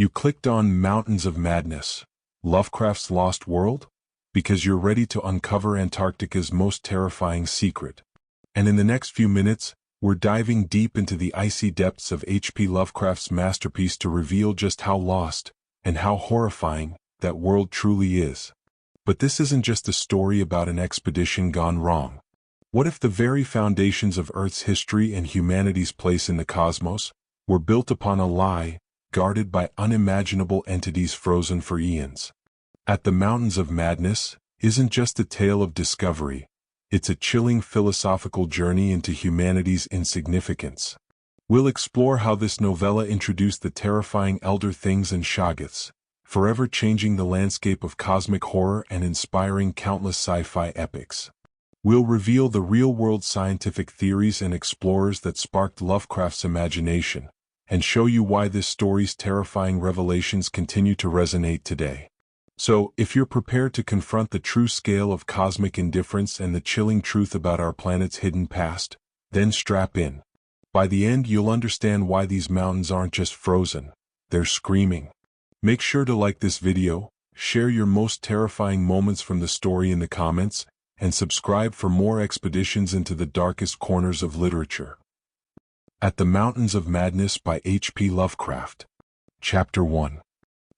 You clicked on Mountains of Madness, Lovecraft's Lost World, because you're ready to uncover Antarctica's most terrifying secret. And in the next few minutes, we're diving deep into the icy depths of H.P. Lovecraft's masterpiece to reveal just how lost and how horrifying that world truly is. But this isn't just a story about an expedition gone wrong. What if the very foundations of Earth's history and humanity's place in the cosmos were built upon a lie, guarded by unimaginable entities frozen for eons? At the Mountains of Madness isn't just a tale of discovery, it's a chilling philosophical journey into humanity's insignificance. We'll explore how this novella introduced the terrifying Elder Things and Shoggoths, forever changing the landscape of cosmic horror and inspiring countless sci-fi epics. We'll reveal the real-world scientific theories and explorers that sparked Lovecraft's imagination, and show you why this story's terrifying revelations continue to resonate today. So, if you're prepared to confront the true scale of cosmic indifference and the chilling truth about our planet's hidden past, then strap in. By the end, you'll understand why these mountains aren't just frozen, they're screaming. Make sure to like this video, share your most terrifying moments from the story in the comments, and subscribe for more expeditions into the darkest corners of literature. At the Mountains of Madness by H.P. Lovecraft. Chapter 1.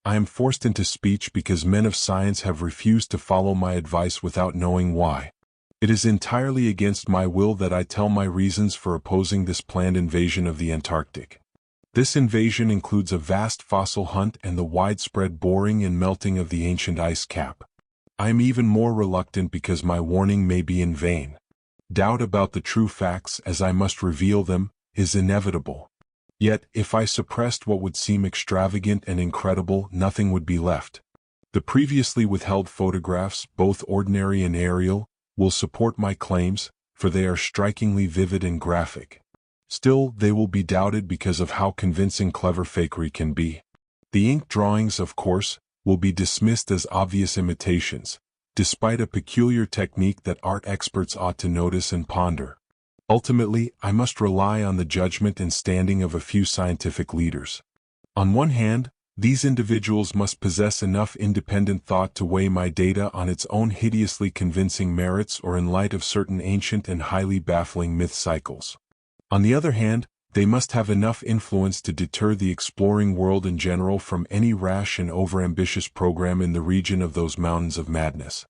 I am forced into speech because men of science have refused to follow my advice without knowing why. It is entirely against my will that I tell my reasons for opposing this planned invasion of the Antarctic. This invasion includes a vast fossil hunt and the widespread boring and melting of the ancient ice cap. I am even more reluctant because my warning may be in vain. Doubt about the true facts, as I must reveal them, is inevitable. Yet, if I suppressed what would seem extravagant and incredible, nothing would be left. The previously withheld photographs, both ordinary and aerial, will support my claims, for they are strikingly vivid and graphic. Still, they will be doubted because of how convincing clever fakery can be. The ink drawings, of course, will be dismissed as obvious imitations, despite a peculiar technique that art experts ought to notice and ponder. Ultimately, I must rely on the judgment and standing of a few scientific leaders. On one hand, these individuals must possess enough independent thought to weigh my data on its own hideously convincing merits or in light of certain ancient and highly baffling myth cycles. On the other hand, they must have enough influence to deter the exploring world in general from any rash and overambitious program in the region of those Mountains of Madness.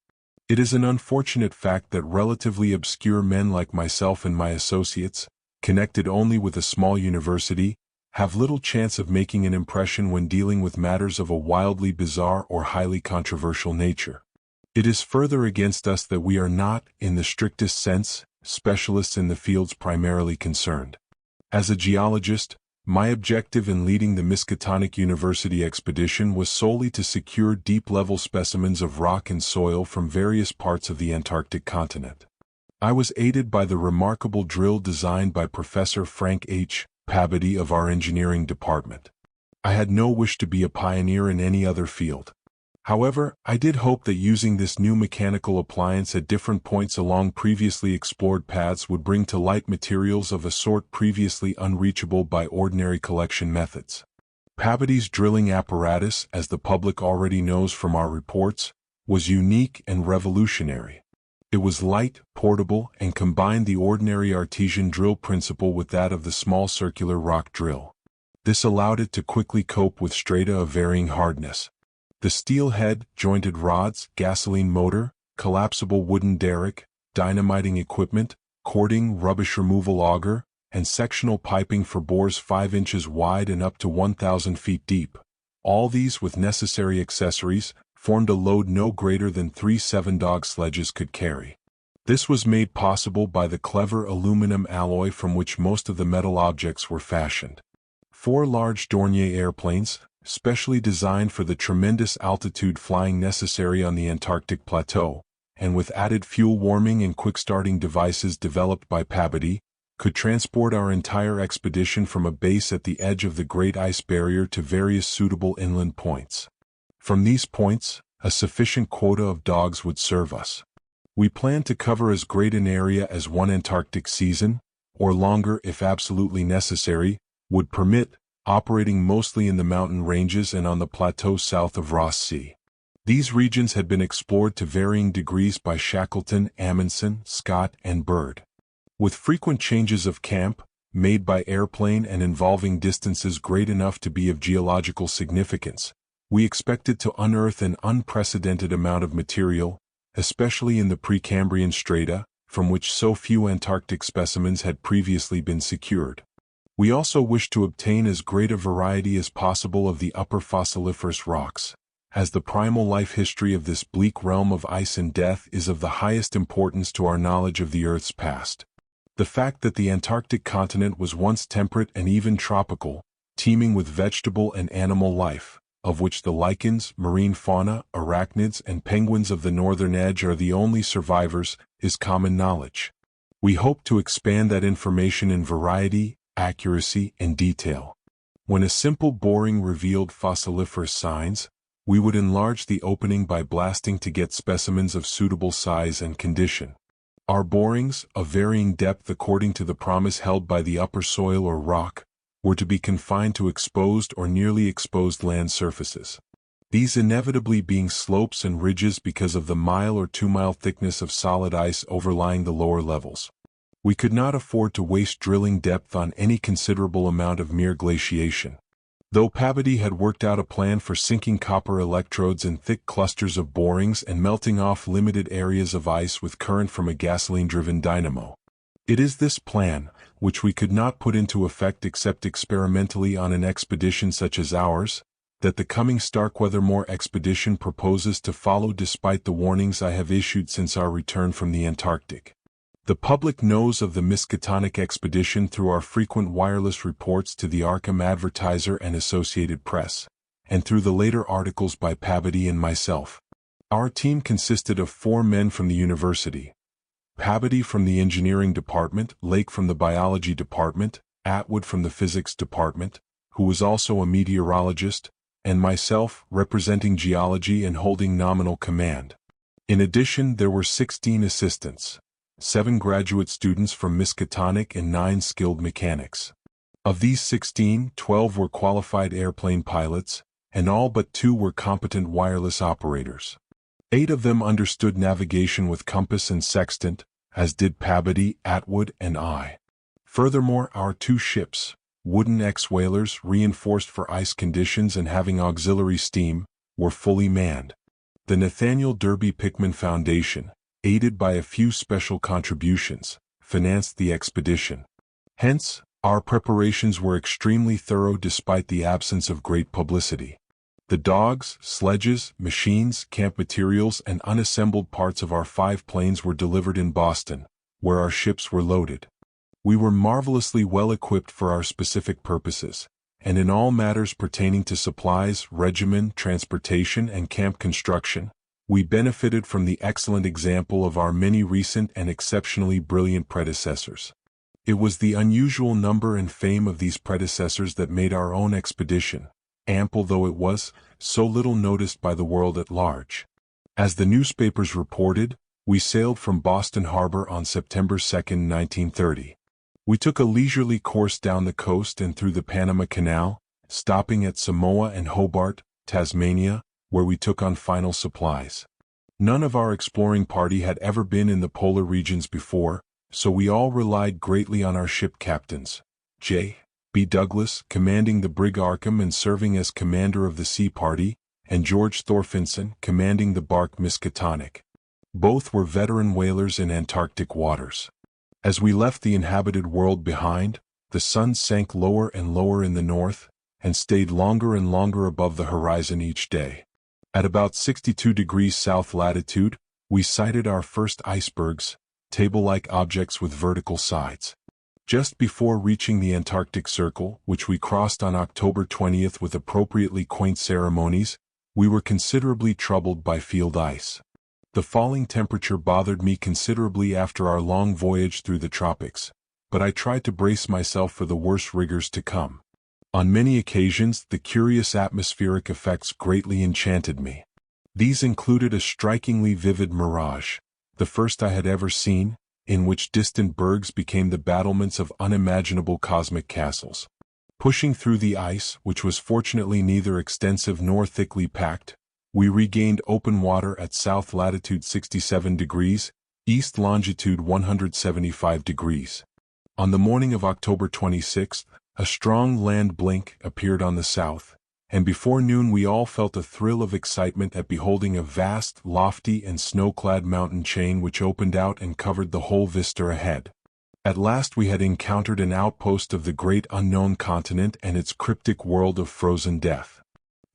It is an unfortunate fact that relatively obscure men like myself and my associates, connected only with a small university, have little chance of making an impression when dealing with matters of a wildly bizarre or highly controversial nature. It is further against us that we are not, in the strictest sense, specialists in the fields primarily concerned. As a geologist, my objective in leading the Miskatonic University expedition was solely to secure deep-level specimens of rock and soil from various parts of the Antarctic continent. I was aided by the remarkable drill designed by Professor Frank H. Pabody of our engineering department. I had no wish to be a pioneer in any other field. However, I did hope that using this new mechanical appliance at different points along previously explored paths would bring to light materials of a sort previously unreachable by ordinary collection methods. Pabody's drilling apparatus, as the public already knows from our reports, was unique and revolutionary. It was light, portable, and combined the ordinary artesian drill principle with that of the small circular rock drill. This allowed it to quickly cope with strata of varying hardness. The steel head, jointed rods, gasoline motor, collapsible wooden derrick, dynamiting equipment, cording, rubbish removal auger, and sectional piping for bores 5 inches wide and up to 1,000 feet deep. All these, with necessary accessories, formed a load no greater than 3 7-dog sledges could carry. This was made possible by the clever aluminum alloy from which most of the metal objects were fashioned. 4 large Dornier airplanes, specially designed for the tremendous altitude flying necessary on the Antarctic plateau, and with added fuel warming and quick-starting devices developed by Pabody, could transport our entire expedition from a base at the edge of the Great Ice Barrier to various suitable inland points. From these points, a sufficient quota of dogs would serve us. We planned to cover as great an area as one Antarctic season, or longer if absolutely necessary, would permit, operating mostly in the mountain ranges and on the plateau south of Ross Sea. These regions had been explored to varying degrees by Shackleton, Amundsen, Scott, and Bird. With frequent changes of camp, made by airplane and involving distances great enough to be of geological significance, we expected to unearth an unprecedented amount of material, especially in the Precambrian strata, from which so few Antarctic specimens had previously been secured. We also wished to obtain as great a variety as possible of the upper fossiliferous rocks, as the primal life history of this bleak realm of ice and death is of the highest importance to our knowledge of the Earth's past. The fact that the Antarctic continent was once temperate and even tropical, teeming with vegetable and animal life, of which the lichens, marine fauna, arachnids, and penguins of the northern edge are the only survivors, is common knowledge. We hope to expand that information in variety, accuracy, and detail. When a simple boring revealed fossiliferous signs, we would enlarge the opening by blasting to get specimens of suitable size and condition. Our borings, of varying depth according to the promise held by the upper soil or rock, were to be confined to exposed or nearly exposed land surfaces. These inevitably being slopes and ridges because of the 1 or 2 mile thickness of solid ice overlying the lower levels. We could not afford to waste drilling depth on any considerable amount of mere glaciation. Though Pabodie had worked out a plan for sinking copper electrodes in thick clusters of borings and melting off limited areas of ice with current from a gasoline-driven dynamo. It is this plan, which we could not put into effect except experimentally on an expedition such as ours, that the coming Starkweather expedition proposes to follow despite the warnings I have issued since our return from the Antarctic. The public knows of the Miskatonic expedition through our frequent wireless reports to the Arkham Advertiser and Associated Press, and through the later articles by Pabodie and myself. Our team consisted of 4 men from the university. Pabodie from the engineering department, Lake from the biology department, Atwood from the physics department, who was also a meteorologist, and myself, representing geology and holding nominal command. In addition, there were 16 assistants, 7 graduate students from Miskatonic and 9 skilled mechanics. Of these 16, 12 were qualified airplane pilots, and all but 2 were competent wireless operators. 8 of them understood navigation with compass and sextant, as did Pabodie, Atwood, and I. Furthermore, our 2 ships, wooden ex-whalers reinforced for ice conditions and having auxiliary steam, were fully manned. The Nathaniel Derby Pickman Foundation, aided by a few special contributions, financed the expedition. Hence, our preparations were extremely thorough despite the absence of great publicity. The dogs, sledges, machines, camp materials, and unassembled parts of our 5 planes were delivered in Boston, where our ships were loaded. We were marvelously well equipped for our specific purposes, and in all matters pertaining to supplies, regimen, transportation, and camp construction, we benefited from the excellent example of our many recent and exceptionally brilliant predecessors. It was the unusual number and fame of these predecessors that made our own expedition, ample though it was, so little noticed by the world at large. As the newspapers reported, we sailed from Boston Harbor on September 2, 1930. We took a leisurely course down the coast and through the Panama Canal, stopping at Samoa and Hobart, Tasmania, where we took on final supplies. None of our exploring party had ever been in the polar regions before, so we all relied greatly on our ship captains, J. B. Douglas, commanding the brig Arkham and serving as commander of the sea party, and George Thorfinson, commanding the bark Miskatonic. Both were veteran whalers in Antarctic waters. As we left the inhabited world behind, the sun sank lower and lower in the north, and stayed longer and longer above the horizon each day. At about 62 degrees south latitude, we sighted our first icebergs, table-like objects with vertical sides. Just before reaching the Antarctic Circle, which we crossed on October 20th with appropriately quaint ceremonies, we were considerably troubled by field ice. The falling temperature bothered me considerably after our long voyage through the tropics, but I tried to brace myself for the worst rigors to come. On many occasions, the curious atmospheric effects greatly enchanted me. These included a strikingly vivid mirage, the first I had ever seen, in which distant bergs became the battlements of unimaginable cosmic castles. Pushing through the ice, which was fortunately neither extensive nor thickly packed, we regained open water at south latitude 67 degrees, east longitude 175 degrees. On the morning of October 26th, a strong land blink appeared on the south, and before noon we all felt a thrill of excitement at beholding a vast, lofty and snow-clad mountain chain which opened out and covered the whole vista ahead. At last we had encountered an outpost of the great unknown continent and its cryptic world of frozen death.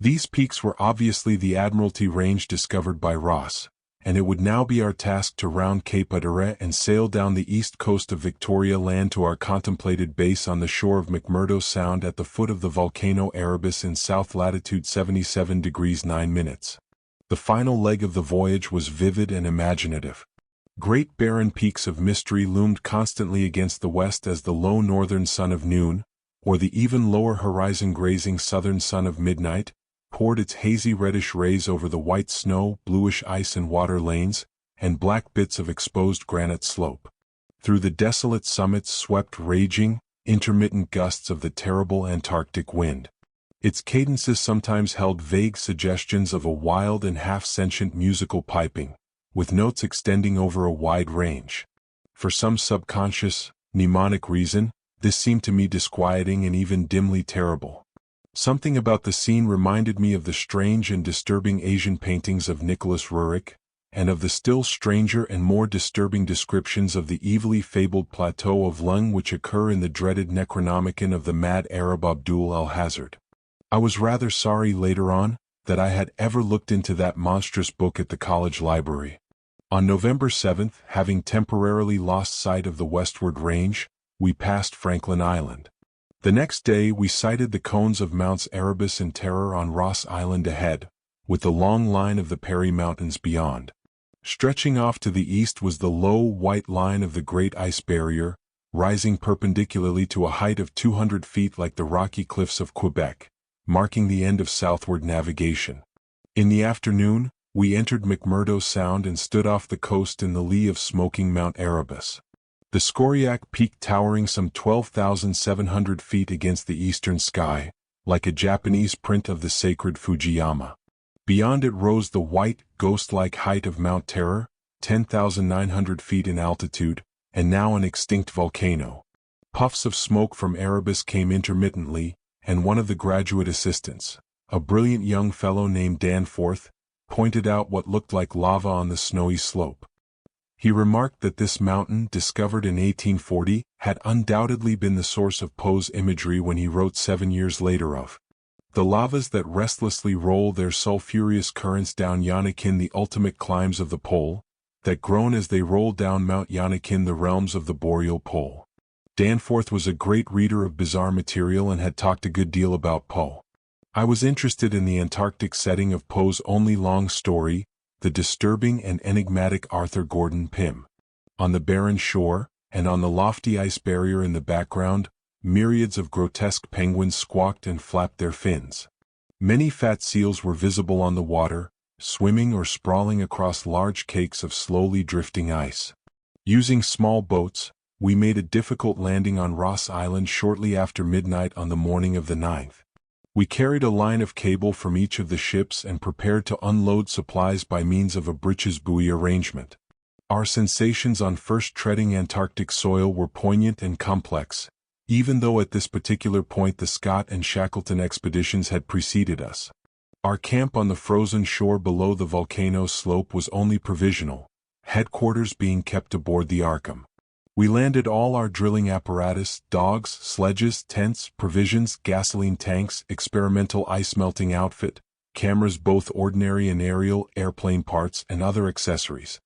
These peaks were obviously the Admiralty Range discovered by Ross, and it would now be our task to round Cape Adare and sail down the east coast of Victoria Land to our contemplated base on the shore of McMurdo Sound at the foot of the volcano Erebus in south latitude 77 degrees 9 minutes. The final leg of the voyage was vivid and imaginative. Great barren peaks of mystery loomed constantly against the west as the low northern sun of noon, or the even lower horizon grazing southern sun of midnight, poured its hazy reddish rays over the white snow, bluish ice and water lanes, and black bits of exposed granite slope. Through the desolate summits swept raging, intermittent gusts of the terrible Antarctic wind. Its cadences sometimes held vague suggestions of a wild and half-sentient musical piping, with notes extending over a wide range. For some subconscious, mnemonic reason, this seemed to me disquieting and even dimly terrible. Something about the scene reminded me of the strange and disturbing Asian paintings of Nicholas Roerich, and of the still stranger and more disturbing descriptions of the evilly fabled plateau of Lung which occur in the dreaded Necronomicon of the mad Arab Abdul al-Hazard. I was rather sorry later on that I had ever looked into that monstrous book at the college library. On November 7th, having temporarily lost sight of the westward range, we passed Franklin Island. The next day we sighted the cones of Mounts Erebus and Terror on Ross Island ahead, with the long line of the Perry Mountains beyond. Stretching off to the east was the low, white line of the Great Ice Barrier, rising perpendicularly to a height of 200 feet like the rocky cliffs of Quebec, marking the end of southward navigation. In the afternoon, we entered McMurdo Sound and stood off the coast in the lee of smoking Mount Erebus. The Skoriak Peak towering some 12,700 feet against the eastern sky, like a Japanese print of the sacred Fujiyama. Beyond it rose the white, ghost-like height of Mount Terror, 10,900 feet in altitude, and now an extinct volcano. Puffs of smoke from Erebus came intermittently, and one of the graduate assistants, a brilliant young fellow named Danforth, pointed out what looked like lava on the snowy slope. He remarked that this mountain, discovered in 1840, had undoubtedly been the source of Poe's imagery when he wrote 7 years later of the lavas that restlessly roll their sulphurous currents down Yanakin, the ultimate climbs of the pole, that groan as they roll down Mount Yanakin, the realms of the boreal pole. Danforth was a great reader of bizarre material and had talked a good deal about Poe. I was interested in the Antarctic setting of Poe's only long story, the disturbing and enigmatic Arthur Gordon Pym. On the barren shore, and on the lofty ice barrier in the background, myriads of grotesque penguins squawked and flapped their fins. Many fat seals were visible on the water, swimming or sprawling across large cakes of slowly drifting ice. Using small boats, we made a difficult landing on Ross Island shortly after midnight on the morning of the 9th. We carried a line of cable from each of the ships and prepared to unload supplies by means of a breeches buoy arrangement. Our sensations on first treading Antarctic soil were poignant and complex, even though at this particular point the Scott and Shackleton expeditions had preceded us. Our camp on the frozen shore below the volcano's slope was only provisional, headquarters being kept aboard the Arkham. We landed all our drilling apparatus, dogs, sledges, tents, provisions, gasoline tanks, experimental ice-melting outfit, cameras both ordinary and aerial, airplane parts, and other accessories.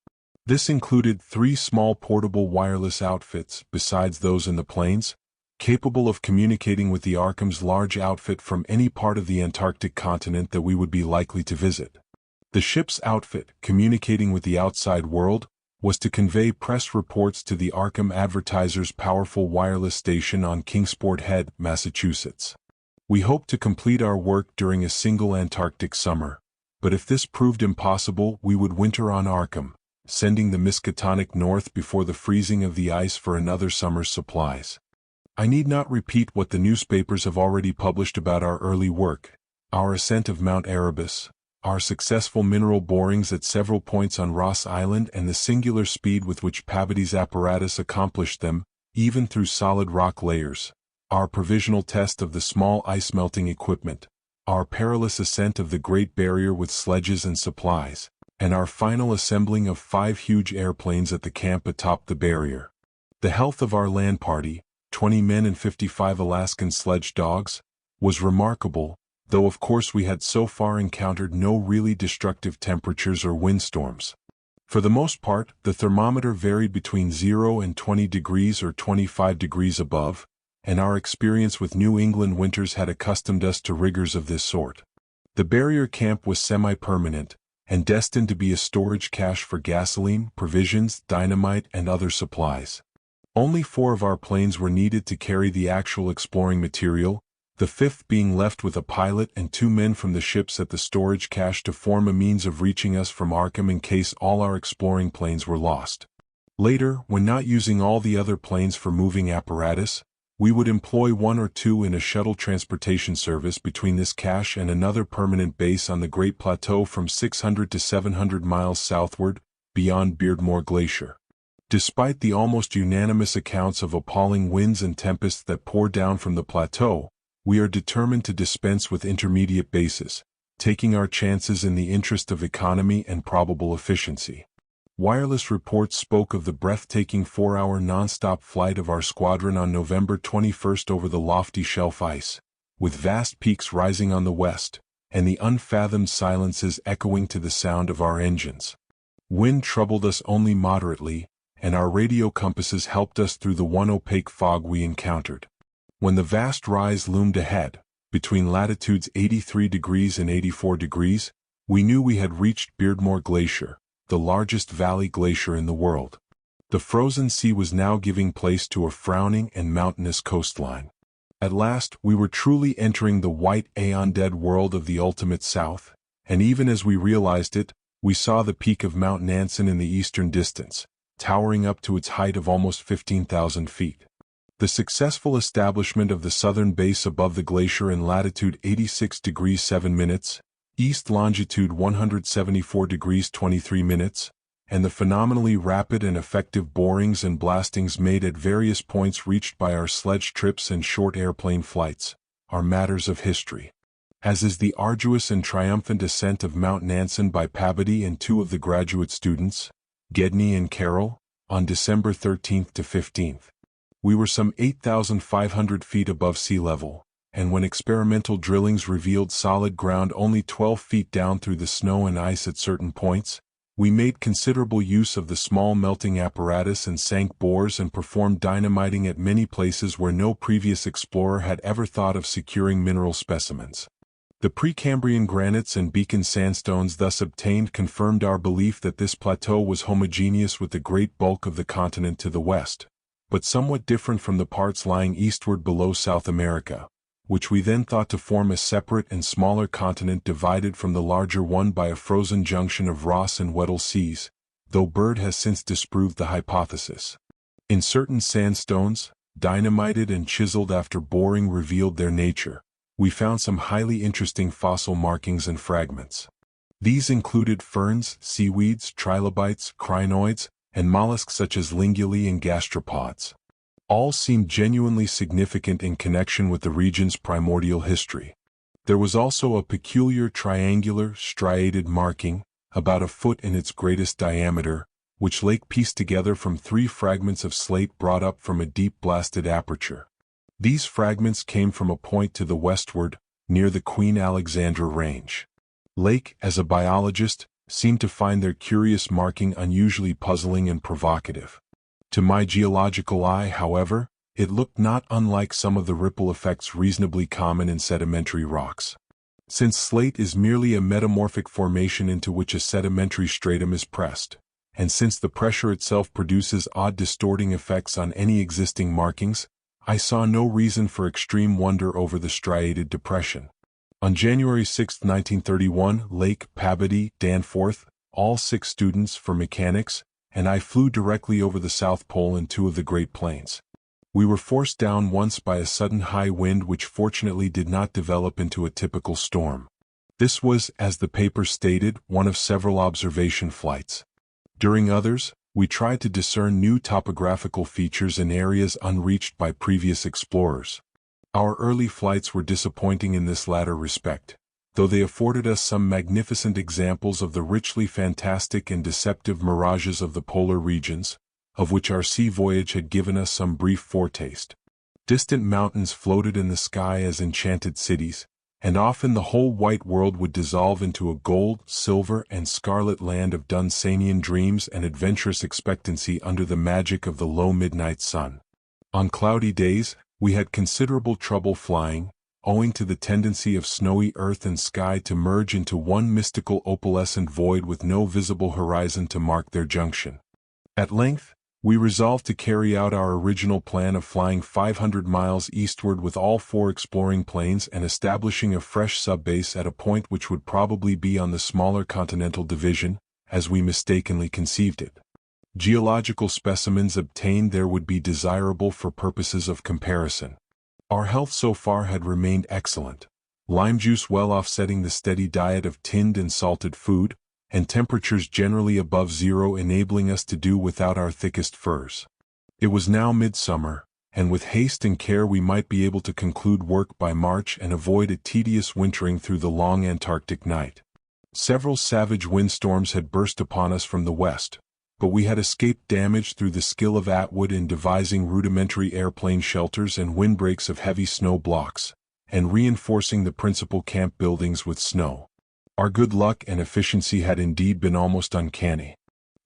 This included 3 small portable wireless outfits, besides those in the planes, capable of communicating with the Arkham's large outfit from any part of the Antarctic continent that we would be likely to visit. The ship's outfit, communicating with the outside world, was to convey press reports to the Arkham Advertiser's powerful wireless station on Kingsport Head, Massachusetts. We hoped to complete our work during a single Antarctic summer, but if this proved impossible, we would winter on Arkham, sending the Miskatonic north before the freezing of the ice for another summer's supplies. I need not repeat what the newspapers have already published about our early work, our ascent of Mount Erebus, our successful mineral borings at several points on Ross Island, and the singular speed with which Pabady's apparatus accomplished them, even through solid rock layers, our provisional test of the small ice-melting equipment, our perilous ascent of the Great Barrier with sledges and supplies, and our final assembling of 5 huge airplanes at the camp atop the barrier. The health of our land party, 20 men and 55 Alaskan sledge dogs, was remarkable, though of course we had so far encountered no really destructive temperatures or windstorms. For the most part, the thermometer varied between 0 and 20 degrees or 25 degrees above, and our experience with New England winters had accustomed us to rigors of this sort. The barrier camp was semi-permanent, and destined to be a storage cache for gasoline, provisions, dynamite, and other supplies. Only 4 of our planes were needed to carry the actual exploring material, the 5th being left with a pilot and 2 men from the ships at the storage cache to form a means of reaching us from Arkham in case all our exploring planes were lost. Later, when not using all the other planes for moving apparatus, we would employ 1 or 2 in a shuttle transportation service between this cache and another permanent base on the Great Plateau from 600 to 700 miles southward, beyond Beardmore Glacier. Despite the almost unanimous accounts of appalling winds and tempests that pour down from the plateau, we are determined to dispense with intermediate bases, taking our chances in the interest of economy and probable efficiency. Wireless reports spoke of the breathtaking 4-hour non-stop flight of our squadron on November 21st over the lofty shelf ice, with vast peaks rising on the west, and the unfathomed silences echoing to the sound of our engines. Wind troubled us only moderately, and our radio compasses helped us through the one opaque fog we encountered. When the vast rise loomed ahead, between latitudes 83 degrees and 84 degrees, we knew we had reached Beardmore Glacier, the largest valley glacier in the world. The frozen sea was now giving place to a frowning and mountainous coastline. At last, we were truly entering the white aeon-dead world of the ultimate south, and even as we realized it, we saw the peak of Mount Nansen in the eastern distance, towering up to its height of almost 15,000 feet. The successful establishment of the southern base above the glacier in latitude 86 degrees 7 minutes, east longitude 174 degrees 23 minutes, and the phenomenally rapid and effective borings and blastings made at various points reached by our sledge trips and short airplane flights, are matters of history. As is the arduous and triumphant ascent of Mount Nansen by Pabody and 2 of the graduate students, Gedney and Carroll, on December 13th to 15th. We were some 8,500 feet above sea level, and when experimental drillings revealed solid ground only 12 feet down through the snow and ice at certain points, we made considerable use of the small melting apparatus and sank bores and performed dynamiting at many places where no previous explorer had ever thought of securing mineral specimens. The Precambrian granites and beacon sandstones thus obtained confirmed our belief that this plateau was homogeneous with the great bulk of the continent to the west, but somewhat different from the parts lying eastward below South America, which we then thought to form a separate and smaller continent divided from the larger one by a frozen junction of Ross and Weddell seas, though Bird has since disproved the hypothesis. In certain sandstones, dynamited and chiseled after boring revealed their nature, we found some highly interesting fossil markings and fragments. These included ferns, seaweeds, trilobites, crinoids, and mollusks such as lingulae and gastropods. All seemed genuinely significant in connection with the region's primordial history. There was also a peculiar triangular, striated marking, about a foot in its greatest diameter, which Lake pieced together from 3 fragments of slate brought up from a deep blasted aperture. These fragments came from a point to the westward, near the Queen Alexandra Range. Lake, as a biologist, seemed to find their curious marking unusually puzzling and provocative. To my geological eye, however, it looked not unlike some of the ripple effects reasonably common in sedimentary rocks. Since slate is merely a metamorphic formation into which a sedimentary stratum is pressed, and since the pressure itself produces odd distorting effects on any existing markings, I saw no reason for extreme wonder over the striated depression. On January 6, 1931, Lake, Pabody, Danforth, all 6 students for mechanics, and I flew directly over the South Pole and 2 of the Great Plains. We were forced down once by a sudden high wind which fortunately did not develop into a typical storm. This was, as the paper stated, one of several observation flights. During others, we tried to discern new topographical features in areas unreached by previous explorers. Our early flights were disappointing in this latter respect, though they afforded us some magnificent examples of the richly fantastic and deceptive mirages of the polar regions, of which our sea voyage had given us some brief foretaste. Distant mountains floated in the sky as enchanted cities, and often the whole white world would dissolve into a gold, silver, and scarlet land of Dunsanian dreams and adventurous expectancy under the magic of the low midnight sun. On cloudy days, we had considerable trouble flying, owing to the tendency of snowy earth and sky to merge into one mystical opalescent void with no visible horizon to mark their junction. At length, we resolved to carry out our original plan of flying 500 miles eastward with all 4 exploring planes and establishing a fresh subbase at a point which would probably be on the smaller continental division, as we mistakenly conceived it. Geological specimens obtained there would be desirable for purposes of comparison. Our health so far had remained excellent, lime juice well offsetting the steady diet of tinned and salted food, and temperatures generally above zero enabling us to do without our thickest furs. It was now midsummer, and with haste and care we might be able to conclude work by March and avoid a tedious wintering through the long Antarctic night. Several savage windstorms had burst upon us from the west, but we had escaped damage through the skill of Atwood in devising rudimentary airplane shelters and windbreaks of heavy snow blocks, and reinforcing the principal camp buildings with snow. Our good luck and efficiency had indeed been almost uncanny.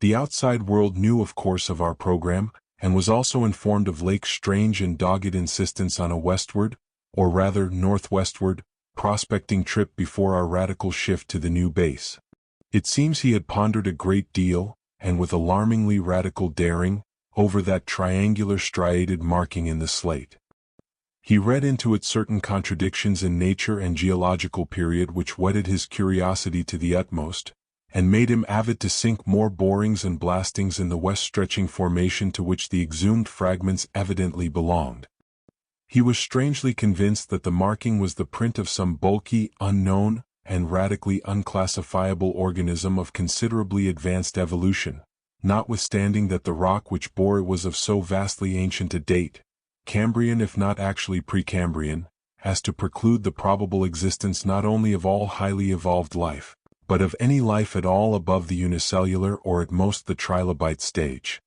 The outside world knew of course of our program, and was also informed of Lake's strange and dogged insistence on a westward, or rather northwestward, prospecting trip before our radical shift to the new base. It seems he had pondered a great deal, and with alarmingly radical daring, over that triangular striated marking in the slate. He read into it certain contradictions in nature and geological period which whetted his curiosity to the utmost, and made him avid to sink more borings and blastings in the west-stretching formation to which the exhumed fragments evidently belonged. He was strangely convinced that the marking was the print of some bulky, unknown, and radically unclassifiable organism of considerably advanced evolution, notwithstanding that the rock which bore it was of so vastly ancient a date, Cambrian if not actually Precambrian, as to preclude the probable existence not only of all highly evolved life, but of any life at all above the unicellular or at most the trilobite stage.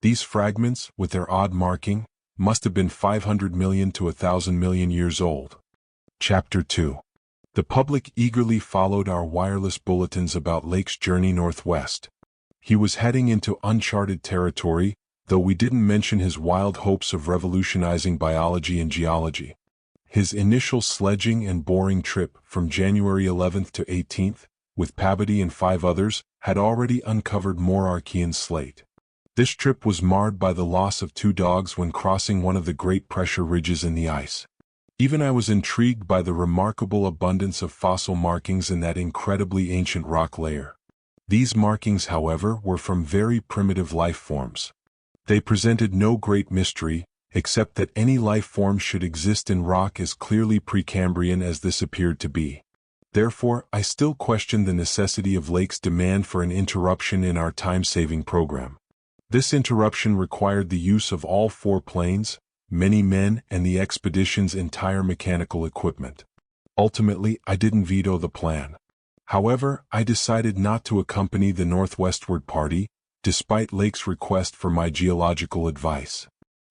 These fragments, with their odd marking, must have been 500 million to 1,000 million years old. Chapter 2. The public eagerly followed our wireless bulletins about Lake's journey northwest. He was heading into uncharted territory, though we didn't mention his wild hopes of revolutionizing biology and geology. His initial sledging and boring trip from January 11th to 18th, with Pabodie and 5 others, had already uncovered more Archean slate. This trip was marred by the loss of 2 dogs when crossing one of the great pressure ridges in the ice. Even I was intrigued by the remarkable abundance of fossil markings in that incredibly ancient rock layer. These markings, however, were from very primitive life forms. They presented no great mystery, except that any life form should exist in rock as clearly Precambrian as this appeared to be. Therefore, I still questioned the necessity of Lake's demand for an interruption in our time-saving program. This interruption required the use of all 4 planes, many men, and the expedition's entire mechanical equipment. Ultimately, I didn't veto the plan. However, I decided not to accompany the northwestward party, despite Lake's request for my geological advice.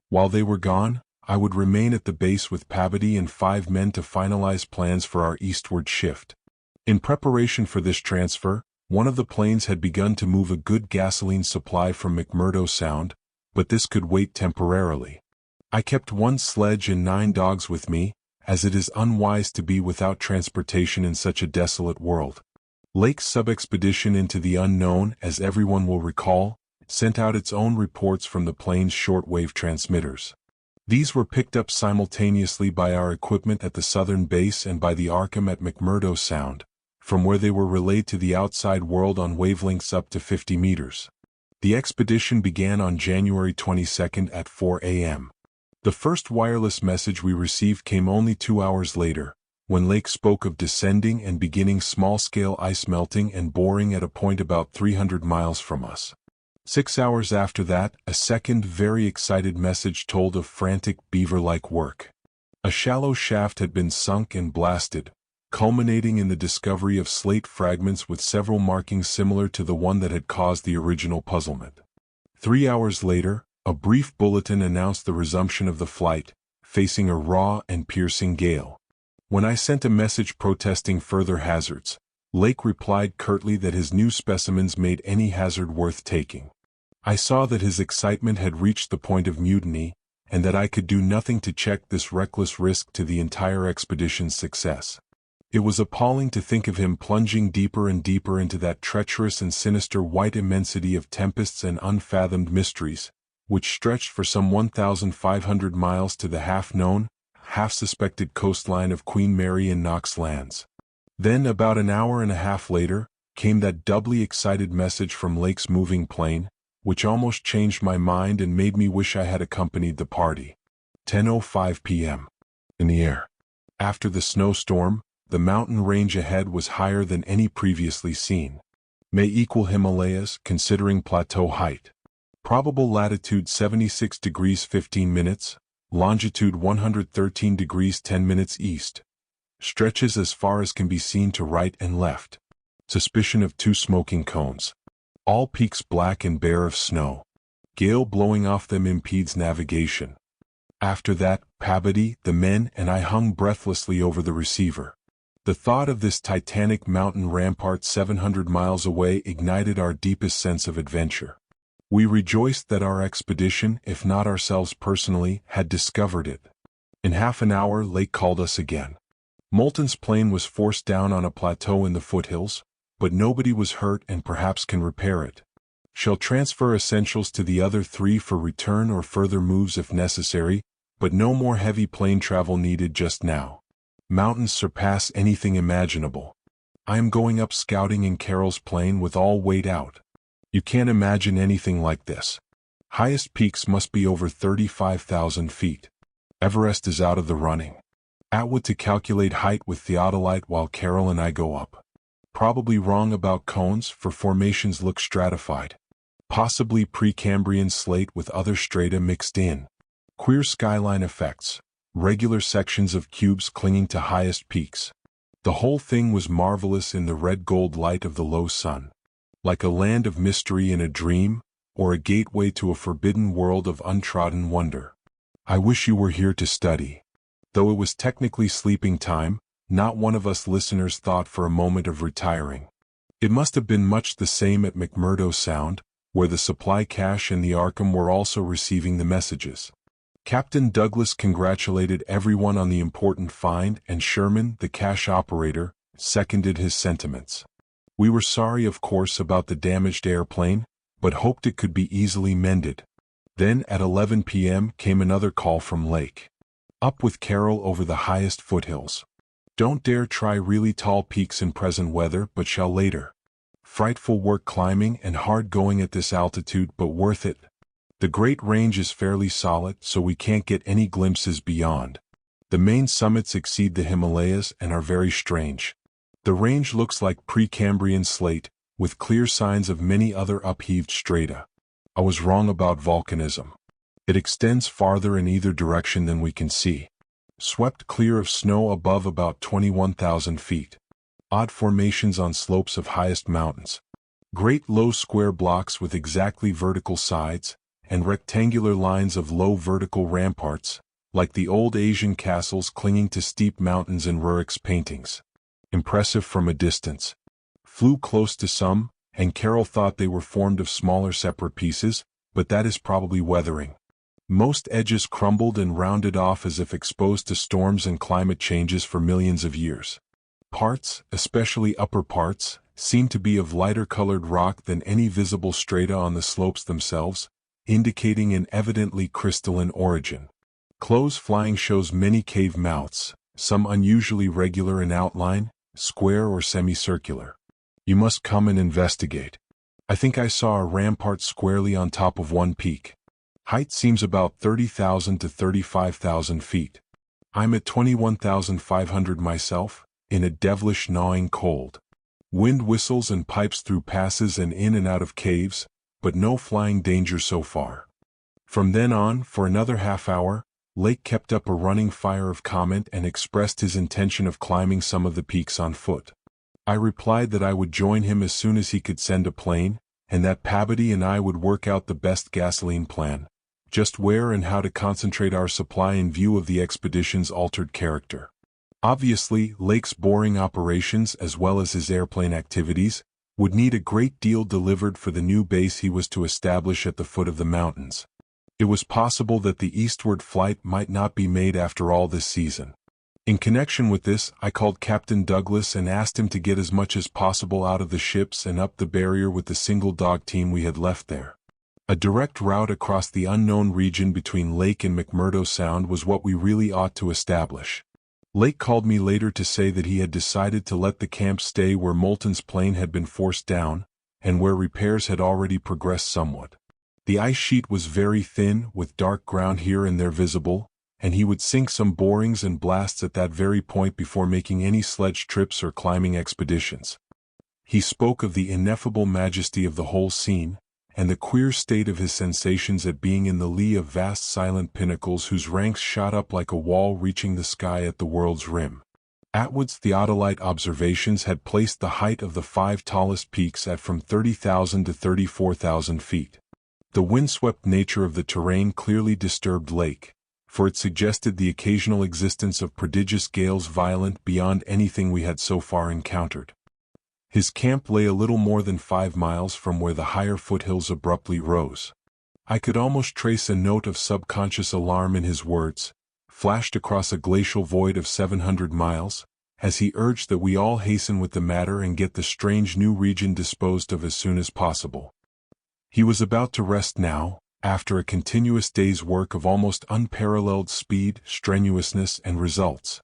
While they were gone, I would remain at the base with Pabodie and 5 men to finalize plans for our eastward shift. In preparation for this transfer, one of the planes had begun to move a good gasoline supply from McMurdo Sound, but this could wait temporarily. I kept 1 sledge and 9 dogs with me, as it is unwise to be without transportation in such a desolate world. Lake's sub-expedition into the unknown, as everyone will recall, sent out its own reports from the plane's shortwave transmitters. These were picked up simultaneously by our equipment at the southern base and by the Arkham at McMurdo Sound, from where they were relayed to the outside world on wavelengths up to 50 meters. The expedition began on January 22nd at 4 a.m. The first wireless message we received came only 2 hours later, when Lake spoke of descending and beginning small-scale ice melting and boring at a point about 300 miles from us. 6 hours after that, a second very excited message told of frantic beaver-like work. A shallow shaft had been sunk and blasted, culminating in the discovery of slate fragments with several markings similar to the one that had caused the original puzzlement. 3 hours later, a brief bulletin announced the resumption of the flight, facing a raw and piercing gale. When I sent a message protesting further hazards, Lake replied curtly that his new specimens made any hazard worth taking. I saw that his excitement had reached the point of mutiny, and that I could do nothing to check this reckless risk to the entire expedition's success. It was appalling to think of him plunging deeper and deeper into that treacherous and sinister white immensity of tempests and unfathomed mysteries, which stretched for some 1,500 miles to the half-known, half-suspected coastline of Queen Mary and Knox Lands. Then, about an hour and a half later, came that doubly excited message from Lake's moving plane, which almost changed my mind and made me wish I had accompanied the party. 10:05 p.m. In the air. After the snowstorm, the mountain range ahead was higher than any previously seen. May equal Himalayas, considering plateau height. Probable latitude 76 degrees 15 minutes, longitude 113 degrees 10 minutes east. Stretches as far as can be seen to right and left. Suspicion of 2 smoking cones. All peaks black and bare of snow. Gale blowing off them impedes navigation. After that, Pabadi, the men, and I hung breathlessly over the receiver. The thought of this titanic mountain rampart 700 miles away ignited our deepest sense of adventure. We rejoiced that our expedition, if not ourselves personally, had discovered it. In half an hour, Lake called us again. Moulton's plane was forced down on a plateau in the foothills, but nobody was hurt and perhaps can repair it. Shall transfer essentials to the other 3 for return or further moves if necessary, but no more heavy plane travel needed just now. Mountains surpass anything imaginable. I am going up scouting in Carroll's plane with all weight out. You can't imagine anything like this. Highest peaks must be over 35,000 feet. Everest is out of the running. Atwood to calculate height with theodolite while Carroll and I go up. Probably wrong about cones, for formations look stratified. Possibly Precambrian slate with other strata mixed in. Queer skyline effects. Regular sections of cubes clinging to highest peaks. The whole thing was marvelous in the red-gold light of the low sun. Like a land of mystery in a dream, or a gateway to a forbidden world of untrodden wonder. I wish you were here to study. Though it was technically sleeping time, not one of us listeners thought for a moment of retiring. It must have been much the same at McMurdo Sound, where the supply cache and the Arkham were also receiving the messages. Captain Douglas congratulated everyone on the important find, and Sherman, the cache operator, seconded his sentiments. We were sorry, of course, about the damaged airplane, but hoped it could be easily mended. Then, at 11 p.m., came another call from Lake. Up with Carroll over the highest foothills. Don't dare try really tall peaks in present weather, but shall later. Frightful work climbing and hard going at this altitude, but worth it. The Great Range is fairly solid, so we can't get any glimpses beyond. The main summits exceed the Himalayas and are very strange. The range looks like Precambrian slate, with clear signs of many other upheaved strata. I was wrong about volcanism. It extends farther in either direction than we can see. Swept clear of snow above about 21,000 feet. Odd formations on slopes of highest mountains. Great low square blocks with exactly vertical sides, and rectangular lines of low vertical ramparts, like the old Asian castles clinging to steep mountains in Rurick's paintings. Impressive from a distance. Flew close to some, and Carroll thought they were formed of smaller separate pieces, but that is probably weathering. Most edges crumbled and rounded off as if exposed to storms and climate changes for millions of years. Parts, especially upper parts, seem to be of lighter-colored rock than any visible strata on the slopes themselves, indicating an evidently crystalline origin. Close flying shows many cave mouths, some unusually regular in outline, square or semicircular. You must come and investigate. I think I saw a rampart squarely on top of one peak. Height seems about 30,000 to 35,000 feet. I'm at 21,500 myself, in a devilish gnawing cold. Wind whistles and pipes through passes and in and out of caves, but no flying danger so far. From then on, for another half hour, Lake kept up a running fire of comment and expressed his intention of climbing some of the peaks on foot. I replied that I would join him as soon as he could send a plane, and that Pabody and I would work out the best gasoline plan, just where and how to concentrate our supply in view of the expedition's altered character. Obviously, Lake's boring operations as well as his airplane activities would need a great deal delivered for the new base he was to establish at the foot of the mountains. It was possible that the eastward flight might not be made after all this season. In connection with this, I called Captain Douglas and asked him to get as much as possible out of the ships and up the barrier with the single dog team we had left there. A direct route across the unknown region between Lake and McMurdo Sound was what we really ought to establish. Lake called me later to say that he had decided to let the camp stay where Moulton's plane had been forced down, and where repairs had already progressed somewhat. The ice sheet was very thin, with dark ground here and there visible, and he would sink some borings and blasts at that very point before making any sledge trips or climbing expeditions. He spoke of the ineffable majesty of the whole scene, and the queer state of his sensations at being in the lee of vast silent pinnacles whose ranks shot up like a wall reaching the sky at the world's rim. Atwood's theodolite observations had placed the height of the 5 tallest peaks at from 30,000 to 34,000 feet. The windswept nature of the terrain clearly disturbed Lake, for it suggested the occasional existence of prodigious gales violent beyond anything we had so far encountered. His camp lay a little more than 5 miles from where the higher foothills abruptly rose. I could almost trace a note of subconscious alarm in his words, flashed across a glacial void of 700 miles, as he urged that we all hasten with the matter and get the strange new region disposed of as soon as possible. He was about to rest now, after a continuous day's work of almost unparalleled speed, strenuousness, and results.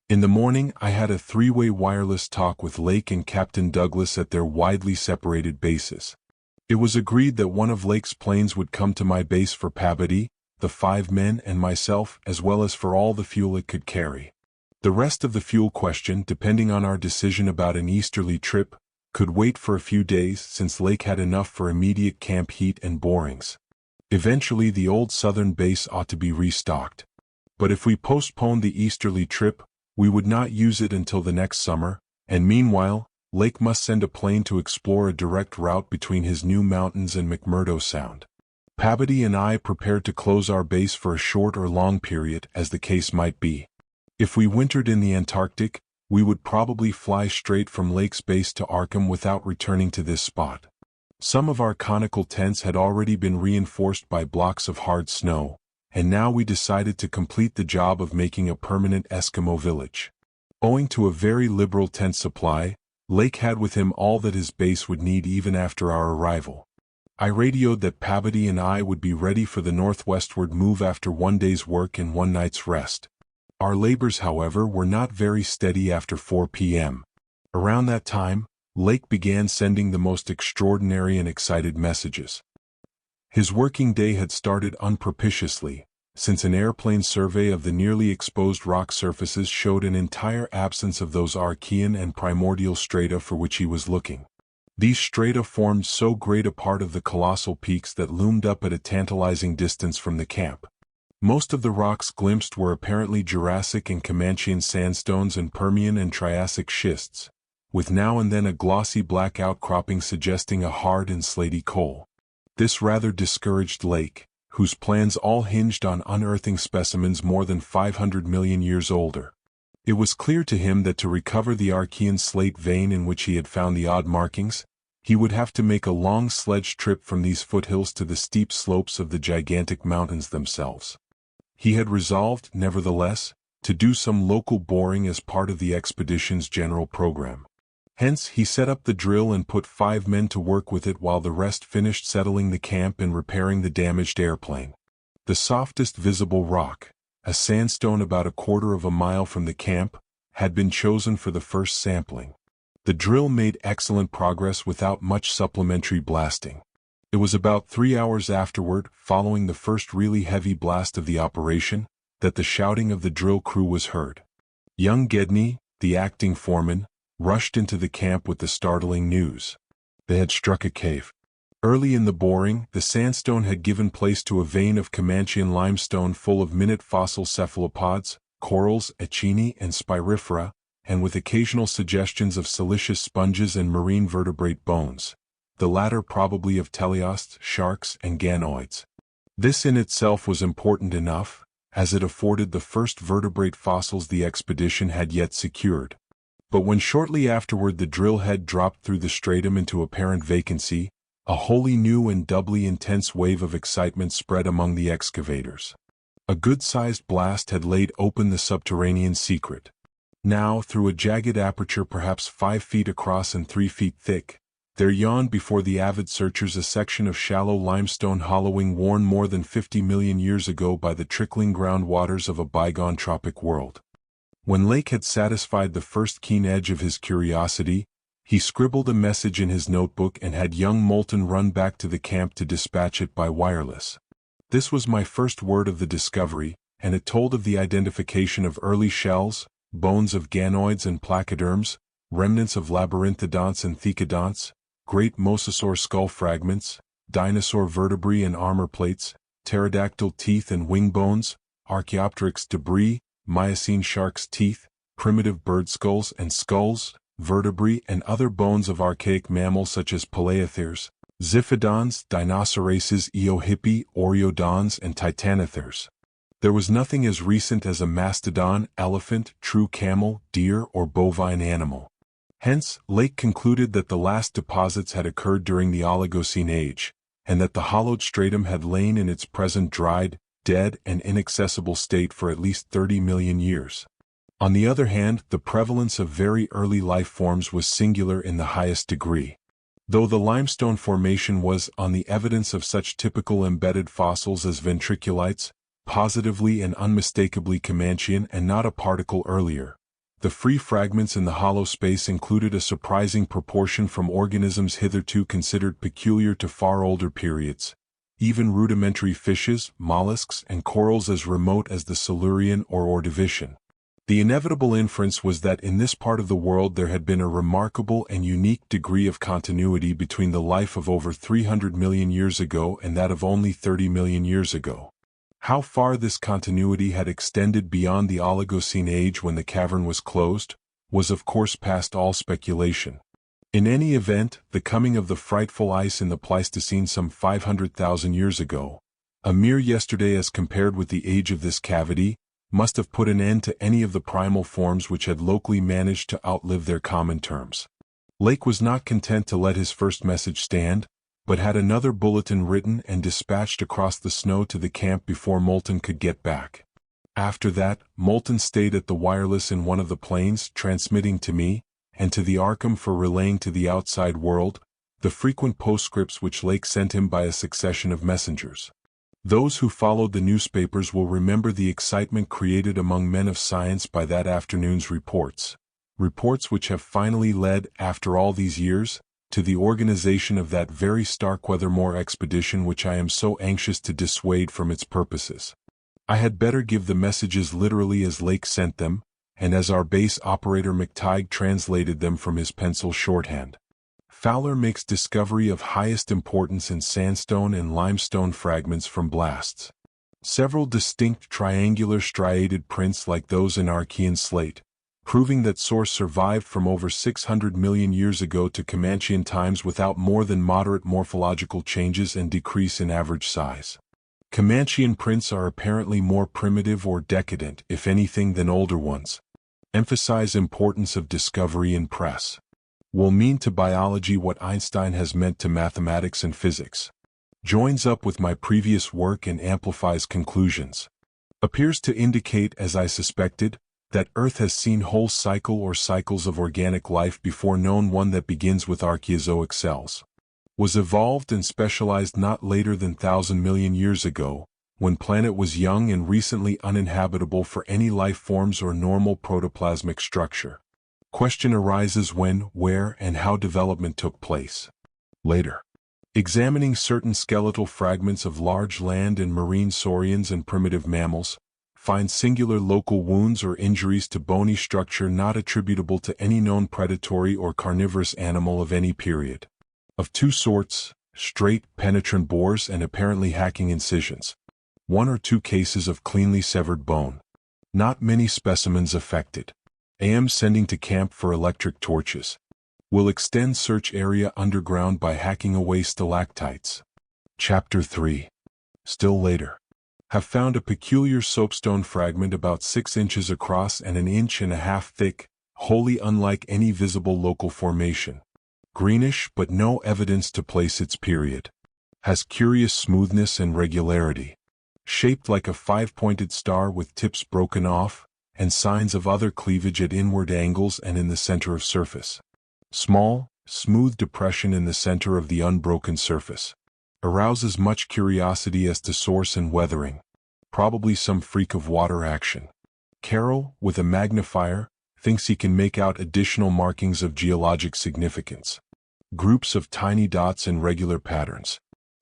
In the morning I had a 3-way wireless talk with Lake and Captain Douglas at their widely separated bases. It was agreed that one of Lake's planes would come to my base for Pabody, the 5 men and myself, as well as for all the fuel it could carry. The rest of the fuel question, depending on our decision about an easterly trip, could wait for a few days since Lake had enough for immediate camp heat and borings. Eventually the old southern base ought to be restocked. But if we postponed the easterly trip, we would not use it until the next summer, and meanwhile, Lake must send a plane to explore a direct route between his new mountains and McMurdo Sound. Pabody and I prepared to close our base for a short or long period, as the case might be. If we wintered in the Antarctic, we would probably fly straight from Lake's base to Arkham without returning to this spot. Some of our conical tents had already been reinforced by blocks of hard snow, and now we decided to complete the job of making a permanent Eskimo village. Owing to a very liberal tent supply, Lake had with him all that his base would need even after our arrival. I radioed that Pabody and I would be ready for the northwestward move after 1 day's work and 1 night's rest. Our labors, however, were not very steady after 4 p.m. Around that time, Lake began sending the most extraordinary and excited messages. His working day had started unpropitiously, since an airplane survey of the nearly exposed rock surfaces showed an entire absence of those Archean and primordial strata for which he was looking. These strata formed so great a part of the colossal peaks that loomed up at a tantalizing distance from the camp. Most of the rocks glimpsed were apparently Jurassic and Comanchean sandstones and Permian and Triassic schists, with now and then a glossy black outcropping suggesting a hard and slaty coal. This rather discouraged Lake, whose plans all hinged on unearthing specimens more than 500 million years older. It was clear to him that to recover the Archean slate vein in which he had found the odd markings, he would have to make a long sledge trip from these foothills to the steep slopes of the gigantic mountains themselves. He had resolved, nevertheless, to do some local boring as part of the expedition's general program. Hence, he set up the drill and put 5 men to work with it while the rest finished settling the camp and repairing the damaged airplane. The softest visible rock, a sandstone about 1/4 mile from the camp, had been chosen for the first sampling. The drill made excellent progress without much supplementary blasting. It was about 3 hours afterward, following the first really heavy blast of the operation, that the shouting of the drill crew was heard. Young Gedney, the acting foreman, rushed into the camp with the startling news. They had struck a cave. Early in the boring, the sandstone had given place to a vein of Comanchean limestone full of minute fossil cephalopods, corals, echini, and spirifera, and with occasional suggestions of siliceous sponges and marine vertebrate bones, the latter probably of teleosts, sharks, and ganoids. This in itself was important enough, as it afforded the first vertebrate fossils the expedition had yet secured. But when shortly afterward the drill head dropped through the stratum into apparent vacancy, a wholly new and doubly intense wave of excitement spread among the excavators. A good-sized blast had laid open the subterranean secret. Now, through a jagged aperture perhaps 5 feet across and 3 feet thick, there yawned before the avid searchers a section of shallow limestone hollowing worn more than 50 million years ago by the trickling groundwaters of a bygone tropic world. When Lake had satisfied the first keen edge of his curiosity, he scribbled a message in his notebook and had young Moulton run back to the camp to dispatch it by wireless. This was my first word of the discovery, and it told of the identification of early shells, bones of ganoids and placoderms, remnants of labyrinthodonts and thecodonts, great mosasaur skull fragments, dinosaur vertebrae and armor plates, pterodactyl teeth and wing bones, Archaeopteryx debris, Miocene shark's teeth, primitive bird skulls and skulls, vertebrae and other bones of archaic mammals such as paleotheres, Ziphodons, Dinosauraces, Eohippi, Oreodons, and Titanotheres. There was nothing as recent as a mastodon, elephant, true camel, deer, or bovine animal. Hence, Lake concluded that the last deposits had occurred during the Oligocene age, and that the hollowed stratum had lain in its present dried, dead, and inaccessible state for at least 30 million years. On the other hand, the prevalence of very early life forms was singular in the highest degree. Though the limestone formation was, on the evidence of such typical embedded fossils as ventriculites, positively and unmistakably Comanchean and not a particle earlier, the free fragments in the hollow space included a surprising proportion from organisms hitherto considered peculiar to far older periods, even rudimentary fishes, mollusks, and corals as remote as the Silurian or Ordovician. The inevitable inference was that in this part of the world there had been a remarkable and unique degree of continuity between the life of over 300 million years ago and that of only 30 million years ago. How far this continuity had extended beyond the Oligocene age when the cavern was closed, was of course past all speculation. In any event, the coming of the frightful ice in the Pleistocene some 500,000 years ago, a mere yesterday as compared with the age of this cavity, must have put an end to any of the primal forms which had locally managed to outlive their common terms. Lake was not content to let his first message stand, but had another bulletin written and dispatched across the snow to the camp before Moulton could get back. After that, Moulton stayed at the wireless in one of the planes, transmitting to me, and to the Arkham for relaying to the outside world, the frequent postscripts which Lake sent him by a succession of messengers. Those who followed the newspapers will remember the excitement created among men of science by that afternoon's reports which have finally led, after all these years, to the organization of that very Starkweather-Moore expedition which I am so anxious to dissuade from its purposes. I had better give the messages literally as Lake sent them, and as our base operator McTighe translated them from his pencil shorthand. Fowler makes discovery of highest importance in sandstone and limestone fragments from blasts. Several distinct triangular striated prints like those in Archean slate, proving that source survived from over 600 million years ago to Comanchean times without more than moderate morphological changes and decrease in average size. Comanchean prints are apparently more primitive or decadent, if anything, than older ones. Emphasize importance of discovery in press. Will mean to biology what Einstein has meant to mathematics and physics. Joins up with my previous work and amplifies conclusions. Appears to indicate, as I suspected, that Earth has seen whole cycle or cycles of organic life before known one that begins with Archaeozoic cells. Was evolved and specialized not later than 1,000 million years ago, when planet was young and recently uninhabitable for any life forms or normal protoplasmic structure. Question arises when, where, and how development took place. Later. Examining certain skeletal fragments of large land and marine saurians and primitive mammals, find singular local wounds or injuries to bony structure not attributable to any known predatory or carnivorous animal of any period. Of two sorts, straight, penetrant bores and apparently hacking incisions. 1 or 2 cases of cleanly severed bone. Not many specimens affected. AM sending to camp for electric torches. Will extend search area underground by hacking away stalactites. Chapter 3. Still later. Have found a peculiar soapstone fragment about 6 inches across and 1.5 inches thick, wholly unlike any visible local formation. Greenish but no evidence to place its period. Has curious smoothness and regularity. Shaped like a 5-pointed star with tips broken off, and signs of other cleavage at inward angles and in the center of surface. Small, smooth depression in the center of the unbroken surface. Arouses much curiosity as to source and weathering. Probably some freak of water action. Carroll, with a magnifier, thinks he can make out additional markings of geologic significance. Groups of tiny dots in regular patterns.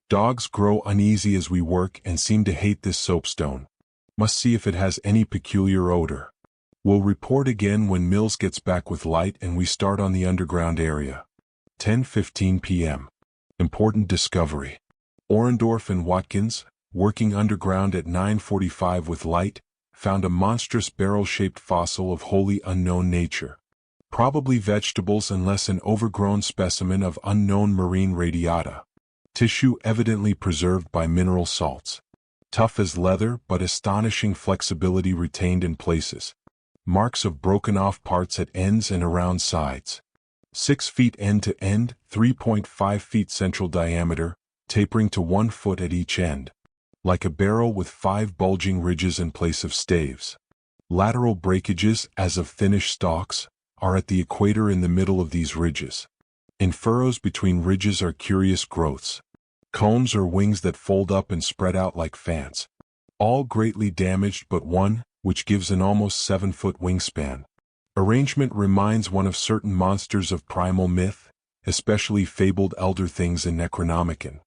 Dogs grow uneasy as we work and seem to hate this soapstone. Must see if it has any peculiar odor. We'll report again when Mills gets back with light and we start on the underground area. 10:15 p.m. Important discovery. Orendorff and Watkins, working underground at 9:45 with light, found a monstrous barrel-shaped fossil of wholly unknown nature. Probably vegetables unless an overgrown specimen of unknown marine radiata. Tissue evidently preserved by mineral salts. Tough as leather but astonishing flexibility retained in places. Marks of broken-off parts at ends and around sides. 6 feet end to end, 3.5 feet central diameter, tapering to 1 foot at each end. Like a barrel with 5 bulging ridges in place of staves. Lateral breakages, as of finished stalks, are at the equator in the middle of these ridges. In furrows between ridges are curious growths. Combs or wings that fold up and spread out like fans. All greatly damaged but one, which gives an almost 7-foot wingspan. Arrangement reminds one of certain monsters of primal myth, especially fabled elder things in Necronomicon.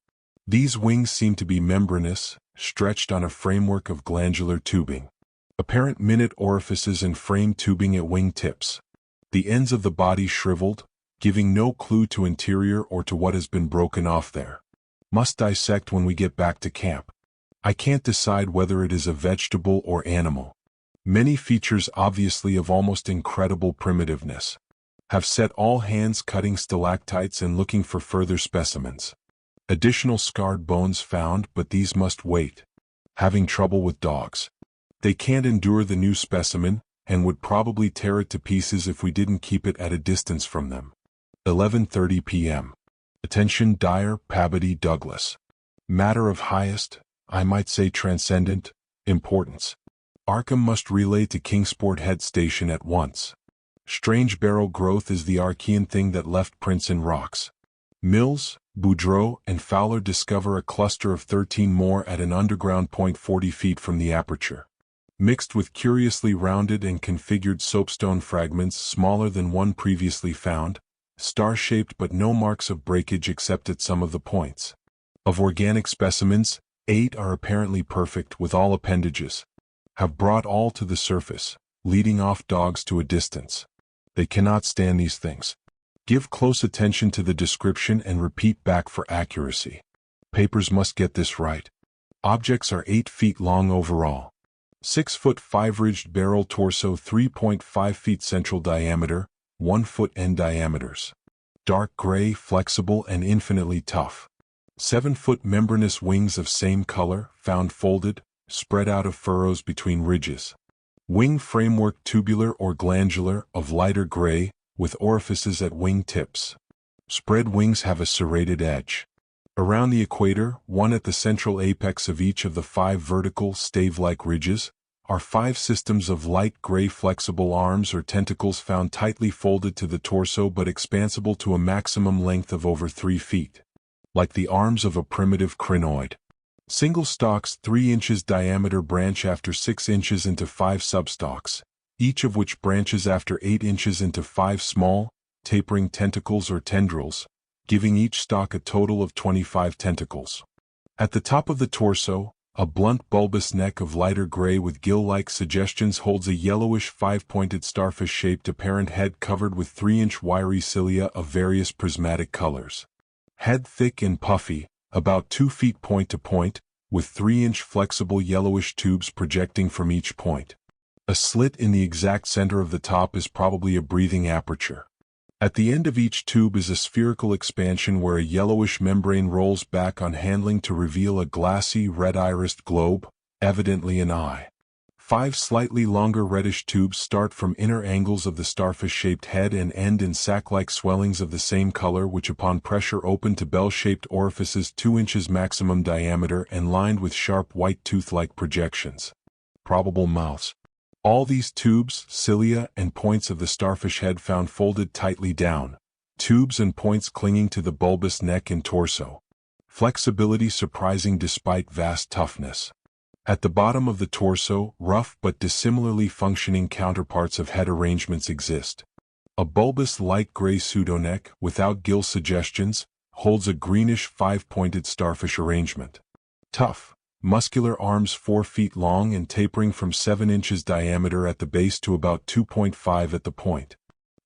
These wings seem to be membranous, stretched on a framework of glandular tubing. Apparent minute orifices and frame tubing at wing tips. The ends of the body shriveled, giving no clue to interior or to what has been broken off there. Must dissect when we get back to camp. I can't decide whether it is a vegetable or animal. Many features obviously of almost incredible primitiveness. Have set all hands cutting stalactites and looking for further specimens. Additional scarred bones found, but these must wait. Having trouble with dogs. They can't endure the new specimen, and would probably tear it to pieces if we didn't keep it at a distance from them. 11:30 p.m. Attention Dyer, Pabody, Douglas. Matter of highest, I might say transcendent, importance. Arkham must relay to Kingsport Head Station at once. Strange barrel growth is the Archean thing that left prints in rocks. Mills, Boudreau, and Fowler discover a cluster of 13 more at an underground point 40 feet from the aperture. Mixed with curiously rounded and configured soapstone fragments smaller than one previously found, star-shaped but no marks of breakage except at some of the points. Of organic specimens, 8 are apparently perfect with all appendages. Have brought all to the surface, leading off dogs to a distance. They cannot stand these things. Give close attention to the description and repeat back for accuracy. Papers must get this right. Objects are 8 feet long overall. 6 foot 5 ridged barrel torso, 3.5 feet central diameter, 1 foot end diameters. Dark gray, flexible and infinitely tough. 7-foot membranous wings of same color, found folded, spread out of furrows between ridges. Wing framework tubular or glandular, of lighter gray, with orifices at wing tips. Spread wings have a serrated edge. Around the equator, one at the central apex of each of the 5 vertical, stave-like ridges, are 5 systems of light gray flexible arms or tentacles found tightly folded to the torso but expansible to a maximum length of over 3 feet. Like the arms of a primitive crinoid. Single stalks 3 inches diameter branch after 6 inches into 5 substalks, each of which branches after 8 inches into 5 small, tapering tentacles or tendrils, giving each stalk a total of 25 tentacles. At the top of the torso, a blunt bulbous neck of lighter gray with gill-like suggestions holds a yellowish five-pointed starfish-shaped apparent head covered with 3-inch wiry cilia of various prismatic colors. Head thick and puffy, about 2 feet point to point, with 3-inch flexible yellowish tubes projecting from each point. A slit in the exact center of the top is probably a breathing aperture. At the end of each tube is a spherical expansion where a yellowish membrane rolls back on handling to reveal a glassy red-irised globe, evidently an eye. 5 slightly longer reddish tubes start from inner angles of the starfish-shaped head and end in sac-like swellings of the same color which upon pressure open to bell-shaped orifices 2 inches maximum diameter and lined with sharp white tooth-like projections. Probable mouths. All these tubes, cilia, and points of the starfish head found folded tightly down, tubes and points clinging to the bulbous neck and torso. Flexibility surprising despite vast toughness. At the bottom of the torso, rough but dissimilarly functioning counterparts of head arrangements exist. A bulbous light gray pseudoneck, without gill suggestions, holds a greenish 5-pointed starfish arrangement. Tough, muscular arms 4 feet long and tapering from 7 inches diameter at the base to about 2.5 at the point.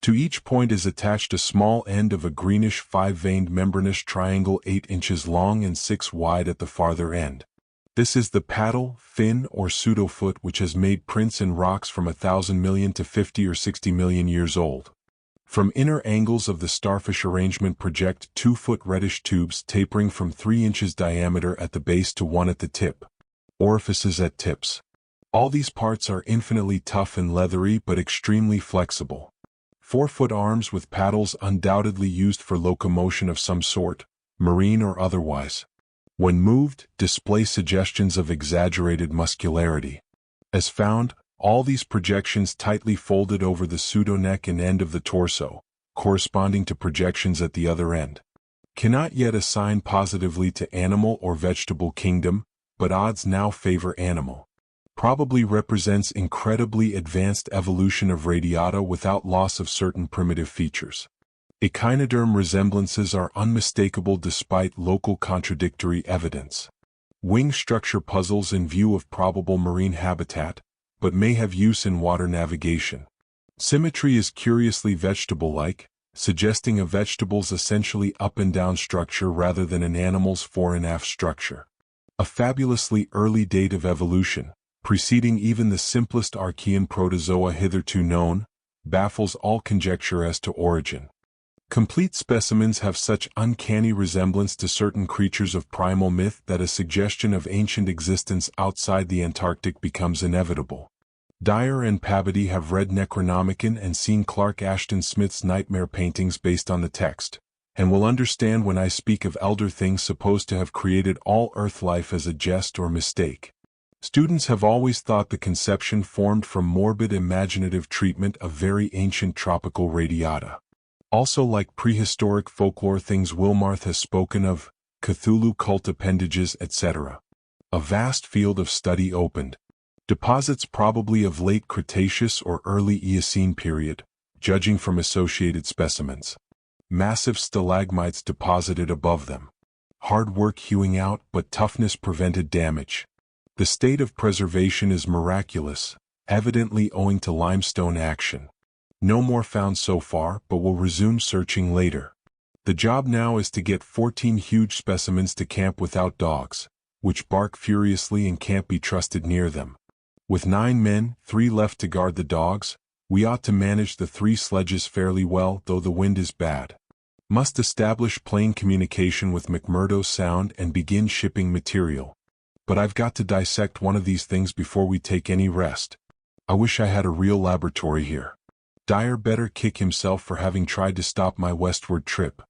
To each point is attached a small end of a greenish 5-veined membranous triangle 8 inches long and 6 wide at the farther end. This is the paddle, fin, or pseudofoot which has made prints in rocks from 1,000 million to 50 or 60 million years old. From inner angles of the starfish arrangement project 2-foot reddish tubes tapering from 3 inches diameter at the base to 1 at the tip. Orifices at tips. All these parts are infinitely tough and leathery but extremely flexible. 4-foot arms with paddles undoubtedly used for locomotion of some sort, marine or otherwise. When moved, display suggestions of exaggerated muscularity. As found, all these projections tightly folded over the pseudoneck and end of the torso, corresponding to projections at the other end. Cannot yet assign positively to animal or vegetable kingdom, but odds now favor animal. Probably represents incredibly advanced evolution of radiata without loss of certain primitive features. Echinoderm resemblances are unmistakable despite local contradictory evidence. Wing structure puzzles in view of probable marine habitat, but may have use in water navigation. Symmetry is curiously vegetable-like, suggesting a vegetable's essentially up and down structure rather than an animal's fore and aft structure. A fabulously early date of evolution, preceding even the simplest Archean protozoa hitherto known, baffles all conjecture as to origin. Complete specimens have such uncanny resemblance to certain creatures of primal myth that a suggestion of ancient existence outside the Antarctic becomes inevitable. Dyer and Pabodie have read Necronomicon and seen Clark Ashton Smith's nightmare paintings based on the text, and will understand when I speak of elder things supposed to have created all earth life as a jest or mistake. Students have always thought the conception formed from morbid imaginative treatment of very ancient tropical radiata. Also, like prehistoric folklore things Wilmarth has spoken of, Cthulhu cult appendages, etc. A vast field of study opened. Deposits probably of late Cretaceous or early Eocene period, judging from associated specimens. Massive stalagmites deposited above them. Hard work hewing out, but toughness prevented damage. The state of preservation is miraculous, evidently owing to limestone action. No more found so far, but will resume searching later. The job now is to get 14 huge specimens to camp without dogs, which bark furiously and can't be trusted near them. With 9 men, 3 left to guard the dogs, we ought to manage the 3 sledges fairly well, though the wind is bad. Must establish plane communication with McMurdo Sound and begin shipping material. But I've got to dissect one of these things before we take any rest. I wish I had a real laboratory here. Dyer better kick himself for having tried to stop my westward trip.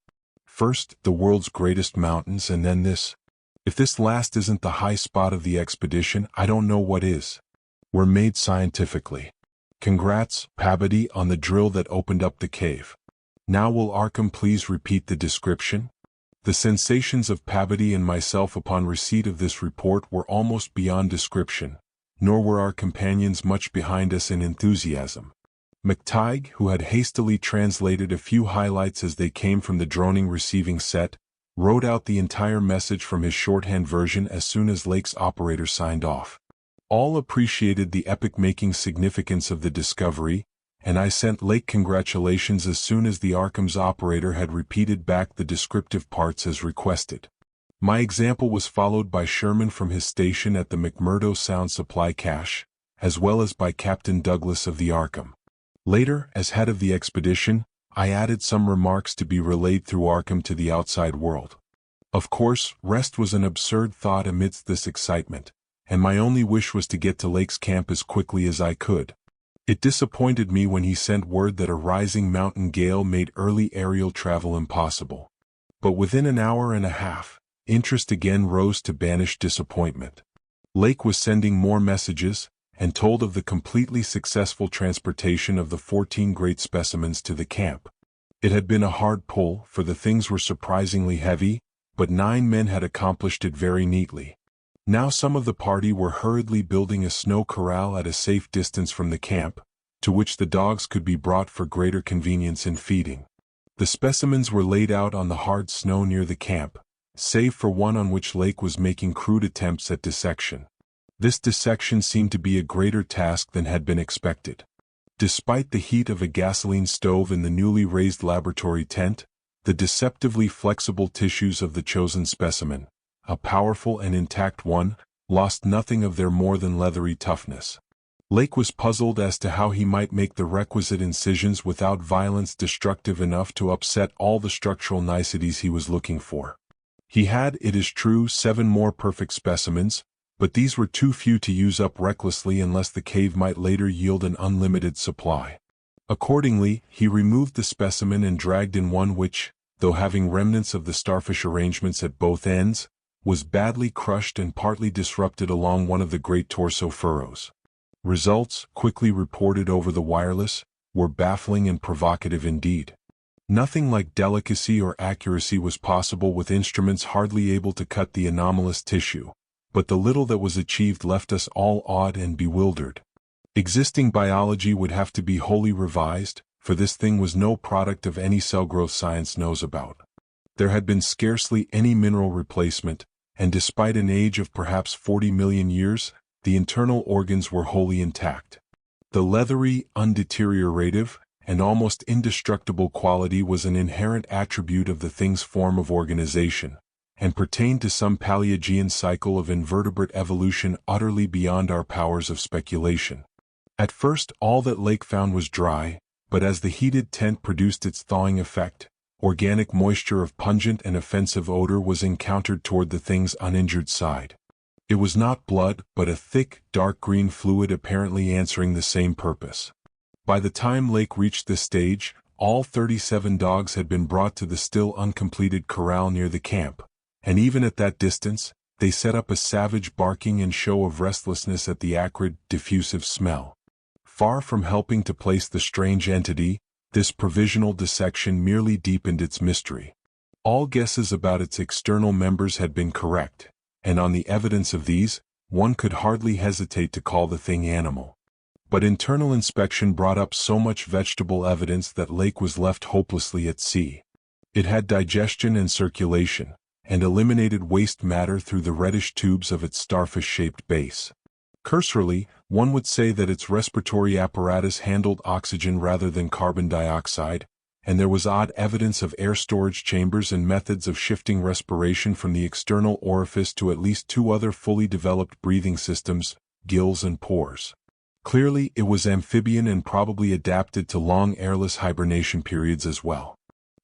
First, the world's greatest mountains, and then this. If this last isn't the high spot of the expedition, I don't know what is. We're made scientifically. Congrats, Pabodie, on the drill that opened up the cave. Now will Arkham please repeat the description? The sensations of Pabodie and myself upon receipt of this report were almost beyond description, nor were our companions much behind us in enthusiasm. McTighe, who had hastily translated a few highlights as they came from the droning receiving set, wrote out the entire message from his shorthand version as soon as Lake's operator signed off. All appreciated the epic-making significance of the discovery, and I sent Lake congratulations as soon as the Arkham's operator had repeated back the descriptive parts as requested. My example was followed by Sherman from his station at the McMurdo Sound Supply Cache, as well as by Captain Douglas of the Arkham. Later, as head of the expedition, I added some remarks to be relayed through Arkham to the outside world. Of course, rest was an absurd thought amidst this excitement, and my only wish was to get to Lake's camp as quickly as I could. It disappointed me when he sent word that a rising mountain gale made early aerial travel impossible. But within an hour and a half, interest again rose to banish disappointment. Lake was sending more messages, and told of the completely successful transportation of the 14 great specimens to the camp. It had been a hard pull, for the things were surprisingly heavy, but 9 men had accomplished it very neatly. Now some of the party were hurriedly building a snow corral at a safe distance from the camp, to which the dogs could be brought for greater convenience in feeding. The specimens were laid out on the hard snow near the camp, save for one on which Lake was making crude attempts at dissection. This dissection seemed to be a greater task than had been expected. Despite the heat of a gasoline stove in the newly raised laboratory tent, the deceptively flexible tissues of the chosen specimen, a powerful and intact one, lost nothing of their more than leathery toughness. Lake was puzzled as to how he might make the requisite incisions without violence destructive enough to upset all the structural niceties he was looking for. He had, it is true, 7 more perfect specimens, but these were too few to use up recklessly unless the cave might later yield an unlimited supply. Accordingly, he removed the specimen and dragged in one which, though having remnants of the starfish arrangements at both ends, was badly crushed and partly disrupted along one of the great torso furrows. Results, quickly reported over the wireless, were baffling and provocative indeed. Nothing like delicacy or accuracy was possible with instruments hardly able to cut the anomalous tissue, but the little that was achieved left us all awed and bewildered. Existing biology would have to be wholly revised, for this thing was no product of any cell growth science knows about. There had been scarcely any mineral replacement, and despite an age of perhaps 40 million years, the internal organs were wholly intact. The leathery, undeteriorative, and almost indestructible quality was an inherent attribute of the thing's form of organization, and pertained to some Paleogean cycle of invertebrate evolution utterly beyond our powers of speculation. At first all that Lake found was dry, but as the heated tent produced its thawing effect, organic moisture of pungent and offensive odor was encountered toward the thing's uninjured side. It was not blood, but a thick, dark green fluid apparently answering the same purpose. By the time Lake reached this stage, all 37 dogs had been brought to the still uncompleted corral near the camp, and even at that distance, they set up a savage barking and show of restlessness at the acrid, diffusive smell. Far from helping to place the strange entity, this provisional dissection merely deepened its mystery. All guesses about its external members had been correct, and on the evidence of these, one could hardly hesitate to call the thing animal. But internal inspection brought up so much vegetable evidence that Lake was left hopelessly at sea. It had digestion and circulation, and eliminated waste matter through the reddish tubes of its starfish-shaped base. Cursorily, one would say that its respiratory apparatus handled oxygen rather than carbon dioxide, and there was odd evidence of air storage chambers and methods of shifting respiration from the external orifice to at least 2 other fully developed breathing systems, gills and pores. Clearly, it was amphibian and probably adapted to long airless hibernation periods as well.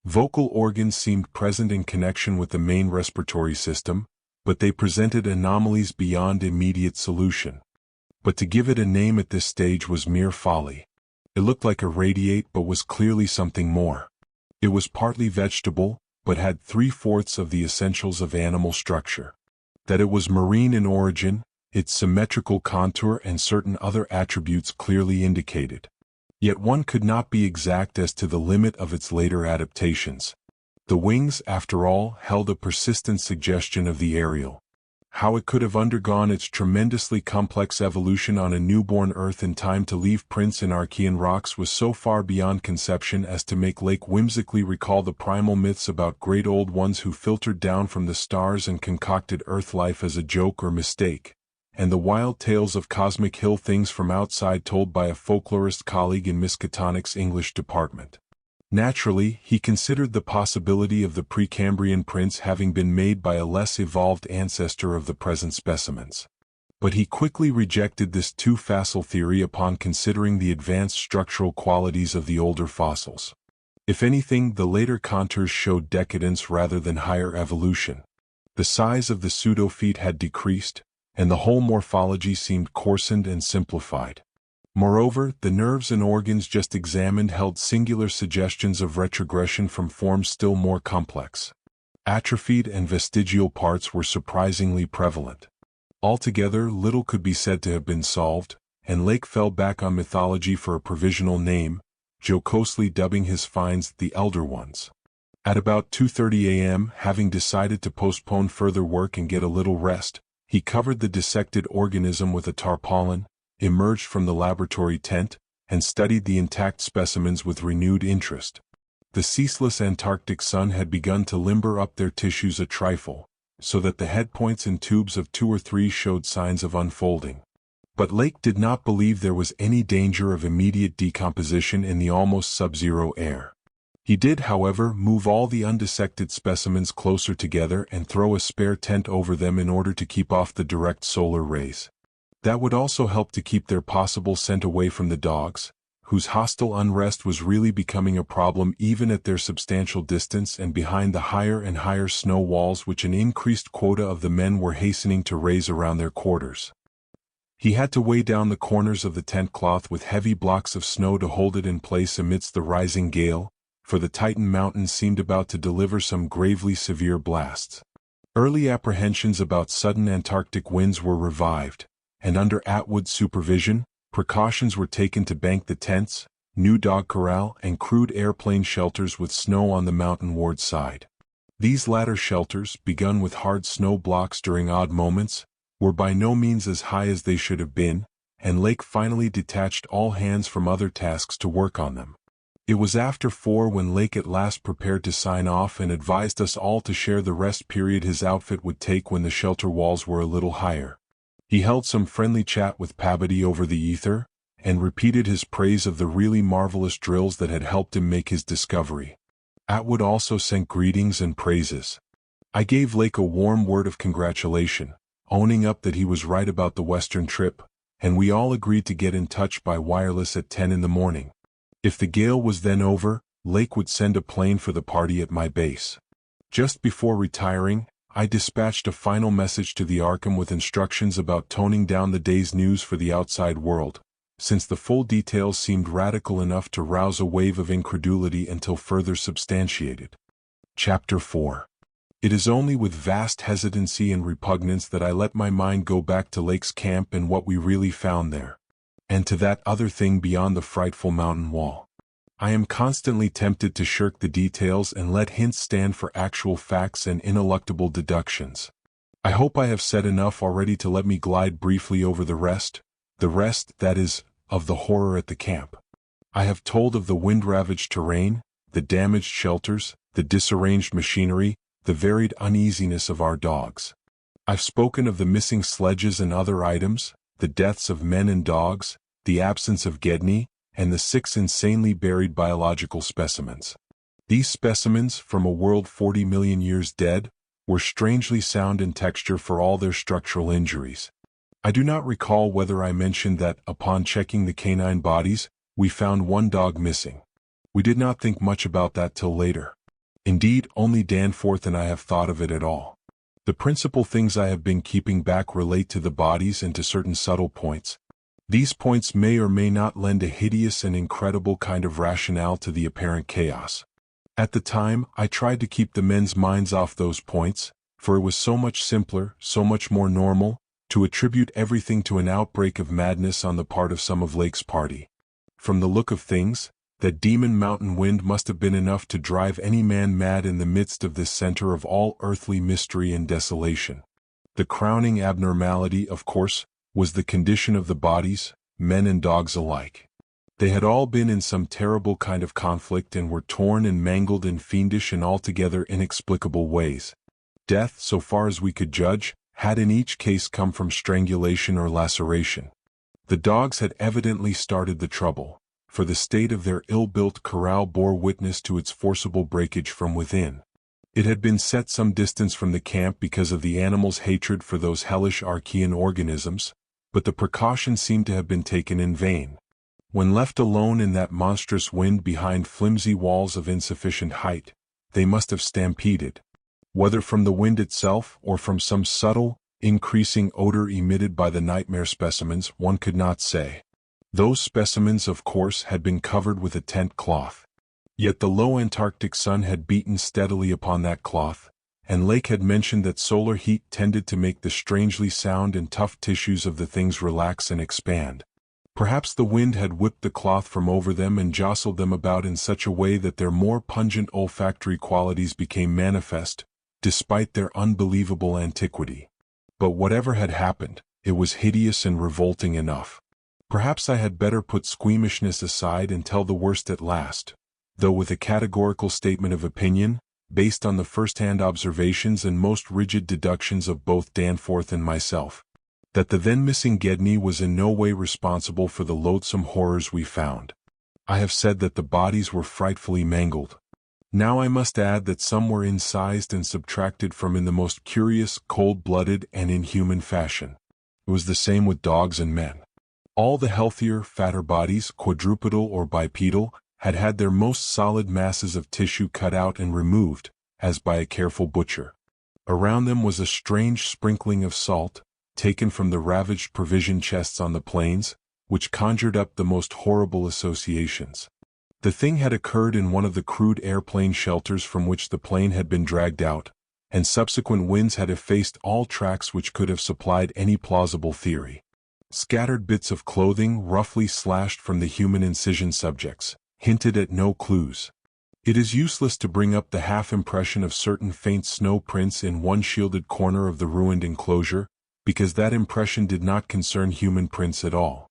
Vocal organs seemed present in connection with the main respiratory system, but they presented anomalies beyond immediate solution. But to give it a name at this stage was mere folly. It looked like a radiate but was clearly something more. It was partly vegetable, but had 3/4 of the essentials of animal structure. That it was marine in origin, its symmetrical contour and certain other attributes clearly indicated. Yet one could not be exact as to the limit of its later adaptations. The wings, after all, held a persistent suggestion of the aerial. how it could have undergone its tremendously complex evolution on a newborn Earth in time to leave prints in Archean rocks was so far beyond conception as to make Lake whimsically recall the primal myths about great old ones who filtered down from the stars and concocted Earth life as a joke or mistake, and the wild tales of cosmic hill things from outside told by a folklorist colleague in Miskatonic's English department. Naturally, he considered the possibility of the Precambrian prints having been made by a less evolved ancestor of the present specimens. But he quickly rejected this too facile theory upon considering the advanced structural qualities of the older fossils. If anything, the later contours showed decadence rather than higher evolution. The size of the pseudo-feet had decreased, and the whole morphology seemed coarsened and simplified. Moreover, the nerves and organs just examined held singular suggestions of retrogression from forms still more complex. Atrophied and vestigial parts were surprisingly prevalent. Altogether, little could be said to have been solved, and Lake fell back on mythology for a provisional name, jocosely dubbing his finds the Elder Ones. At about 2:30 a.m., having decided to postpone further work and get a little rest, he covered the dissected organism with a tarpaulin, emerged from the laboratory tent, and studied the intact specimens with renewed interest. The ceaseless Antarctic sun had begun to limber up their tissues a trifle, so that the head points and tubes of 2 or 3 showed signs of unfolding. But Lake did not believe there was any danger of immediate decomposition in the almost sub-zero air. He did, however, move all the undissected specimens closer together and throw a spare tent over them in order to keep off the direct solar rays. That would also help to keep their possible scent away from the dogs, whose hostile unrest was really becoming a problem even at their substantial distance and behind the higher and higher snow walls which an increased quota of the men were hastening to raise around their quarters. He had to weigh down the corners of the tent cloth with heavy blocks of snow to hold it in place amidst the rising gale, for the Titan Mountains seemed about to deliver some gravely severe blasts. Early apprehensions about sudden Antarctic winds were revived, and under Atwood's supervision, precautions were taken to bank the tents, new dog corral, and crude airplane shelters with snow on the mountain ward side. These latter shelters, begun with hard snow blocks during odd moments, were by no means as high as they should have been, and Lake finally detached all hands from other tasks to work on them. It was after 4 when Lake at last prepared to sign off and advised us all to share the rest period his outfit would take when the shelter walls were a little higher. He held some friendly chat with Pabody over the ether, and repeated his praise of the really marvelous drills that had helped him make his discovery. Atwood also sent greetings and praises. I gave Lake a warm word of congratulation, owning up that he was right about the western trip, and we all agreed to get in touch by wireless at 10 in the morning. If the gale was then over, Lake would send a plane for the party at my base. Just before retiring, I dispatched a final message to the Arkham with instructions about toning down the day's news for the outside world, since the full details seemed radical enough to rouse a wave of incredulity until further substantiated. Chapter 4. It is only with vast hesitancy and repugnance that I let my mind go back to Lake's camp and what we really found there, and to that other thing beyond the frightful mountain wall. I am constantly tempted to shirk the details and let hints stand for actual facts and ineluctable deductions. I hope I have said enough already to let me glide briefly over the rest, that is, of the horror at the camp. I have told of the wind-ravaged terrain, the damaged shelters, the disarranged machinery, the varied uneasiness of our dogs. I've spoken of the missing sledges and other items, the deaths of men and dogs, the absence of Gedney, and the 6 insanely buried biological specimens. These specimens, from a world 40 million years dead, were strangely sound in texture for all their structural injuries. I do not recall whether I mentioned that, upon checking the canine bodies, we found 1 dog missing. We did not think much about that till later. Indeed, only Danforth and I have thought of it at all. The principal things I have been keeping back relate to the bodies and to certain subtle points. These points may or may not lend a hideous and incredible kind of rationale to the apparent chaos. At the time, I tried to keep the men's minds off those points, for it was so much simpler, so much more normal, to attribute everything to an outbreak of madness on the part of some of Lake's party. From the look of things, that demon mountain wind must have been enough to drive any man mad in the midst of this center of all earthly mystery and desolation. The crowning abnormality, of course, was the condition of the bodies, men and dogs alike. They had all been in some terrible kind of conflict and were torn and mangled in fiendish and altogether inexplicable ways. Death, so far as we could judge, had in each case come from strangulation or laceration. The dogs had evidently started the trouble, for the state of their ill-built corral bore witness to its forcible breakage from within. It had been set some distance from the camp because of the animals' hatred for those hellish archaean organisms, but the precaution seemed to have been taken in vain. When left alone in that monstrous wind behind flimsy walls of insufficient height, they must have stampeded. Whether from the wind itself or from some subtle, increasing odor emitted by the nightmare specimens, one could not say. Those specimens, of course, had been covered with a tent cloth. Yet the low Antarctic sun had beaten steadily upon that cloth, and Lake had mentioned that solar heat tended to make the strangely sound and tough tissues of the things relax and expand. Perhaps the wind had whipped the cloth from over them and jostled them about in such a way that their more pungent olfactory qualities became manifest, despite their unbelievable antiquity. But whatever had happened, it was hideous and revolting enough. Perhaps I had better put squeamishness aside and tell the worst at last, though with a categorical statement of opinion, based on the first-hand observations and most rigid deductions of both Danforth and myself, that the then-missing Gedney was in no way responsible for the loathsome horrors we found. I have said that the bodies were frightfully mangled. Now I must add that some were incised and subtracted from in the most curious, cold-blooded, and inhuman fashion. It was the same with dogs and men. All the healthier, fatter bodies, quadrupedal or bipedal, had had their most solid masses of tissue cut out and removed, as by a careful butcher. Around them was a strange sprinkling of salt, taken from the ravaged provision chests on the plains, which conjured up the most horrible associations. The thing had occurred in one of the crude airplane shelters from which the plane had been dragged out, and subsequent winds had effaced all tracks which could have supplied any plausible theory. Scattered bits of clothing, roughly slashed from the human incision subjects, hinted at no clues. It is useless to bring up the half-impression of certain faint snow prints in one shielded corner of the ruined enclosure, because that impression did not concern human prints at all,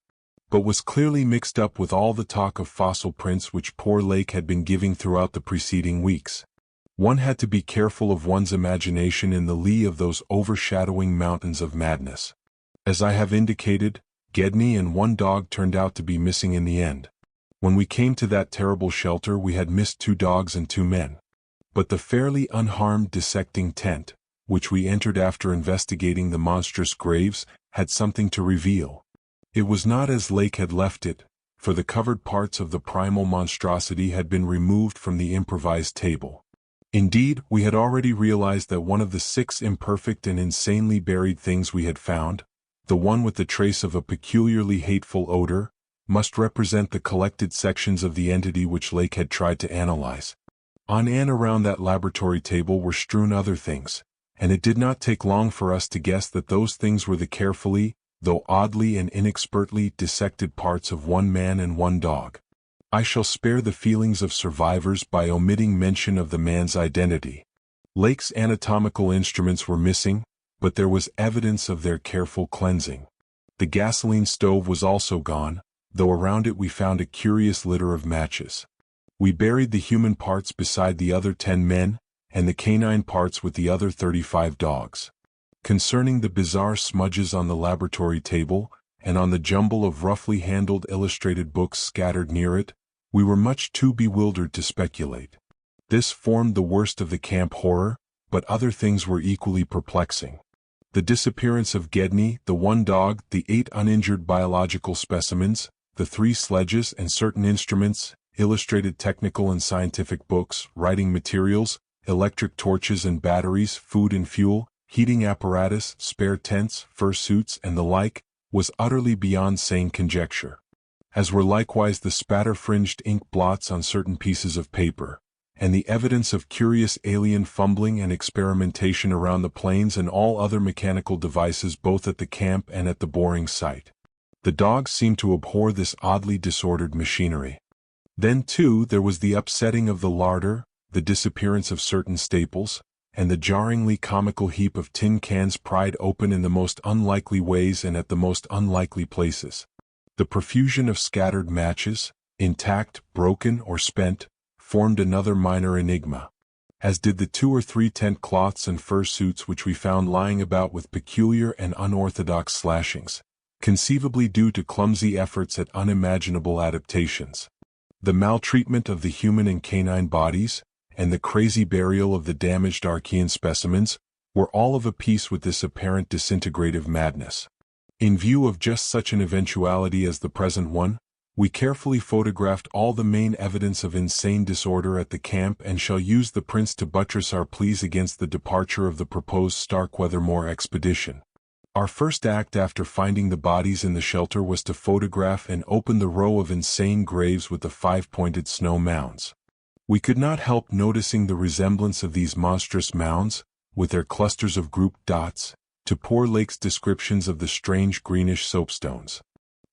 but was clearly mixed up with all the talk of fossil prints which poor Lake had been giving throughout the preceding weeks. One had to be careful of one's imagination in the lee of those overshadowing mountains of madness. As I have indicated, Gedney and one dog turned out to be missing in the end. When we came to that terrible shelter we had missed 2 dogs and 2 men. But the fairly unharmed dissecting tent, which we entered after investigating the monstrous graves, had something to reveal. It was not as Lake had left it, for the covered parts of the primal monstrosity had been removed from the improvised table. Indeed, we had already realized that one of the 6 imperfect and insanely buried things we had found, the one with the trace of a peculiarly hateful odor, must represent the collected sections of the entity which Lake had tried to analyze. On and around that laboratory table were strewn other things, and it did not take long for us to guess that those things were the carefully, though oddly and inexpertly dissected parts of 1 man and 1 dog. I shall spare the feelings of survivors by omitting mention of the man's identity. Lake's anatomical instruments were missing, but there was evidence of their careful cleansing. The gasoline stove was also gone, though around it we found a curious litter of matches. We buried the human parts beside the other 10 men, and the canine parts with the other 35 dogs. Concerning the bizarre smudges on the laboratory table, and on the jumble of roughly handled illustrated books scattered near it, we were much too bewildered to speculate. This formed the worst of the camp horror, but other things were equally perplexing. The disappearance of Gedney, the 1 dog, the 8 uninjured biological specimens, the 3 sledges and certain instruments, illustrated technical and scientific books, writing materials, electric torches and batteries, food and fuel, heating apparatus, spare tents, fur suits, and the like, was utterly beyond sane conjecture. As were likewise the spatter-fringed ink blots on certain pieces of paper, and the evidence of curious alien fumbling and experimentation around the planes and all other mechanical devices both at the camp and at the boring site. The dogs seemed to abhor this oddly disordered machinery. Then, too, there was the upsetting of the larder, the disappearance of certain staples, and the jarringly comical heap of tin cans pried open in the most unlikely ways and at the most unlikely places. The profusion of scattered matches, intact, broken, or spent, formed another minor enigma, as did the 2 or 3 tent cloths and fur suits which we found lying about with peculiar and unorthodox slashings, conceivably due to clumsy efforts at unimaginable adaptations. The maltreatment of the human and canine bodies, and the crazy burial of the damaged Archean specimens, were all of a piece with this apparent disintegrative madness. In view of just such an eventuality as the present one, we carefully photographed all the main evidence of insane disorder at the camp and shall use the prints to buttress our pleas against the departure of the proposed Starkweather expedition. Our first act after finding the bodies in the shelter was to photograph and open the row of insane graves with the 5-pointed snow mounds. We could not help noticing the resemblance of these monstrous mounds, with their clusters of grouped dots, to poor Lake's descriptions of the strange greenish soapstones.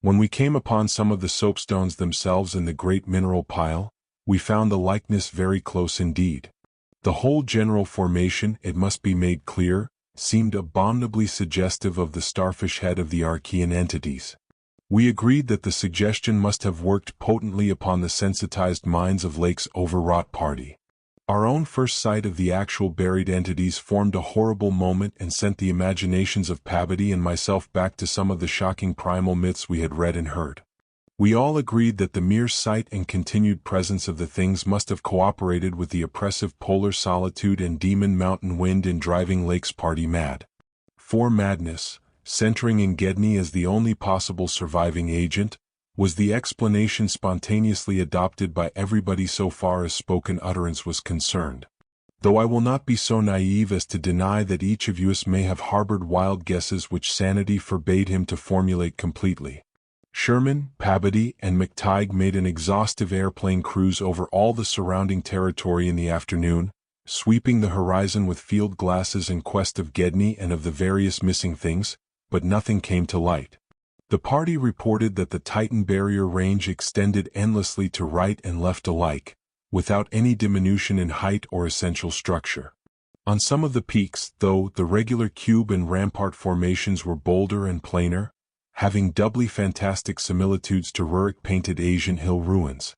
When we came upon some of the soapstones themselves in the great mineral pile, we found the likeness very close indeed. The whole general formation, it must be made clear, seemed abominably suggestive of the starfish head of the Archean entities. We agreed that the suggestion must have worked potently upon the sensitized minds of Lake's overwrought party. Our own first sight of the actual buried entities formed a horrible moment and sent the imaginations of Pabody and myself back to some of the shocking primal myths we had read and heard. We all agreed that the mere sight and continued presence of the things must have cooperated with the oppressive polar solitude and demon mountain wind in driving Lake's party mad. For madness, centering in Gedney as the only possible surviving agent, was the explanation spontaneously adopted by everybody so far as spoken utterance was concerned. Though I will not be so naive as to deny that each of us may have harbored wild guesses which sanity forbade him to formulate completely. Sherman, Pabody, and McTighe made an exhaustive airplane cruise over all the surrounding territory in the afternoon, sweeping the horizon with field glasses in quest of Gedney and of the various missing things, but nothing came to light. The party reported that the Titan barrier range extended endlessly to right and left alike, without any diminution in height or essential structure. On some of the peaks, though, the regular cube and rampart formations were bolder and plainer, having doubly fantastic similitudes to Rurik-painted Asian hill ruins.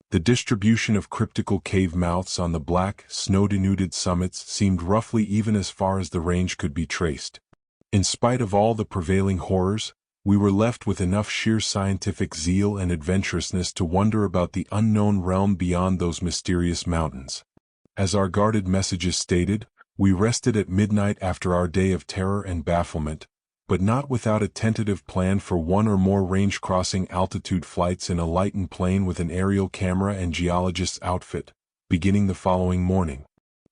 The distribution of cryptical cave mouths on the black, snow-denuded summits seemed roughly even as far as the range could be traced. In spite of all the prevailing horrors, we were left with enough sheer scientific zeal and adventurousness to wonder about the unknown realm beyond those mysterious mountains. As our guarded messages stated, we rested at midnight after our day of terror and bafflement, but not without a tentative plan for one or more range-crossing altitude flights in a lightened plane with an aerial camera and geologist's outfit, beginning the following morning.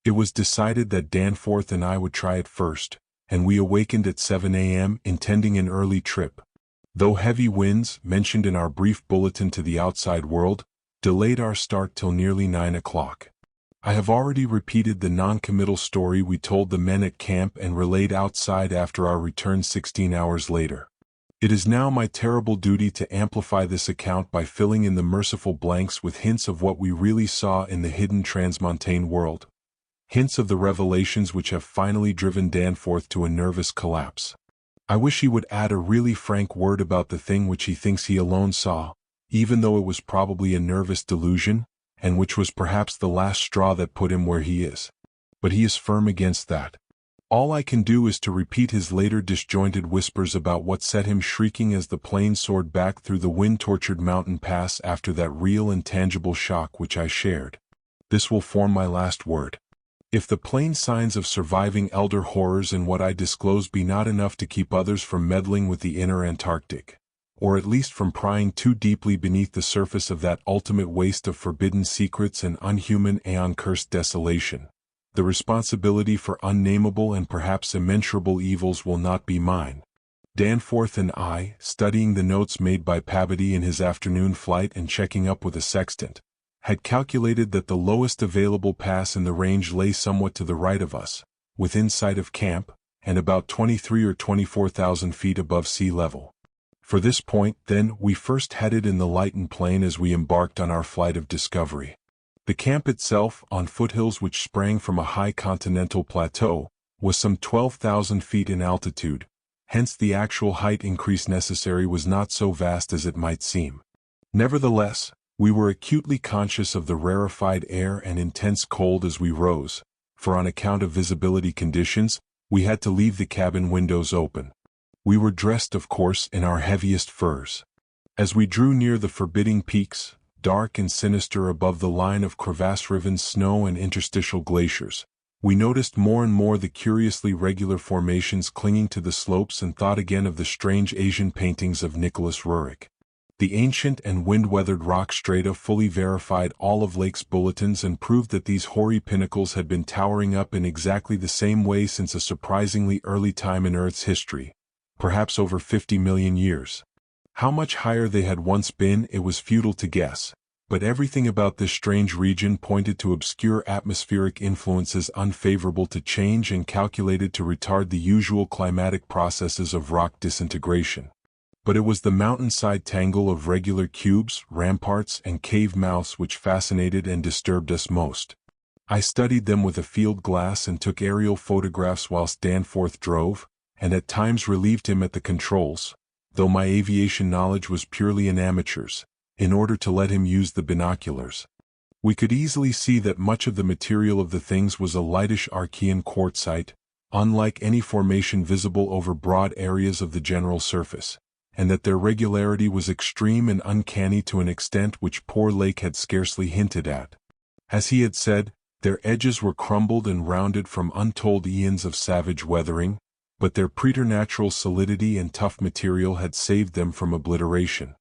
It was decided that Danforth and I would try it first, and we awakened at 7 a.m. intending an early trip. Though heavy winds, mentioned in our brief bulletin to the outside world, delayed our start till nearly 9 o'clock. I have already repeated the non-committal story we told the men at camp and relayed outside after our return 16 hours later. It is now my terrible duty to amplify this account by filling in the merciful blanks with hints of what we really saw in the hidden transmontane world. Hints of the revelations which have finally driven Danforth to a nervous collapse. I wish he would add a really frank word about the thing which he thinks he alone saw, even though it was probably a nervous delusion, and which was perhaps the last straw that put him where he is. But he is firm against that. All I can do is to repeat his later disjointed whispers about what set him shrieking as the plane soared back through the wind-tortured mountain pass after that real and tangible shock which I shared. This will form my last word. If the plain signs of surviving elder horrors in what I disclose be not enough to keep others from meddling with the inner Antarctic, or at least from prying too deeply beneath the surface of that ultimate waste of forbidden secrets and unhuman aeon-cursed desolation, the responsibility for unnameable and perhaps immeasurable evils will not be mine. Danforth and I, studying the notes made by Pabody in his afternoon flight and checking up with a sextant, had calculated that the lowest available pass in the range lay somewhat to the right of us, within sight of camp, and about 23 or 24,000 feet above sea level. For this point, then, we first headed in the lightened plane as we embarked on our flight of discovery. The camp itself, on foothills which sprang from a high continental plateau, was some 12,000 feet in altitude, hence the actual height increase necessary was not so vast as it might seem. Nevertheless, we were acutely conscious of the rarefied air and intense cold as we rose, for on account of visibility conditions, we had to leave the cabin windows open. We were dressed, of course, in our heaviest furs. As we drew near the forbidding peaks, dark and sinister above the line of crevasse-riven snow and interstitial glaciers, we noticed more and more the curiously regular formations clinging to the slopes and thought again of the strange Asian paintings of Nicholas Roerich. The ancient and wind-weathered rock strata fully verified all of Lake's bulletins and proved that these hoary pinnacles had been towering up in exactly the same way since a surprisingly early time in Earth's history, perhaps over 50 million years. How much higher they had once been it was futile to guess, but everything about this strange region pointed to obscure atmospheric influences unfavorable to change and calculated to retard the usual climatic processes of rock disintegration. But it was the mountainside tangle of regular cubes, ramparts, and cave mouths which fascinated and disturbed us most. I studied them with a field glass and took aerial photographs whilst Danforth drove, and at times relieved him at the controls, though my aviation knowledge was purely an amateur's, in order to let him use the binoculars. We could easily see that much of the material of the things was a lightish Archean quartzite, unlike any formation visible over broad areas of the general surface, and that their regularity was extreme and uncanny to an extent which poor Lake had scarcely hinted at. As he had said, their edges were crumbled and rounded from untold eons of savage weathering, but their preternatural solidity and tough material had saved them from obliteration.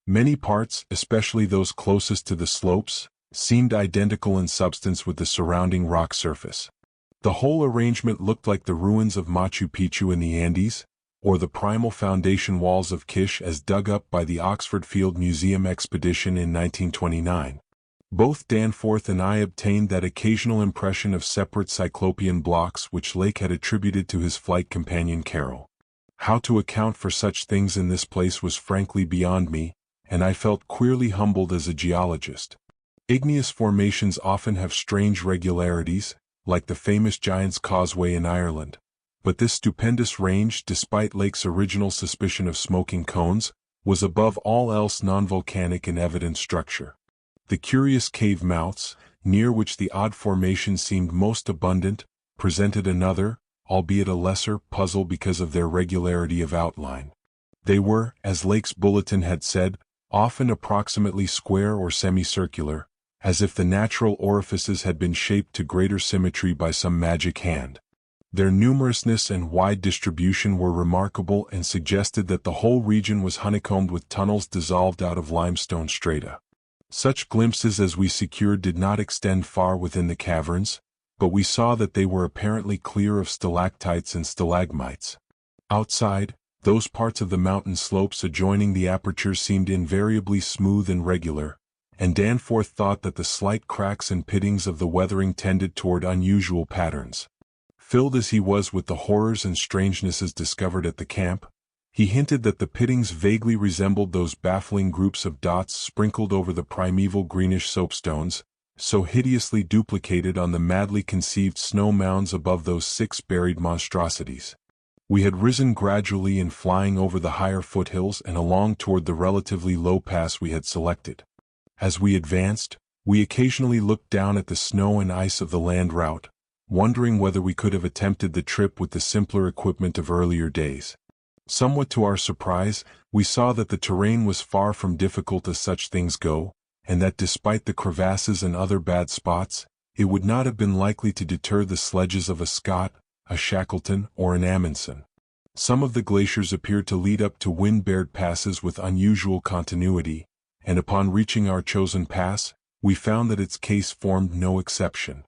Many parts, especially those closest to the slopes, seemed identical in substance with the surrounding rock surface. The whole arrangement looked like the ruins of Machu Picchu in the Andes, or the primal foundation walls of Kish as dug up by the Oxford Field Museum expedition in 1929. Both Danforth and I obtained that occasional impression of separate cyclopean blocks which Lake had attributed to his flight companion Carol. How to account for such things in this place was frankly beyond me, and I felt queerly humbled as a geologist. Igneous formations often have strange regularities, like the famous Giant's Causeway in Ireland. But this stupendous range, despite Lake's original suspicion of smoking cones, was above all else non-volcanic in evident structure. The curious cave mouths, near which the odd formations seemed most abundant, presented another, albeit a lesser, puzzle because of their regularity of outline. They were, as Lake's bulletin had said, often approximately square or semicircular, as if the natural orifices had been shaped to greater symmetry by some magic hand. Their numerousness and wide distribution were remarkable and suggested that the whole region was honeycombed with tunnels dissolved out of limestone strata. Such glimpses as we secured did not extend far within the caverns, but we saw that they were apparently clear of stalactites and stalagmites. Outside, those parts of the mountain slopes adjoining the apertures seemed invariably smooth and regular, and Danforth thought that the slight cracks and pittings of the weathering tended toward unusual patterns. Filled as he was with the horrors and strangenesses discovered at the camp, he hinted that the pittings vaguely resembled those baffling groups of dots sprinkled over the primeval greenish soapstones, so hideously duplicated on the madly conceived snow mounds above those 6 buried monstrosities. We had risen gradually in flying over the higher foothills and along toward the relatively low pass we had selected. As we advanced, we occasionally looked down at the snow and ice of the land route, wondering whether we could have attempted the trip with the simpler equipment of earlier days. Somewhat to our surprise, we saw that the terrain was far from difficult as such things go, and that despite the crevasses and other bad spots, it would not have been likely to deter the sledges of a Scott, a Shackleton, or an Amundsen. Some of the glaciers appeared to lead up to wind-bared passes with unusual continuity, and upon reaching our chosen pass, we found that its case formed no exception.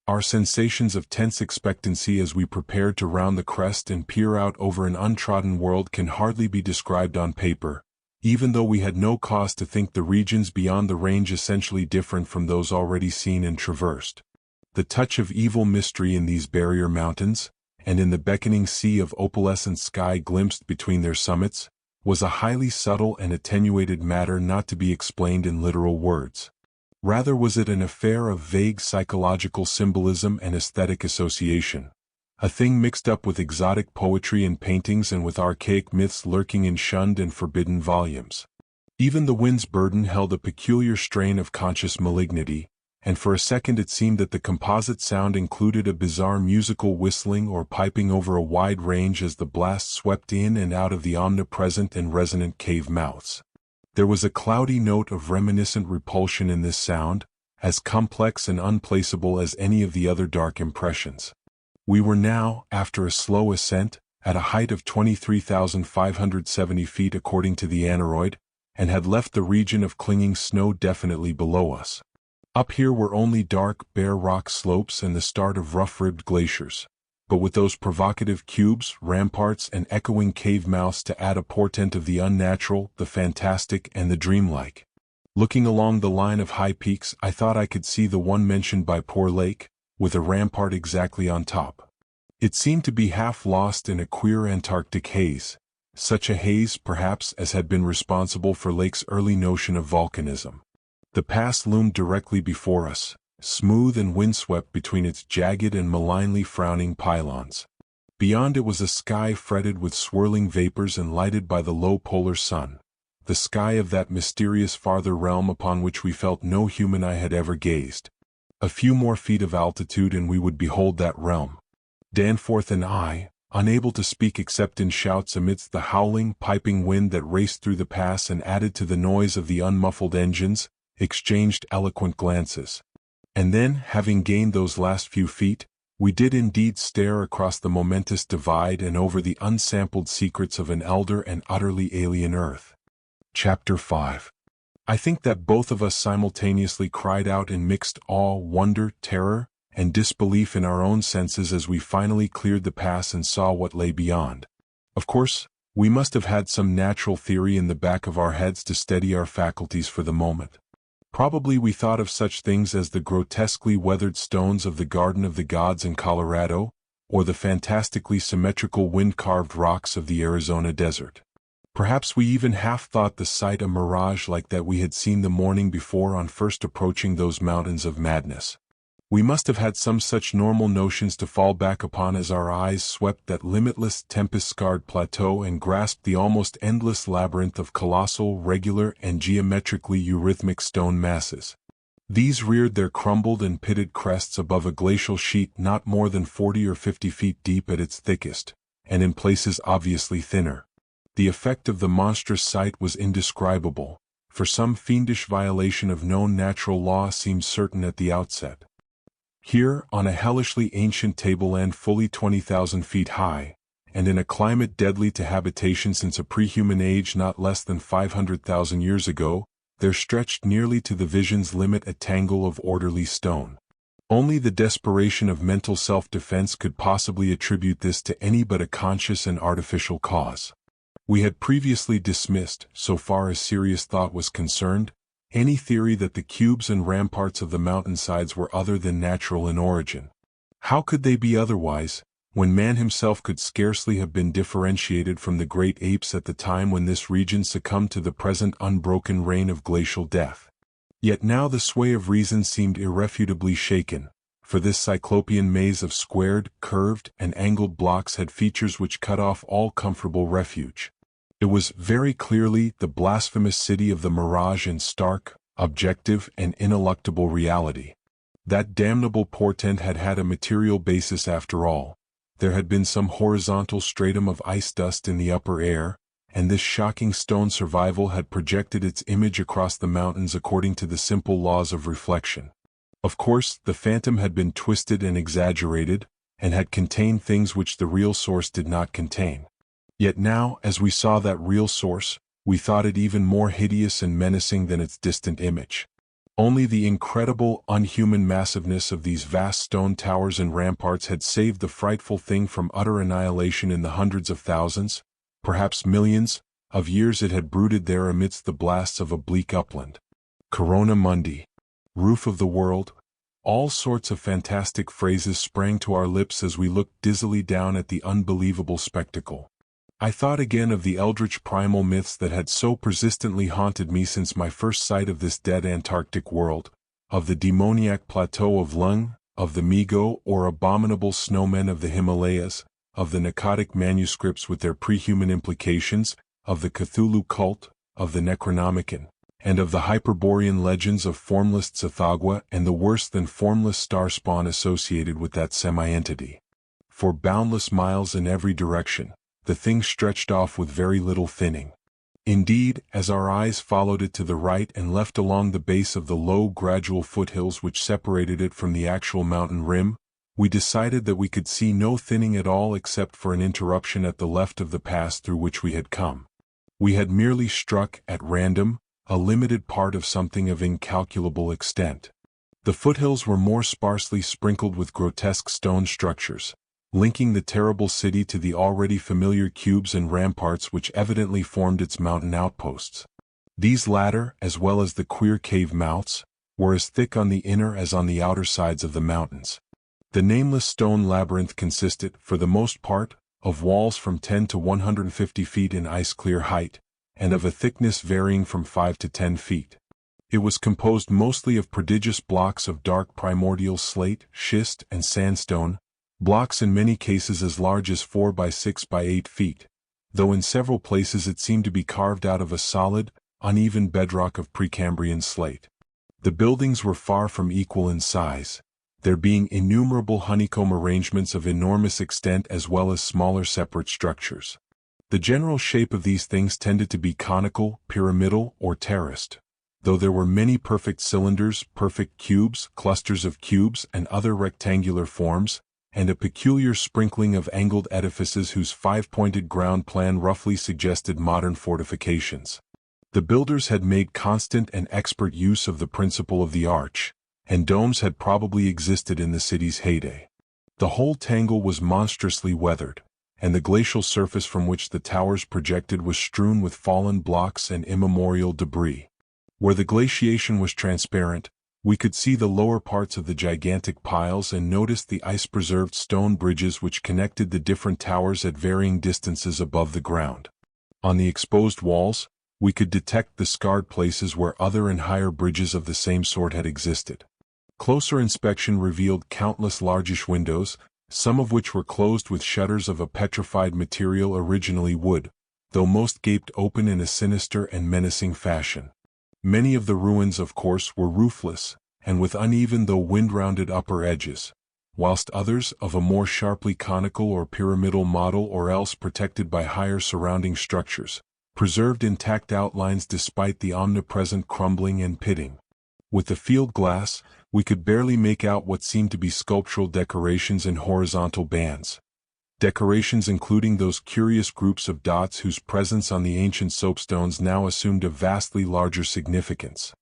Our sensations of tense expectancy as we prepared to round the crest and peer out over an untrodden world can hardly be described on paper, even though we had no cause to think the regions beyond the range essentially different from those already seen and traversed. The touch of evil mystery in these barrier mountains, and in the beckoning sea of opalescent sky glimpsed between their summits, was a highly subtle and attenuated matter not to be explained in literal words. Rather was it an affair of vague psychological symbolism and aesthetic association, a thing mixed up with exotic poetry and paintings and with archaic myths lurking in shunned and forbidden volumes. Even the wind's burden held a peculiar strain of conscious malignity, and for a second it seemed that the composite sound included a bizarre musical whistling or piping over a wide range as the blast swept in and out of the omnipresent and resonant cave mouths. There was a cloudy note of reminiscent repulsion in this sound, as complex and unplaceable as any of the other dark impressions. We were now, after a slow ascent, at a height of 23,570 feet according to the aneroid, and had left the region of clinging snow definitely below us. Up here were only dark, bare rock slopes and the start of rough-ribbed glaciers, but with those provocative cubes, ramparts, and echoing cave mouths to add a portent of the unnatural, the fantastic, and the dreamlike. Looking along the line of high peaks, I thought I could see the one mentioned by Poor Lake, with a rampart exactly on top. It seemed to be half lost in a queer Antarctic haze, such a haze, perhaps, as had been responsible for Lake's early notion of volcanism. The pass loomed directly before us, smooth and windswept between its jagged and malignly frowning pylons. Beyond it was a sky fretted with swirling vapors and lighted by the low polar sun, the sky of that mysterious farther realm upon which we felt no human eye had ever gazed. A few more feet of altitude and we would behold that realm. Danforth and I, unable to speak except in shouts amidst the howling, piping wind that raced through the pass and added to the noise of the unmuffled engines, exchanged eloquent glances. And then, having gained those last few feet, we did indeed stare across the momentous divide and over the unsampled secrets of an elder and utterly alien earth. Chapter 5. I think that both of us simultaneously cried out in mixed awe, wonder, terror, and disbelief in our own senses as we finally cleared the pass and saw what lay beyond. Of course, we must have had some natural theory in the back of our heads to steady our faculties for the moment. Probably we thought of such things as the grotesquely weathered stones of the Garden of the Gods in Colorado, or the fantastically symmetrical wind-carved rocks of the Arizona desert. Perhaps we even half thought the sight a mirage like that we had seen the morning before on first approaching those mountains of madness. We must have had some such normal notions to fall back upon as our eyes swept that limitless tempest-scarred plateau and grasped the almost endless labyrinth of colossal, regular, and geometrically eurythmic stone masses. These reared their crumbled and pitted crests above a glacial sheet not more than 40 or 50 feet deep at its thickest, and in places obviously thinner. The effect of the monstrous sight was indescribable, for some fiendish violation of known natural law seemed certain at the outset. Here, on a hellishly ancient tableland fully 20,000 feet high, and in a climate deadly to habitation since a pre-human age not less than 500,000 years ago, there stretched nearly to the vision's limit a tangle of orderly stone. Only the desperation of mental self-defense could possibly attribute this to any but a conscious and artificial cause. We had previously dismissed, so far as serious thought was concerned, any theory that the cubes and ramparts of the mountainsides were other than natural in origin. How could they be otherwise, when man himself could scarcely have been differentiated from the great apes at the time when this region succumbed to the present unbroken reign of glacial death? Yet now the sway of reason seemed irrefutably shaken, for this cyclopean maze of squared, curved, and angled blocks had features which cut off all comfortable refuge. It was, very clearly, the blasphemous city of the mirage in stark, objective, and ineluctable reality. That damnable portent had had a material basis after all. There had been some horizontal stratum of ice dust in the upper air, and this shocking stone survival had projected its image across the mountains according to the simple laws of reflection. Of course, the phantom had been twisted and exaggerated, and had contained things which the real source did not contain. Yet now, as we saw that real source, we thought it even more hideous and menacing than its distant image. Only the incredible, unhuman massiveness of these vast stone towers and ramparts had saved the frightful thing from utter annihilation in the hundreds of thousands, perhaps millions, of years it had brooded there amidst the blasts of a bleak upland. Corona Mundi, roof of the world, all sorts of fantastic phrases sprang to our lips as we looked dizzily down at the unbelievable spectacle. I thought again of the eldritch primal myths that had so persistently haunted me since my first sight of this dead Antarctic world, of the demoniac plateau of Lung, of the Migo or abominable snowmen of the Himalayas, of the Akkadic manuscripts with their pre-human implications, of the Cthulhu cult, of the Necronomicon, and of the Hyperborean legends of formless Tsathoggua and the worse-than-formless star spawn associated with that semi-entity. For boundless miles in every direction, the thing stretched off with very little thinning. Indeed, as our eyes followed it to the right and left along the base of the low gradual foothills which separated it from the actual mountain rim, we decided that we could see no thinning at all except for an interruption at the left of the pass through which we had come. We had merely struck, at random, a limited part of something of incalculable extent. The foothills were more sparsely sprinkled with grotesque stone structures, linking the terrible city to the already familiar cubes and ramparts which evidently formed its mountain outposts. These latter, as well as the queer cave mouths, were as thick on the inner as on the outer sides of the mountains. The nameless stone labyrinth consisted, for the most part, of walls from 10 to 150 feet in ice-clear height, and of a thickness varying from 5 to 10 feet. It was composed mostly of prodigious blocks of dark primordial slate, schist, and sandstone, blocks in many cases as large as 4 by 6 by 8 feet, though in several places it seemed to be carved out of a solid, uneven bedrock of Precambrian slate. The buildings were far from equal in size, there being innumerable honeycomb arrangements of enormous extent as well as smaller separate structures. The general shape of these things tended to be conical, pyramidal, or terraced, though there were many perfect cylinders, perfect cubes, clusters of cubes, and other rectangular forms, and a peculiar sprinkling of angled edifices whose five-pointed ground plan roughly suggested modern fortifications. The builders had made constant and expert use of the principle of the arch, and domes had probably existed in the city's heyday. The whole tangle was monstrously weathered, and the glacial surface from which the towers projected was strewn with fallen blocks and immemorial debris. Where the glaciation was transparent, we could see the lower parts of the gigantic piles and noticed the ice-preserved stone bridges which connected the different towers at varying distances above the ground. On the exposed walls, we could detect the scarred places where other and higher bridges of the same sort had existed. Closer inspection revealed countless largish windows, some of which were closed with shutters of a petrified material originally wood, though most gaped open in a sinister and menacing fashion. Many of the ruins, of course, were roofless, and with uneven though wind-rounded upper edges, whilst others, of a more sharply conical or pyramidal model or else protected by higher surrounding structures, preserved intact outlines despite the omnipresent crumbling and pitting. With the field glass, we could barely make out what seemed to be sculptural decorations in horizontal bands. Decorations including those curious groups of dots whose presence on the ancient soapstones now assumed a vastly larger significance.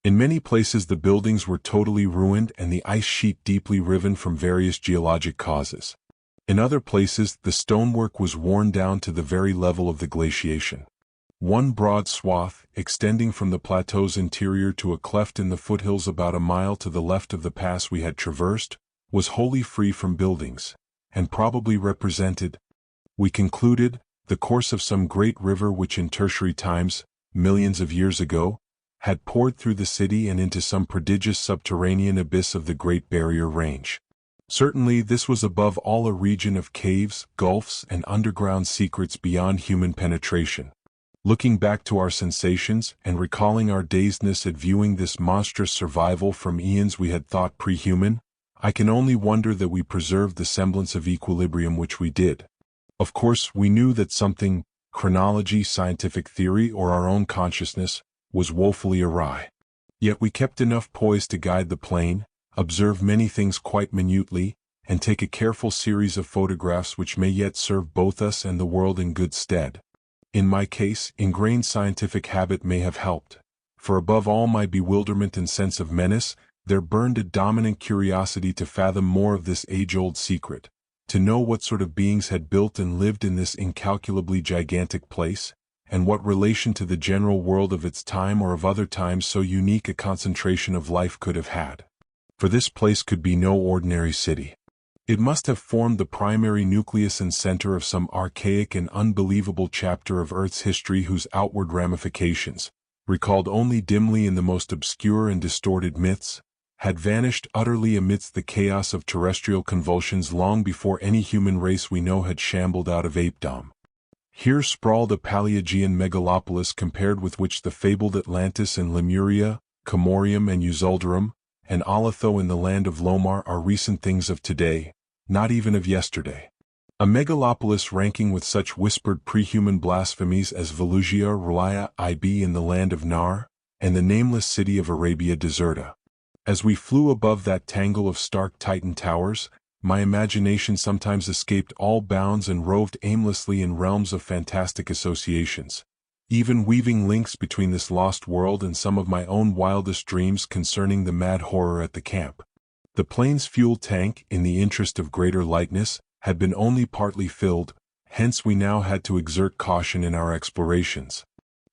In many places the buildings were totally ruined and the ice sheet deeply riven from various geologic causes. In other places the stonework was worn down to the very level of the glaciation. One broad swath, extending from the plateau's interior to a cleft in the foothills about a mile to the left of the pass we had traversed, was wholly free from buildings, and probably represented, we concluded, the course of some great river which in tertiary times, millions of years ago, had poured through the city and into some prodigious subterranean abyss of the Great Barrier Range. Certainly this was above all a region of caves, gulfs, and underground secrets beyond human penetration. Looking back to our sensations and recalling our dazedness at viewing this monstrous survival from eons we had thought pre-human, I can only wonder that we preserved the semblance of equilibrium which we did. Of course, we knew that something, chronology, scientific theory, or our own consciousness, was woefully awry. Yet we kept enough poise to guide the plane, observe many things quite minutely, and take a careful series of photographs which may yet serve both us and the world in good stead. In my case, ingrained scientific habit may have helped, for above all my bewilderment and sense of menace, there burned a dominant curiosity to fathom more of this age-old secret, to know what sort of beings had built and lived in this incalculably gigantic place, and what relation to the general world of its time or of other times so unique a concentration of life could have had. For this place could be no ordinary city. It must have formed the primary nucleus and center of some archaic and unbelievable chapter of Earth's history whose outward ramifications, recalled only dimly in the most obscure and distorted myths, had vanished utterly amidst the chaos of terrestrial convulsions long before any human race we know had shambled out of apedom. Here sprawled a Paleogean megalopolis compared with which the fabled Atlantis and Lemuria, Camorium and Usulderum, and Alatho in the land of Lomar are recent things of today, not even of yesterday. A megalopolis ranking with such whispered pre-human blasphemies as Velugia Relaya IB in the land of Nar, and the nameless city of Arabia Deserta. As we flew above that tangle of stark Titan towers, my imagination sometimes escaped all bounds and roved aimlessly in realms of fantastic associations, even weaving links between this lost world and some of my own wildest dreams concerning the mad horror at the camp. The plane's fuel tank, in the interest of greater lightness, had been only partly filled, hence we now had to exert caution in our explorations.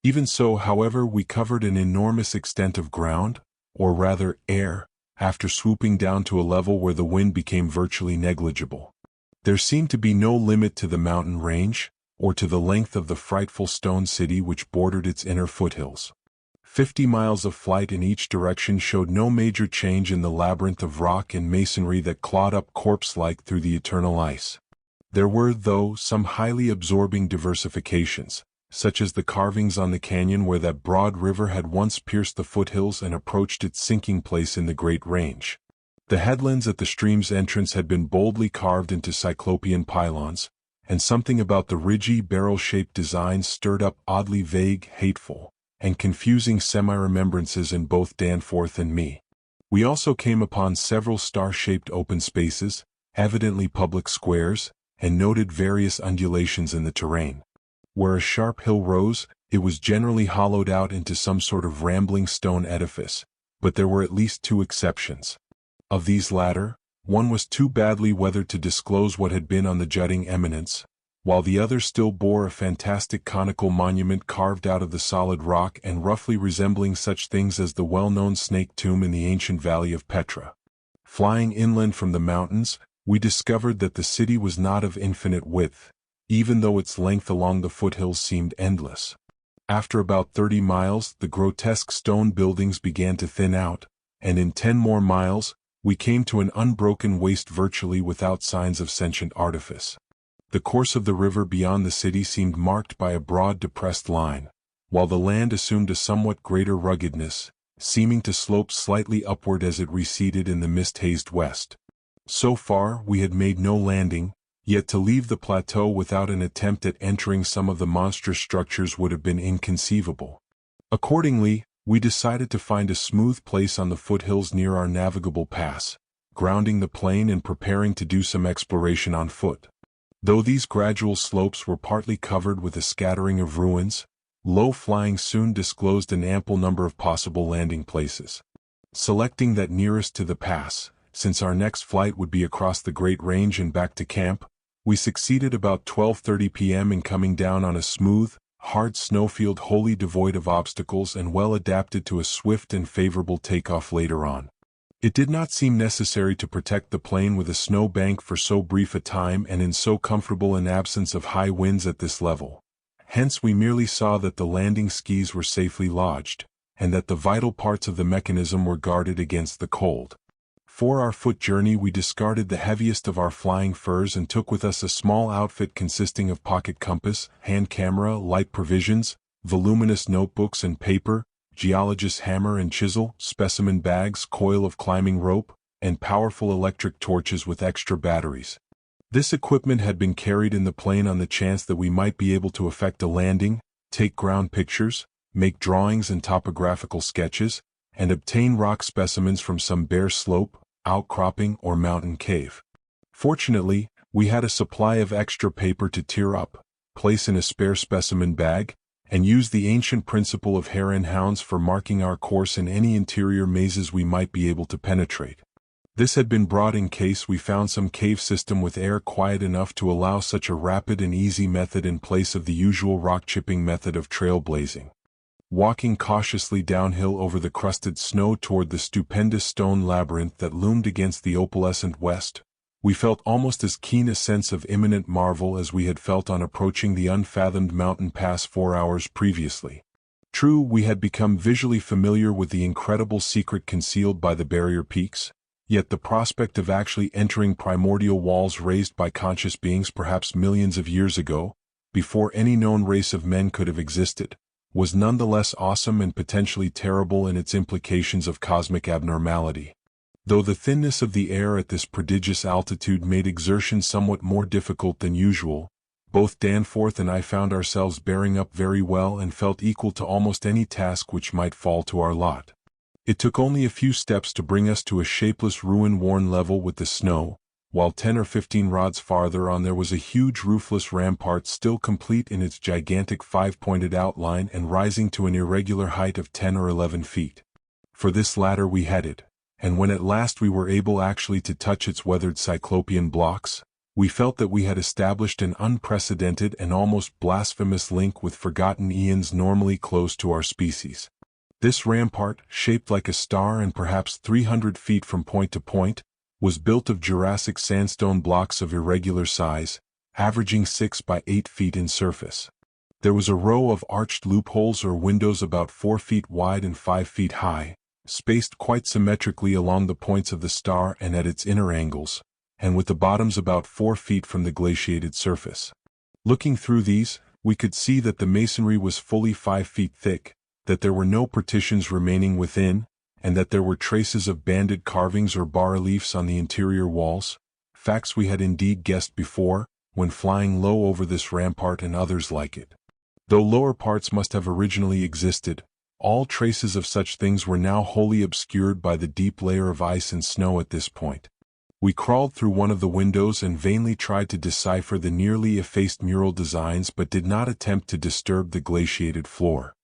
Even so, however, we covered an enormous extent of ground, or rather air, after swooping down to a level where the wind became virtually negligible. There seemed to be no limit to the mountain range, or to the length of the frightful stone city which bordered its inner foothills. 50 miles of flight in each direction showed no major change in the labyrinth of rock and masonry that clawed up corpse-like through the eternal ice. There were, though, some highly absorbing diversifications, such as the carvings on the canyon where that broad river had once pierced the foothills and approached its sinking place in the Great Range. The headlands at the stream's entrance had been boldly carved into cyclopean pylons, and something about the ridgy, barrel-shaped designs stirred up oddly vague, hateful, and confusing semi-remembrances in both Danforth and me. We also came upon several star-shaped open spaces, evidently public squares, and noted various undulations in the terrain. Where a sharp hill rose, it was generally hollowed out into some sort of rambling stone edifice, but there were at least 2 exceptions. Of these latter, one was too badly weathered to disclose what had been on the jutting eminence, while the other still bore a fantastic conical monument carved out of the solid rock and roughly resembling such things as the well-known snake tomb in the ancient valley of Petra. Flying inland from the mountains, we discovered that the city was not of infinite width, even though its length along the foothills seemed endless. After about 30 miles, the grotesque stone buildings began to thin out, and in 10 more miles, we came to an unbroken waste virtually without signs of sentient artifice. The course of the river beyond the city seemed marked by a broad depressed line, while the land assumed a somewhat greater ruggedness, seeming to slope slightly upward as it receded in the mist-hazed west. So far, we had made no landing, yet to leave the plateau without an attempt at entering some of the monstrous structures would have been inconceivable. Accordingly, we decided to find a smooth place on the foothills near our navigable pass, grounding the plane and preparing to do some exploration on foot. Though these gradual slopes were partly covered with a scattering of ruins, low flying soon disclosed an ample number of possible landing places. Selecting that nearest to the pass, since our next flight would be across the Great Range and back to camp, we succeeded about 12:30 p.m. in coming down on a smooth, hard snowfield wholly devoid of obstacles and well adapted to a swift and favorable takeoff later on. It did not seem necessary to protect the plane with a snow bank for so brief a time and in so comfortable an absence of high winds at this level. Hence we merely saw that the landing skis were safely lodged, and that the vital parts of the mechanism were guarded against the cold. For our foot journey we discarded the heaviest of our flying furs and took with us a small outfit consisting of pocket compass, hand camera, light provisions, voluminous notebooks and paper, geologist's hammer and chisel, specimen bags, coil of climbing rope, and powerful electric torches with extra batteries. This equipment had been carried in the plane on the chance that we might be able to effect a landing, take ground pictures, make drawings and topographical sketches, and obtain rock specimens from some bare slope, outcropping, or mountain cave. Fortunately, we had a supply of extra paper to tear up, place in a spare specimen bag, and use the ancient principle of hare and hounds for marking our course in any interior mazes we might be able to penetrate. This had been brought in case we found some cave system with air quiet enough to allow such a rapid and easy method in place of the usual rock-chipping method of trailblazing. Walking cautiously downhill over the crusted snow toward the stupendous stone labyrinth that loomed against the opalescent west, we felt almost as keen a sense of imminent marvel as we had felt on approaching the unfathomed mountain pass 4 hours previously. True, we had become visually familiar with the incredible secret concealed by the barrier peaks, yet the prospect of actually entering primordial walls raised by conscious beings perhaps millions of years ago, before any known race of men could have existed, was nonetheless awesome and potentially terrible in its implications of cosmic abnormality. Though the thinness of the air at this prodigious altitude made exertion somewhat more difficult than usual, both Danforth and I found ourselves bearing up very well and felt equal to almost any task which might fall to our lot. It took only a few steps to bring us to a shapeless ruin-worn level with the snow, while 10 or 15 rods farther on there was a huge roofless rampart still complete in its gigantic five-pointed outline and rising to an irregular height of 10 or 11 feet. For this latter we headed, and when at last we were able actually to touch its weathered cyclopean blocks, we felt that we had established an unprecedented and almost blasphemous link with forgotten eons normally close to our species. This rampart, shaped like a star and perhaps 300 feet from point to point, was built of Jurassic sandstone blocks of irregular size, averaging 6 by 8 feet in surface. There was a row of arched loopholes or windows about 4 feet wide and 5 feet high, spaced quite symmetrically along the points of the star and at its inner angles, and with the bottoms about 4 feet from the glaciated surface. Looking through these, we could see that the masonry was fully 5 feet thick, that there were no partitions remaining within, and that there were traces of banded carvings or bas-reliefs on the interior walls, facts we had indeed guessed before, when flying low over this rampart and others like it. Though lower parts must have originally existed, all traces of such things were now wholly obscured by the deep layer of ice and snow at this point. We crawled through one of the windows and vainly tried to decipher the nearly effaced mural designs but did not attempt to disturb the glaciated floor.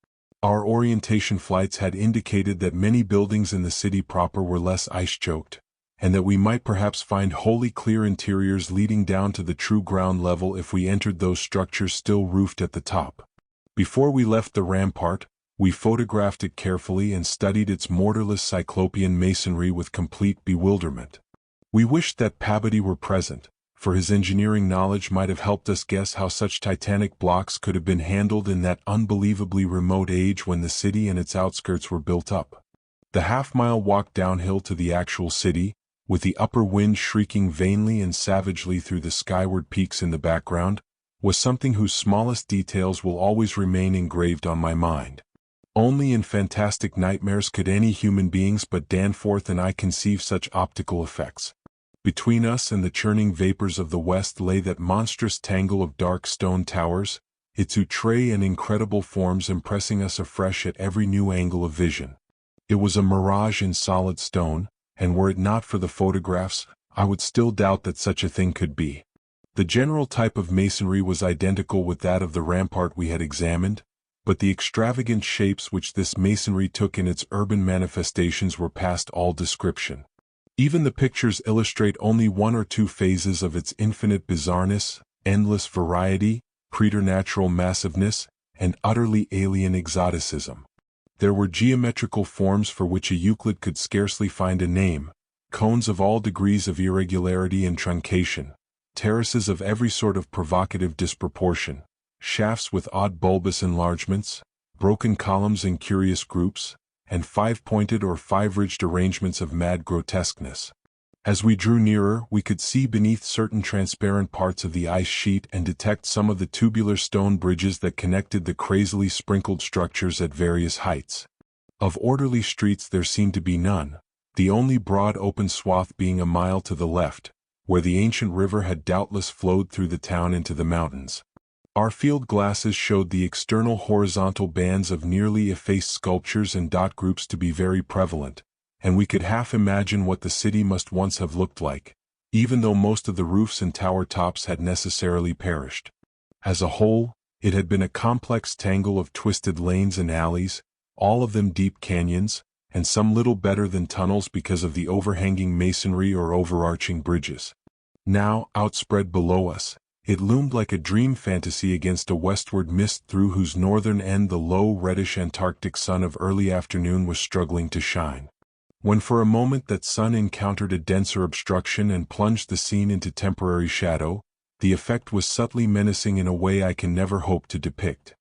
Our orientation flights had indicated that many buildings in the city proper were less ice-choked, and that we might perhaps find wholly clear interiors leading down to the true ground level if we entered those structures still roofed at the top. Before we left the rampart, we photographed it carefully and studied its mortarless cyclopean masonry with complete bewilderment. We wished that Pabodie were present, for his engineering knowledge might have helped us guess how such titanic blocks could have been handled in that unbelievably remote age when the city and its outskirts were built up. The half-mile walk downhill to the actual city, with the upper wind shrieking vainly and savagely through the skyward peaks in the background, was something whose smallest details will always remain engraved on my mind. Only in fantastic nightmares could any human beings but Danforth and I conceive such optical effects. Between us and the churning vapors of the west lay that monstrous tangle of dark stone towers, its outre and incredible forms impressing us afresh at every new angle of vision. It was a mirage in solid stone, and were it not for the photographs, I would still doubt that such a thing could be. The general type of masonry was identical with that of the rampart we had examined, but the extravagant shapes which this masonry took in its urban manifestations were past all description. Even the pictures illustrate only one or two phases of its infinite bizarreness, endless variety, preternatural massiveness, and utterly alien exoticism. There were geometrical forms for which a Euclid could scarcely find a name, cones of all degrees of irregularity and truncation, terraces of every sort of provocative disproportion, shafts with odd bulbous enlargements, broken columns in curious groups, and five-pointed or five-ridged arrangements of mad grotesqueness. As we drew nearer, we could see beneath certain transparent parts of the ice sheet and detect some of the tubular stone bridges that connected the crazily sprinkled structures at various heights. Of orderly streets there seemed to be none, the only broad open swath being a mile to the left, where the ancient river had doubtless flowed through the town into the mountains. Our field glasses showed the external horizontal bands of nearly effaced sculptures and dot groups to be very prevalent, and we could half imagine what the city must once have looked like, even though most of the roofs and tower tops had necessarily perished. As a whole, it had been a complex tangle of twisted lanes and alleys, all of them deep canyons, and some little better than tunnels because of the overhanging masonry or overarching bridges. Now, outspread below us, it loomed like a dream fantasy against a westward mist through whose northern end the low reddish Antarctic sun of early afternoon was struggling to shine. When for a moment that sun encountered a denser obstruction and plunged the scene into temporary shadow, the effect was subtly menacing in a way I can never hope to depict.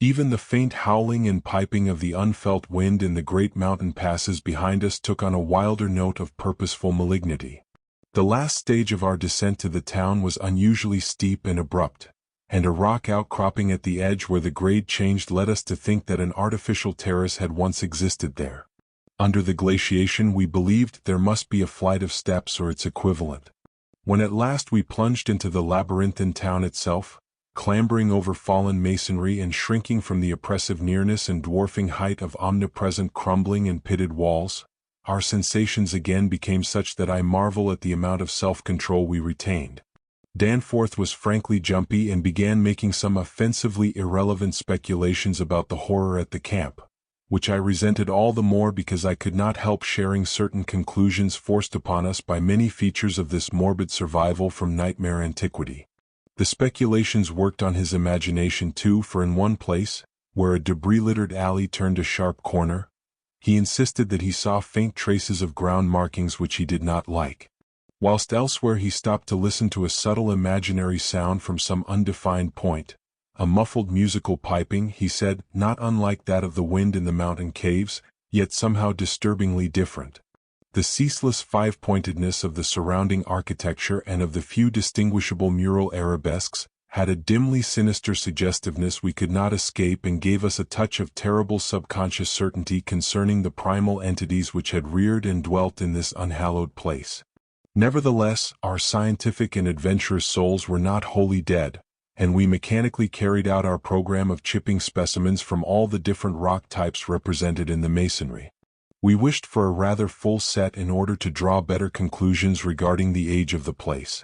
Even the faint howling and piping of the unfelt wind in the great mountain passes behind us took on a wilder note of purposeful malignity. The last stage of our descent to the town was unusually steep and abrupt, and a rock outcropping at the edge where the grade changed led us to think that an artificial terrace had once existed there. Under the glaciation we believed there must be a flight of steps or its equivalent. When at last we plunged into the labyrinthine town itself, clambering over fallen masonry and shrinking from the oppressive nearness and dwarfing height of omnipresent crumbling and pitted walls, our sensations again became such that I marvel at the amount of self-control we retained. Danforth was frankly jumpy and began making some offensively irrelevant speculations about the horror at the camp, which I resented all the more because I could not help sharing certain conclusions forced upon us by many features of this morbid survival from nightmare antiquity. The speculations worked on his imagination too, for in one place, where a debris-littered alley turned a sharp corner, he insisted that he saw faint traces of ground markings which he did not like. Whilst elsewhere he stopped to listen to a subtle imaginary sound from some undefined point, a muffled musical piping, he said, not unlike that of the wind in the mountain caves, yet somehow disturbingly different. The ceaseless five-pointedness of the surrounding architecture and of the few distinguishable mural arabesques had a dimly sinister suggestiveness we could not escape and gave us a touch of terrible subconscious certainty concerning the primal entities which had reared and dwelt in this unhallowed place. Nevertheless, our scientific and adventurous souls were not wholly dead, and we mechanically carried out our program of chipping specimens from all the different rock types represented in the masonry. We wished for a rather full set in order to draw better conclusions regarding the age of the place.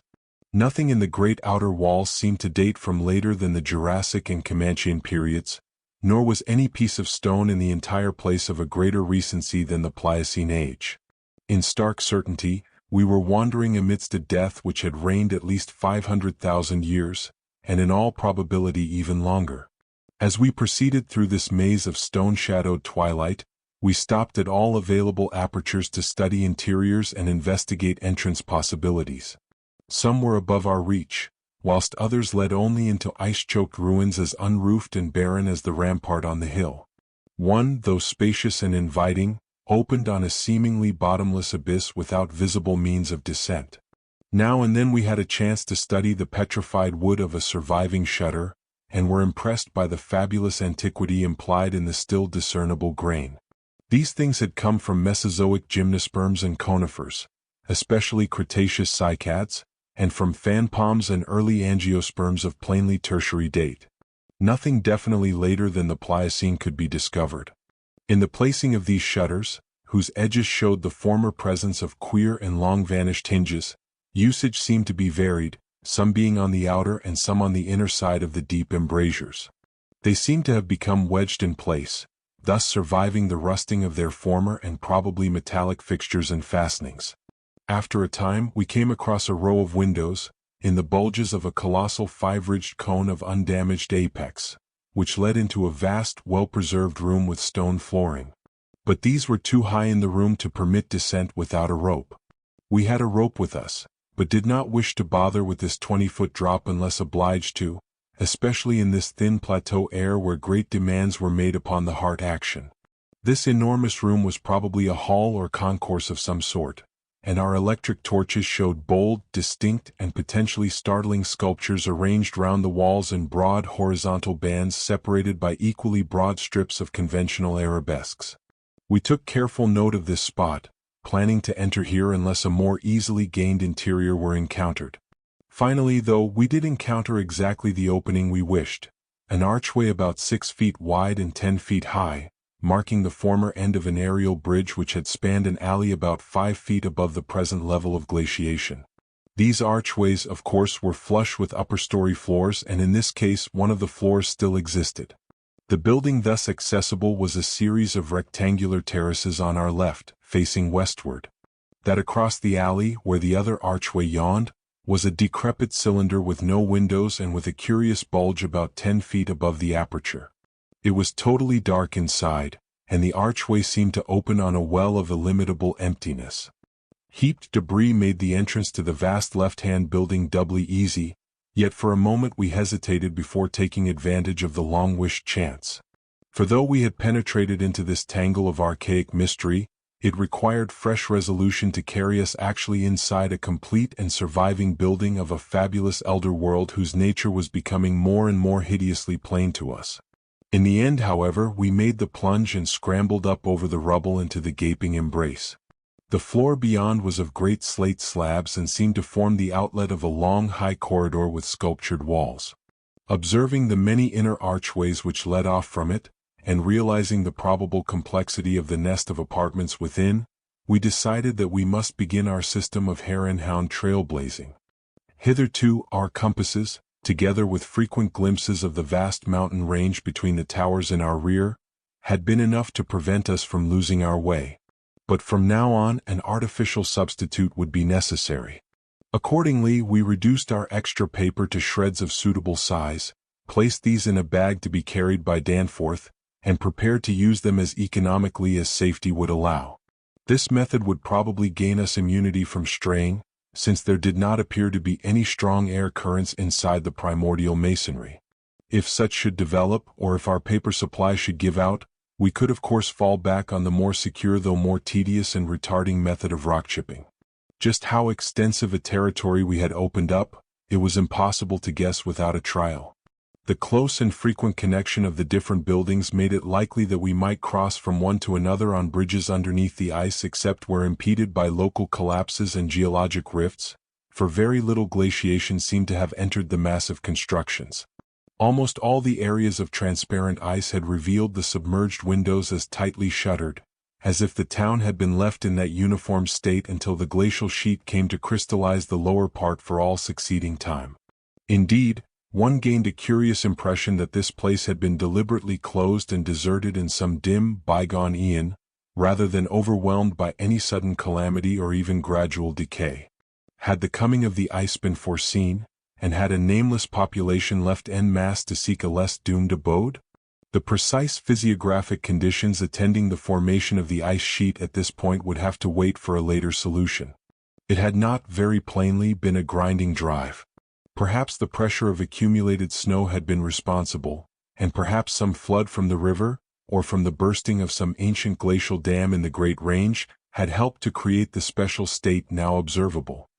Nothing in the great outer walls seemed to date from later than the Jurassic and Comanchean periods, nor was any piece of stone in the entire place of a greater recency than the Pliocene age. In stark certainty, we were wandering amidst a death which had reigned at least 500,000 years, and in all probability even longer. As we proceeded through this maze of stone-shadowed twilight, we stopped at all available apertures to study interiors and investigate entrance possibilities. Some were above our reach, whilst others led only into ice-choked ruins as unroofed and barren as the rampart on the hill. One, though spacious and inviting, opened on a seemingly bottomless abyss without visible means of descent. Now and then we had a chance to study the petrified wood of a surviving shutter, and were impressed by the fabulous antiquity implied in the still discernible grain. These things had come from Mesozoic gymnosperms and conifers, especially Cretaceous cycads, and from fan palms and early angiosperms of plainly tertiary date. Nothing definitely later than the Pliocene could be discovered. In the placing of these shutters, whose edges showed the former presence of queer and long-vanished hinges, usage seemed to be varied, some being on the outer and some on the inner side of the deep embrasures. They seemed to have become wedged in place, thus surviving the rusting of their former and probably metallic fixtures and fastenings. After a time we came across a row of windows, in the bulges of a colossal five-ridged cone of undamaged apex, which led into a vast, well-preserved room with stone flooring. But these were too high in the room to permit descent without a rope. We had a rope with us, but did not wish to bother with this 20-foot drop unless obliged to, especially in this thin plateau air where great demands were made upon the heart action. This enormous room was probably a hall or concourse of some sort, and our electric torches showed bold, distinct, and potentially startling sculptures arranged round the walls in broad horizontal bands separated by equally broad strips of conventional arabesques. We took careful note of this spot, planning to enter here unless a more easily gained interior were encountered. Finally, though, we did encounter exactly the opening we wished, an archway about 6 feet wide and 10 feet high, marking the former end of an aerial bridge which had spanned an alley about 5 feet above the present level of glaciation. These archways, of course, were flush with upper-story floors, and in this case one of the floors still existed. The building thus accessible was a series of rectangular terraces on our left, facing westward. That across the alley, where the other archway yawned, was a decrepit cylinder with no windows and with a curious bulge about 10 feet above the aperture. It was totally dark inside, and the archway seemed to open on a well of illimitable emptiness. Heaped debris made the entrance to the vast left-hand building doubly easy, Yet for a moment we hesitated before taking advantage of the long-wished chance. For though we had penetrated into this tangle of archaic mystery, it required fresh resolution to carry us actually inside a complete and surviving building of a fabulous elder world whose nature was becoming more and more hideously plain to us. In the end, however, we made the plunge and scrambled up over the rubble into the gaping embrace. The floor beyond was of great slate slabs and seemed to form the outlet of a long high corridor with sculptured walls. Observing the many inner archways which led off from it, and realizing the probable complexity of the nest of apartments within, we decided that we must begin our system of hare and hound trailblazing. Hitherto, our compasses, together with frequent glimpses of the vast mountain range between the towers in our rear, had been enough to prevent us from losing our way. But from now on, an artificial substitute would be necessary. Accordingly, we reduced our extra paper to shreds of suitable size, placed these in a bag to be carried by Danforth, and prepared to use them as economically as safety would allow. This method would probably gain us immunity from straying, since there did not appear to be any strong air currents inside the primordial masonry. If such should develop, or if our paper supply should give out, we could of course fall back on the more secure though more tedious and retarding method of rock chipping. Just how extensive a territory we had opened up, it was impossible to guess without a trial. The close and frequent connection of the different buildings made it likely that we might cross from one to another on bridges underneath the ice except where impeded by local collapses and geologic rifts, for very little glaciation seemed to have entered the massive constructions. Almost all the areas of transparent ice had revealed the submerged windows as tightly shuttered, as if the town had been left in that uniform state until the glacial sheet came to crystallize the lower part for all succeeding time. Indeed, one gained a curious impression that this place had been deliberately closed and deserted in some dim, bygone eon, rather than overwhelmed by any sudden calamity or even gradual decay. Had the coming of the ice been foreseen, and had a nameless population left en masse to seek a less doomed abode? The precise physiographic conditions attending the formation of the ice sheet at this point would have to wait for a later solution. It had not, very plainly, been a grinding drive. Perhaps the pressure of accumulated snow had been responsible, and perhaps some flood from the river, or from the bursting of some ancient glacial dam in the Great Range, had helped to create the special state now observable.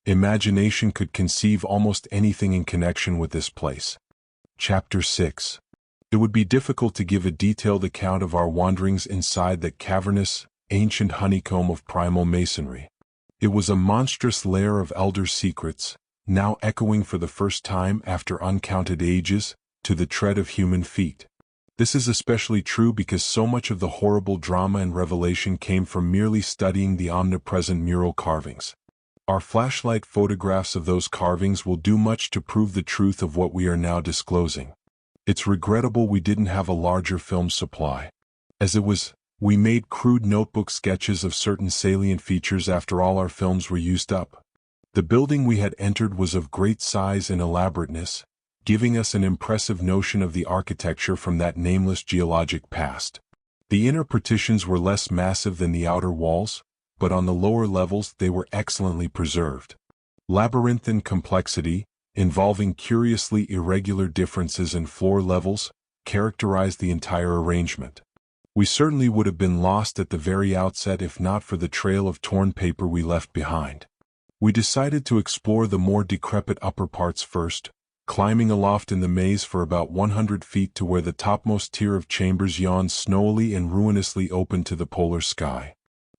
Imagination could conceive almost anything in connection with this place. Chapter 6. It would be difficult to give a detailed account of our wanderings inside that cavernous, ancient honeycomb of primal masonry. It was a monstrous lair of elder secrets, now echoing for the first time after uncounted ages, to the tread of human feet. This is especially true because so much of the horrible drama and revelation came from merely studying the omnipresent mural carvings. Our flashlight photographs of those carvings will do much to prove the truth of what we are now disclosing. It's regrettable we didn't have a larger film supply. As it was, we made crude notebook sketches of certain salient features after all our films were used up. The building we had entered was of great size and elaborateness, giving us an impressive notion of the architecture from that nameless geologic past. The inner partitions were less massive than the outer walls, but on the lower levels they were excellently preserved. Labyrinthine complexity, involving curiously irregular differences in floor levels, characterized the entire arrangement. We certainly would have been lost at the very outset if not for the trail of torn paper we left behind. We decided to explore the more decrepit upper parts first, climbing aloft in the maze for about 100 feet to where the topmost tier of chambers yawned snowily and ruinously open to the polar sky.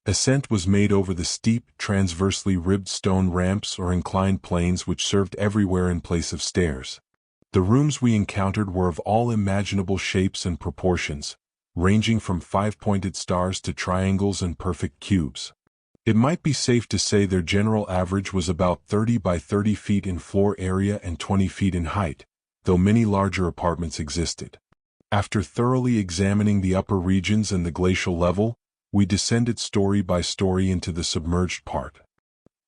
Ascent was made over the steep, transversely ribbed stone ramps or inclined planes which served everywhere in place of stairs. The rooms we encountered were of all imaginable shapes and proportions, ranging from five-pointed stars to triangles and perfect cubes. It might be safe to say their general average was about 30 by 30 feet in floor area and 20 feet in height, though many larger apartments existed. After thoroughly examining the upper regions and the glacial level, we descended story by story into the submerged part.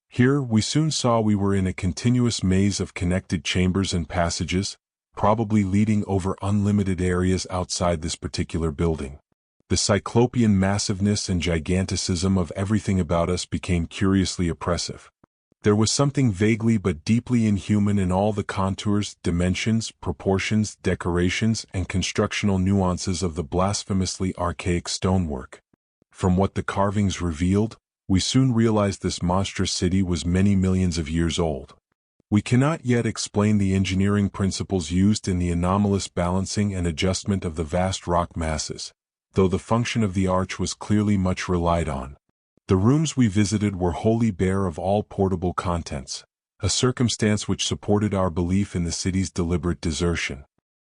Here, we soon saw we were in a continuous maze of connected chambers and passages, probably leading over unlimited areas outside this particular building. The cyclopean massiveness and giganticism of everything about us became curiously oppressive. There was something vaguely but deeply inhuman in all the contours, dimensions, proportions, decorations, and constructional nuances of the blasphemously archaic stonework. From what the carvings revealed, we soon realized this monstrous city was many millions of years old. We cannot yet explain the engineering principles used in the anomalous balancing and adjustment of the vast rock masses, though the function of the arch was clearly much relied on. The rooms we visited were wholly bare of all portable contents, a circumstance which supported our belief in the city's deliberate desertion.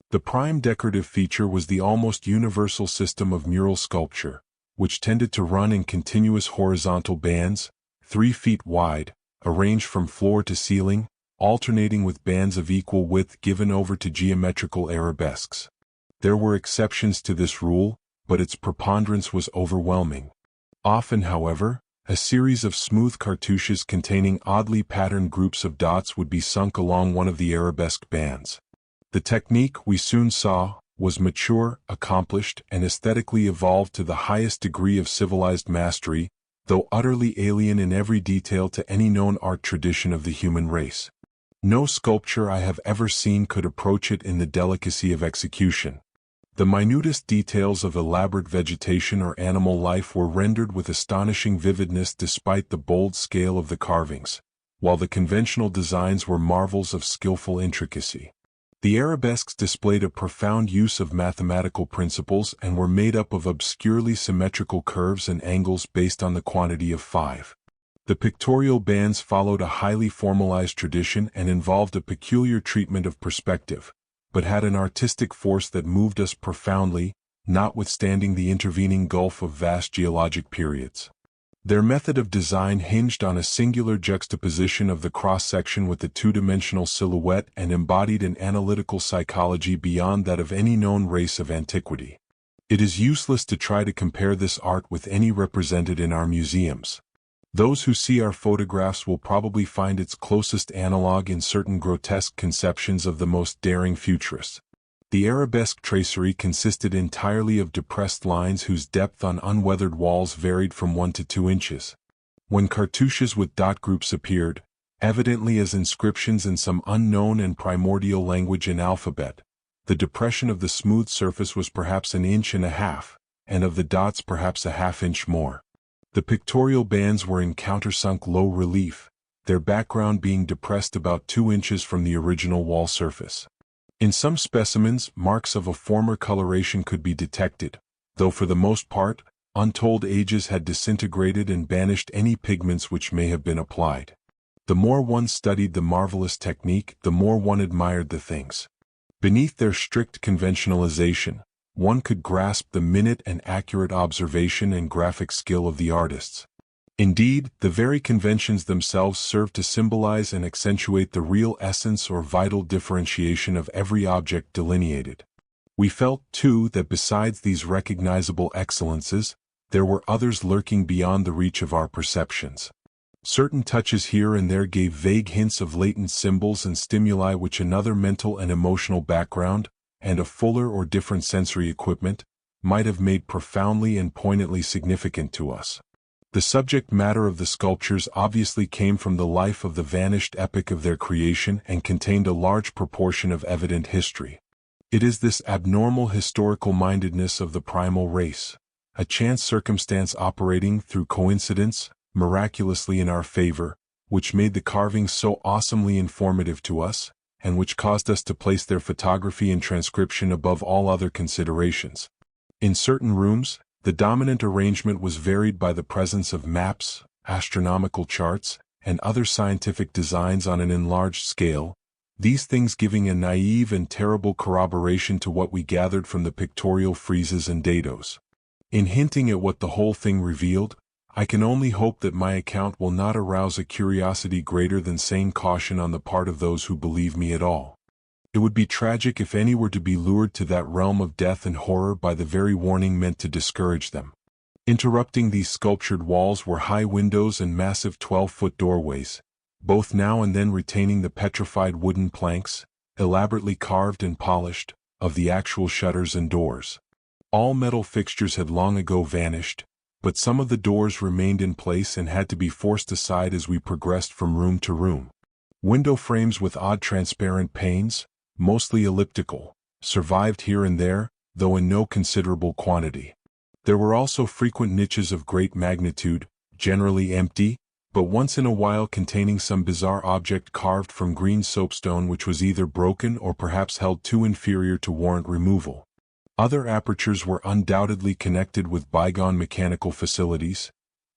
The prime decorative feature was the almost universal system of mural sculpture, which tended to run in continuous horizontal bands, 3 feet wide, arranged from floor to ceiling, alternating with bands of equal width given over to geometrical arabesques. There were exceptions to this rule, but its preponderance was overwhelming. Often, however, a series of smooth cartouches containing oddly patterned groups of dots would be sunk along one of the arabesque bands. The technique, we soon saw, was mature, accomplished, and aesthetically evolved to the highest degree of civilized mastery, though utterly alien in every detail to any known art tradition of the human race. No sculpture I have ever seen could approach it in the delicacy of execution. The minutest details of elaborate vegetation or animal life were rendered with astonishing vividness despite the bold scale of the carvings, while the conventional designs were marvels of skillful intricacy. The arabesques displayed a profound use of mathematical principles and were made up of obscurely symmetrical curves and angles based on the quantity of 5. The pictorial bands followed a highly formalized tradition and involved a peculiar treatment of perspective, but had an artistic force that moved us profoundly, notwithstanding the intervening gulf of vast geologic periods. Their method of design hinged on a singular juxtaposition of the cross-section with the two-dimensional silhouette and embodied an analytical psychology beyond that of any known race of antiquity. It is useless to try to compare this art with any represented in our museums. Those who see our photographs will probably find its closest analog in certain grotesque conceptions of the most daring futurists. The arabesque tracery consisted entirely of depressed lines whose depth on unweathered walls varied from 1 to 2 inches. When cartouches with dot groups appeared, evidently as inscriptions in some unknown and primordial language and alphabet, the depression of the smooth surface was perhaps 1.5 inches, and of the dots perhaps 1/2 inch more. The pictorial bands were in countersunk low relief, their background being depressed about 2 inches from the original wall surface. In some specimens, marks of a former coloration could be detected, though for the most part, untold ages had disintegrated and banished any pigments which may have been applied. The more one studied the marvelous technique, the more one admired the things. Beneath their strict conventionalization, one could grasp the minute and accurate observation and graphic skill of the artists. Indeed, the very conventions themselves served to symbolize and accentuate the real essence or vital differentiation of every object delineated. We felt, too, that besides these recognizable excellences, there were others lurking beyond the reach of our perceptions. Certain touches here and there gave vague hints of latent symbols and stimuli which another mental and emotional background, and a fuller or different sensory equipment, might have made profoundly and poignantly significant to us. The subject matter of the sculptures obviously came from the life of the vanished epoch of their creation and contained a large proportion of evident history. It is this abnormal historical mindedness of the primal race, a chance circumstance operating through coincidence, miraculously in our favor, which made the carvings so awesomely informative to us, and which caused us to place their photography and transcription above all other considerations. In certain rooms, the dominant arrangement was varied by the presence of maps, astronomical charts, and other scientific designs on an enlarged scale, these things giving a naive and terrible corroboration to what we gathered from the pictorial friezes and dados. In hinting at what the whole thing revealed, I can only hope that my account will not arouse a curiosity greater than sane caution on the part of those who believe me at all. It would be tragic if any were to be lured to that realm of death and horror by the very warning meant to discourage them. Interrupting these sculptured walls were high windows and massive 12-foot doorways, both now and then retaining the petrified wooden planks, elaborately carved and polished, of the actual shutters and doors. All metal fixtures had long ago vanished, but some of the doors remained in place and had to be forced aside as we progressed from room to room. Window frames with odd transparent panes, mostly elliptical, survived here and there, though in no considerable quantity. There were also frequent niches of great magnitude, generally empty, but once in a while containing some bizarre object carved from green soapstone which was either broken or perhaps held too inferior to warrant removal. Other apertures were undoubtedly connected with bygone mechanical facilities,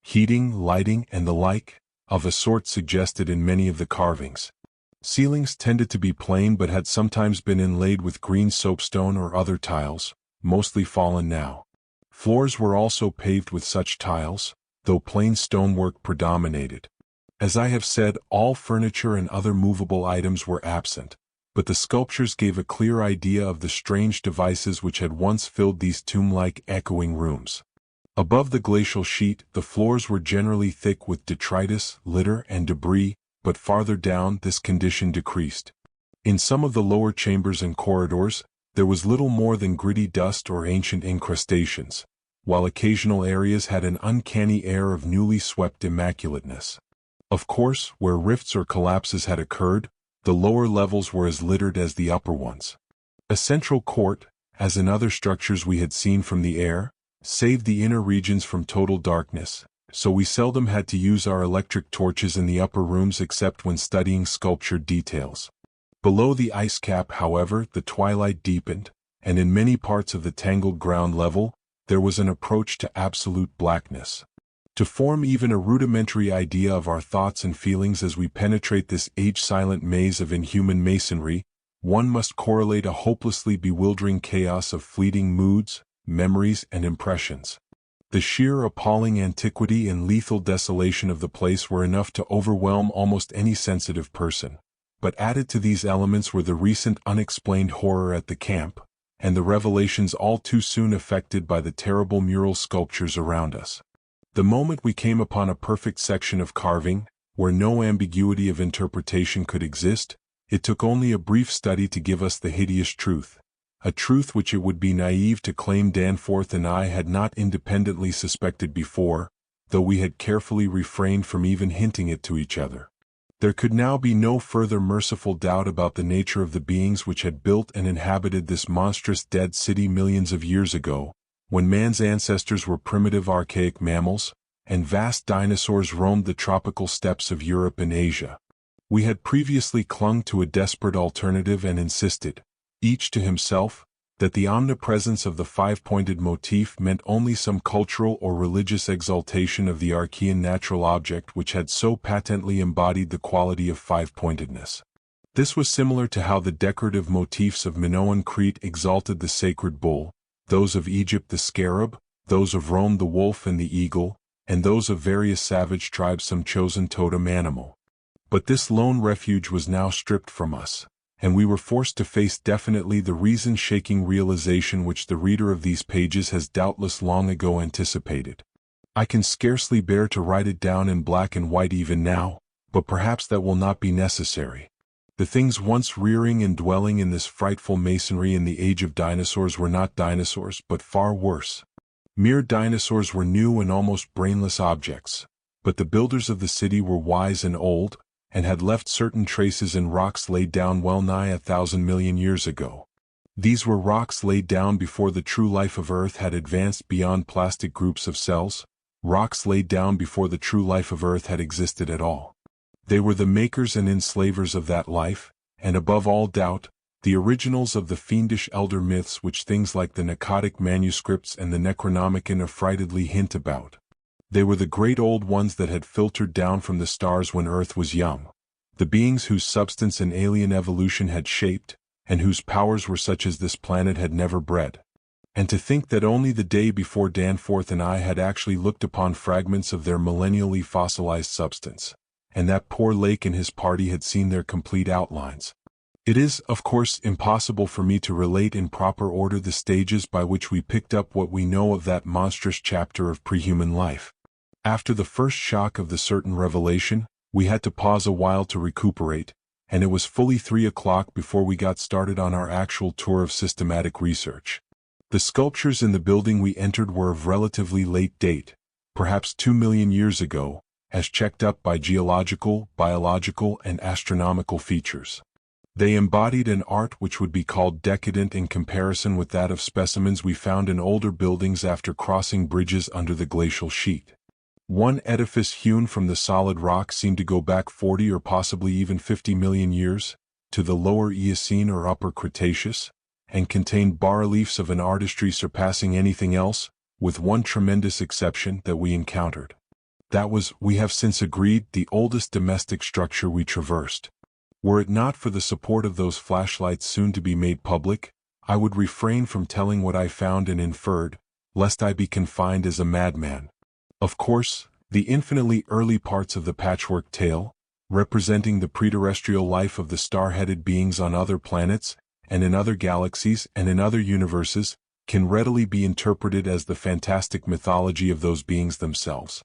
heating, lighting, and the like, of a sort suggested in many of the carvings. Ceilings tended to be plain but had sometimes been inlaid with green soapstone or other tiles, mostly fallen now. Floors were also paved with such tiles, though plain stonework predominated. As I have said, all furniture and other movable items were absent, but the sculptures gave a clear idea of the strange devices which had once filled these tomb-like echoing rooms. Above the glacial sheet, the floors were generally thick with detritus, litter, and debris, but farther down this condition decreased. In some of the lower chambers and corridors, there was little more than gritty dust or ancient incrustations, while occasional areas had an uncanny air of newly swept immaculateness. Of course, where rifts or collapses had occurred, the lower levels were as littered as the upper ones. A central court, as in other structures we had seen from the air, saved the inner regions from total darkness, so we seldom had to use our electric torches in the upper rooms except when studying sculptured details. Below the ice cap, however, the twilight deepened, and in many parts of the tangled ground level, there was an approach to absolute blackness. To form even a rudimentary idea of our thoughts and feelings as we penetrate this age-silent maze of inhuman masonry, one must correlate a hopelessly bewildering chaos of fleeting moods, memories, and impressions. The sheer appalling antiquity and lethal desolation of the place were enough to overwhelm almost any sensitive person. But added to these elements were the recent unexplained horror at the camp, and the revelations all too soon effected by the terrible mural sculptures around us. The moment we came upon a perfect section of carving, where no ambiguity of interpretation could exist, it took only a brief study to give us the hideous truth. A truth which it would be naive to claim Danforth and I had not independently suspected before, though we had carefully refrained from even hinting it to each other. There could now be no further merciful doubt about the nature of the beings which had built and inhabited this monstrous dead city millions of years ago, when man's ancestors were primitive archaic mammals, and vast dinosaurs roamed the tropical steppes of Europe and Asia. We had previously clung to a desperate alternative and insisted, each to himself, that the omnipresence of the five-pointed motif meant only some cultural or religious exaltation of the archaean natural object which had so patently embodied the quality of five-pointedness. This was similar to how the decorative motifs of Minoan Crete exalted the sacred bull, those of Egypt the scarab, those of Rome the wolf and the eagle, and those of various savage tribes some chosen totem animal. But this lone refuge was now stripped from us, and we were forced to face definitely the reason-shaking realization which the reader of these pages has doubtless long ago anticipated. I can scarcely bear to write it down in black and white even now, but perhaps that will not be necessary. The things once rearing and dwelling in this frightful masonry in the age of dinosaurs were not dinosaurs, but far worse. Mere dinosaurs were new and almost brainless objects, but the builders of the city were wise and old, and had left certain traces in rocks laid down well nigh 1,000 million years ago. These were rocks laid down before the true life of Earth had advanced beyond plastic groups of cells, rocks laid down before the true life of Earth had existed at all. They were the makers and enslavers of that life, and above all doubt, the originals of the fiendish elder myths which things like the Pnakotic manuscripts and the Necronomicon affrightedly hint about. They were the great old ones that had filtered down from the stars when Earth was young, the beings whose substance an alien evolution had shaped, and whose powers were such as this planet had never bred. And to think that only the day before Danforth and I had actually looked upon fragments of their millennially fossilized substance, and that poor Lake and his party had seen their complete outlines. It is, of course, impossible for me to relate in proper order the stages by which we picked up what we know of that monstrous chapter of prehuman life. After the first shock of the certain revelation, we had to pause a while to recuperate, and it was fully 3 o'clock before we got started on our actual tour of systematic research. The sculptures in the building we entered were of relatively late date, perhaps 2 million years ago, as checked up by geological, biological, and astronomical features. They embodied an art which would be called decadent in comparison with that of specimens we found in older buildings after crossing bridges under the glacial sheet. One edifice hewn from the solid rock seemed to go back 40 or possibly even 50 million years, to the lower Eocene or upper Cretaceous, and contained bas-reliefs of an artistry surpassing anything else, with one tremendous exception that we encountered. That was, we have since agreed, the oldest domestic structure we traversed. Were it not for the support of those flashlights soon to be made public, I would refrain from telling what I found and inferred, lest I be confined as a madman. Of course, the infinitely early parts of the patchwork tale, representing the preterrestrial life of the star-headed beings on other planets, and in other galaxies and in other universes, can readily be interpreted as the fantastic mythology of those beings themselves.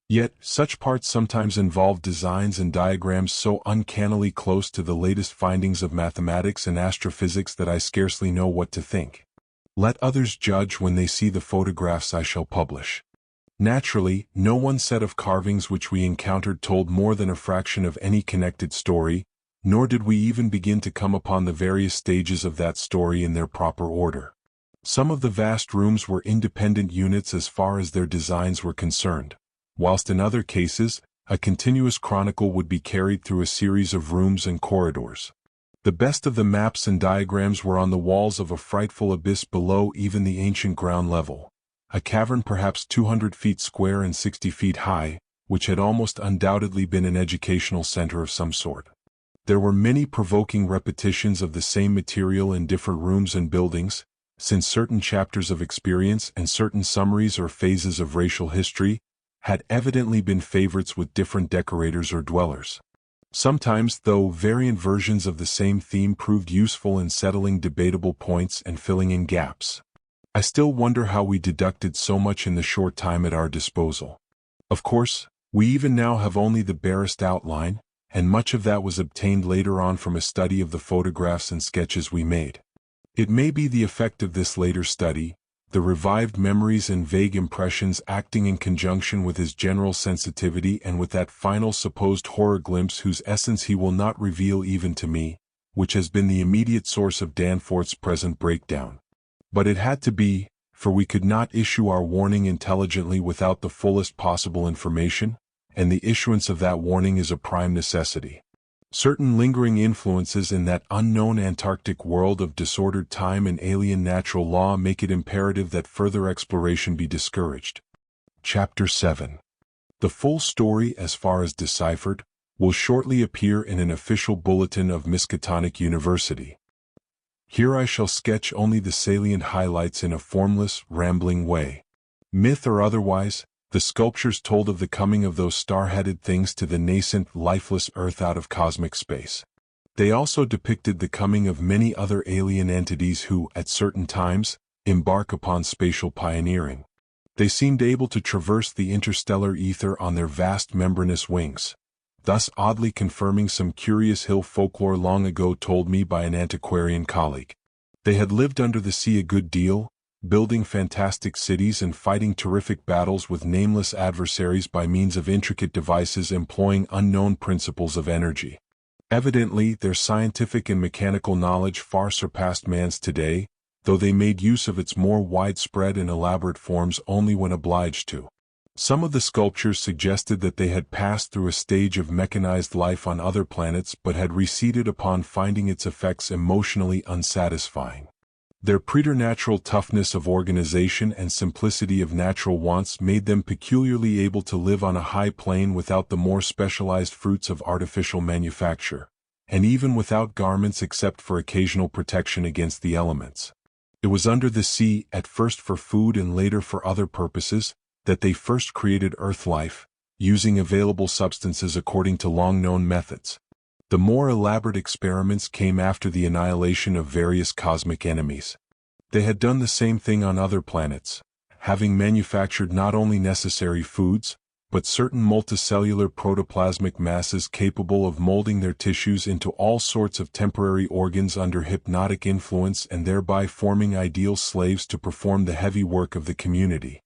Yet, such parts sometimes involve designs and diagrams so uncannily close to the latest findings of mathematics and astrophysics that I scarcely know what to think. Let others judge when they see the photographs I shall publish. Naturally, no one set of carvings which we encountered told more than a fraction of any connected story, nor did we even begin to come upon the various stages of that story in their proper order. Some of the vast rooms were independent units as far as their designs were concerned, whilst in other cases, a continuous chronicle would be carried through a series of rooms and corridors. The best of the maps and diagrams were on the walls of a frightful abyss below even the ancient ground level, a cavern perhaps 200 feet square and 60 feet high, which had almost undoubtedly been an educational center of some sort. There were many provoking repetitions of the same material in different rooms and buildings, since certain chapters of experience and certain summaries or phases of racial history had evidently been favorites with different decorators or dwellers. Sometimes, though, variant versions of the same theme proved useful in settling debatable points and filling in gaps. I still wonder how we deducted so much in the short time at our disposal. Of course, we even now have only the barest outline, and much of that was obtained later on from a study of the photographs and sketches we made. It may be the effect of this later study, the revived memories and vague impressions acting in conjunction with his general sensitivity and with that final supposed horror glimpse whose essence he will not reveal even to me, which has been the immediate source of Danforth's present breakdown. But it had to be, for we could not issue our warning intelligently without the fullest possible information, and the issuance of that warning is a prime necessity. Certain lingering influences in that unknown Antarctic world of disordered time and alien natural law make it imperative that further exploration be discouraged. Chapter 7. The full story, as far as deciphered, will shortly appear in an official bulletin of Miskatonic University. Here I shall sketch only the salient highlights in a formless, rambling way. Myth or otherwise, the sculptures told of the coming of those star-headed things to the nascent, lifeless Earth out of cosmic space. They also depicted the coming of many other alien entities who, at certain times, embark upon spatial pioneering. They seemed able to traverse the interstellar ether on their vast membranous wings, thus oddly confirming some curious hill folklore long ago told me by an antiquarian colleague. They had lived under the sea a good deal, building fantastic cities and fighting terrific battles with nameless adversaries by means of intricate devices employing unknown principles of energy. Evidently, their scientific and mechanical knowledge far surpassed man's today, though they made use of its more widespread and elaborate forms only when obliged to. Some of the sculptures suggested that they had passed through a stage of mechanized life on other planets but had receded upon finding its effects emotionally unsatisfying. Their preternatural toughness of organization and simplicity of natural wants made them peculiarly able to live on a high plane without the more specialized fruits of artificial manufacture, and even without garments except for occasional protection against the elements. It was under the sea, at first for food and later for other purposes, that they first created Earth life, using available substances according to long-known methods. The more elaborate experiments came after the annihilation of various cosmic enemies. They had done the same thing on other planets, having manufactured not only necessary foods, but certain multicellular protoplasmic masses capable of molding their tissues into all sorts of temporary organs under hypnotic influence and thereby forming ideal slaves to perform the heavy work of the community.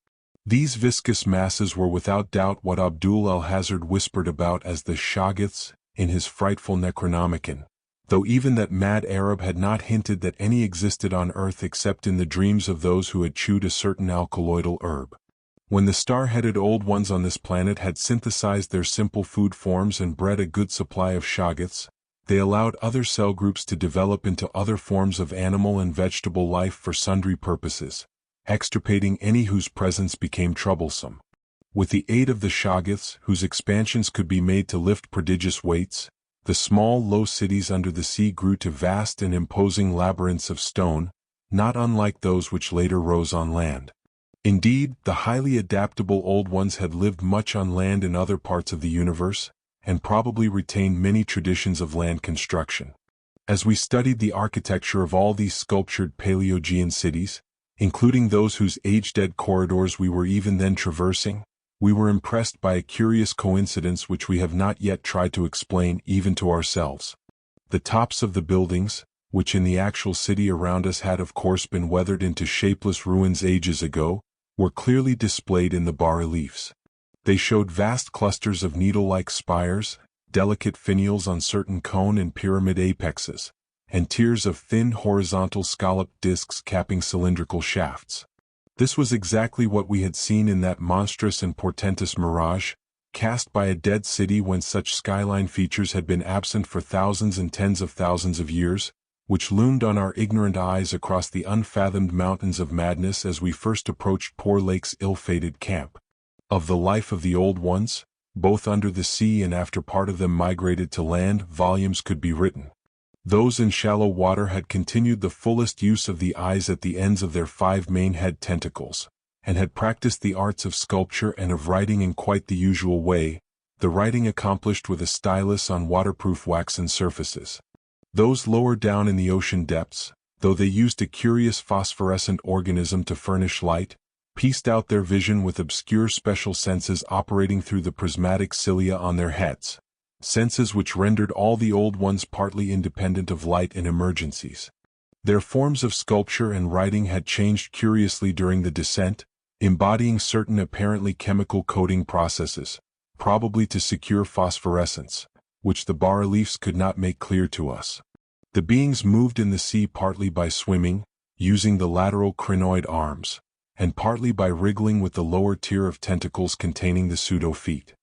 These viscous masses were without doubt what Abdul al-Hazard whispered about as the Shoggoths in his frightful Necronomicon, though even that mad Arab had not hinted that any existed on earth except in the dreams of those who had chewed a certain alkaloidal herb. When the star-headed old ones on this planet had synthesized their simple food forms and bred a good supply of Shoggoths, they allowed other cell groups to develop into other forms of animal and vegetable life for sundry purposes, extirpating any whose presence became troublesome. With the aid of the Shoggoths, whose expansions could be made to lift prodigious weights, the small, low cities under the sea grew to vast and imposing labyrinths of stone, not unlike those which later rose on land. Indeed, the highly adaptable old ones had lived much on land in other parts of the universe, and probably retained many traditions of land construction. As we studied the architecture of all these sculptured Paleogean cities, including those whose age-dead corridors we were even then traversing, we were impressed by a curious coincidence which we have not yet tried to explain even to ourselves. The tops of the buildings, which in the actual city around us had of course been weathered into shapeless ruins ages ago, were clearly displayed in the bas-reliefs. They showed vast clusters of needle-like spires, delicate finials on certain cone and pyramid apexes, and tiers of thin horizontal scalloped discs capping cylindrical shafts. This was exactly what we had seen in that monstrous and portentous mirage, cast by a dead city when such skyline features had been absent for thousands and tens of thousands of years, which loomed on our ignorant eyes across the unfathomed mountains of madness as we first approached poor Lake's ill-fated camp. Of the life of the old ones, both under the sea and after part of them migrated to land, volumes could be written. Those in shallow water had continued the fullest use of the eyes at the ends of their 5 main head tentacles, and had practiced the arts of sculpture and of writing in quite the usual way, the writing accomplished with a stylus on waterproof waxen surfaces. Those lower down in the ocean depths, though they used a curious phosphorescent organism to furnish light, pieced out their vision with obscure special senses operating through the prismatic cilia on their heads, senses which rendered all the old ones partly independent of light in emergencies. Their forms of sculpture and writing had changed curiously during the descent, embodying certain apparently chemical coating processes, probably to secure phosphorescence, which the bas-reliefs could not make clear to us. The beings moved in the sea partly by swimming, using the lateral crinoid arms, and partly by wriggling with the lower tier of tentacles containing the pseudo-feet.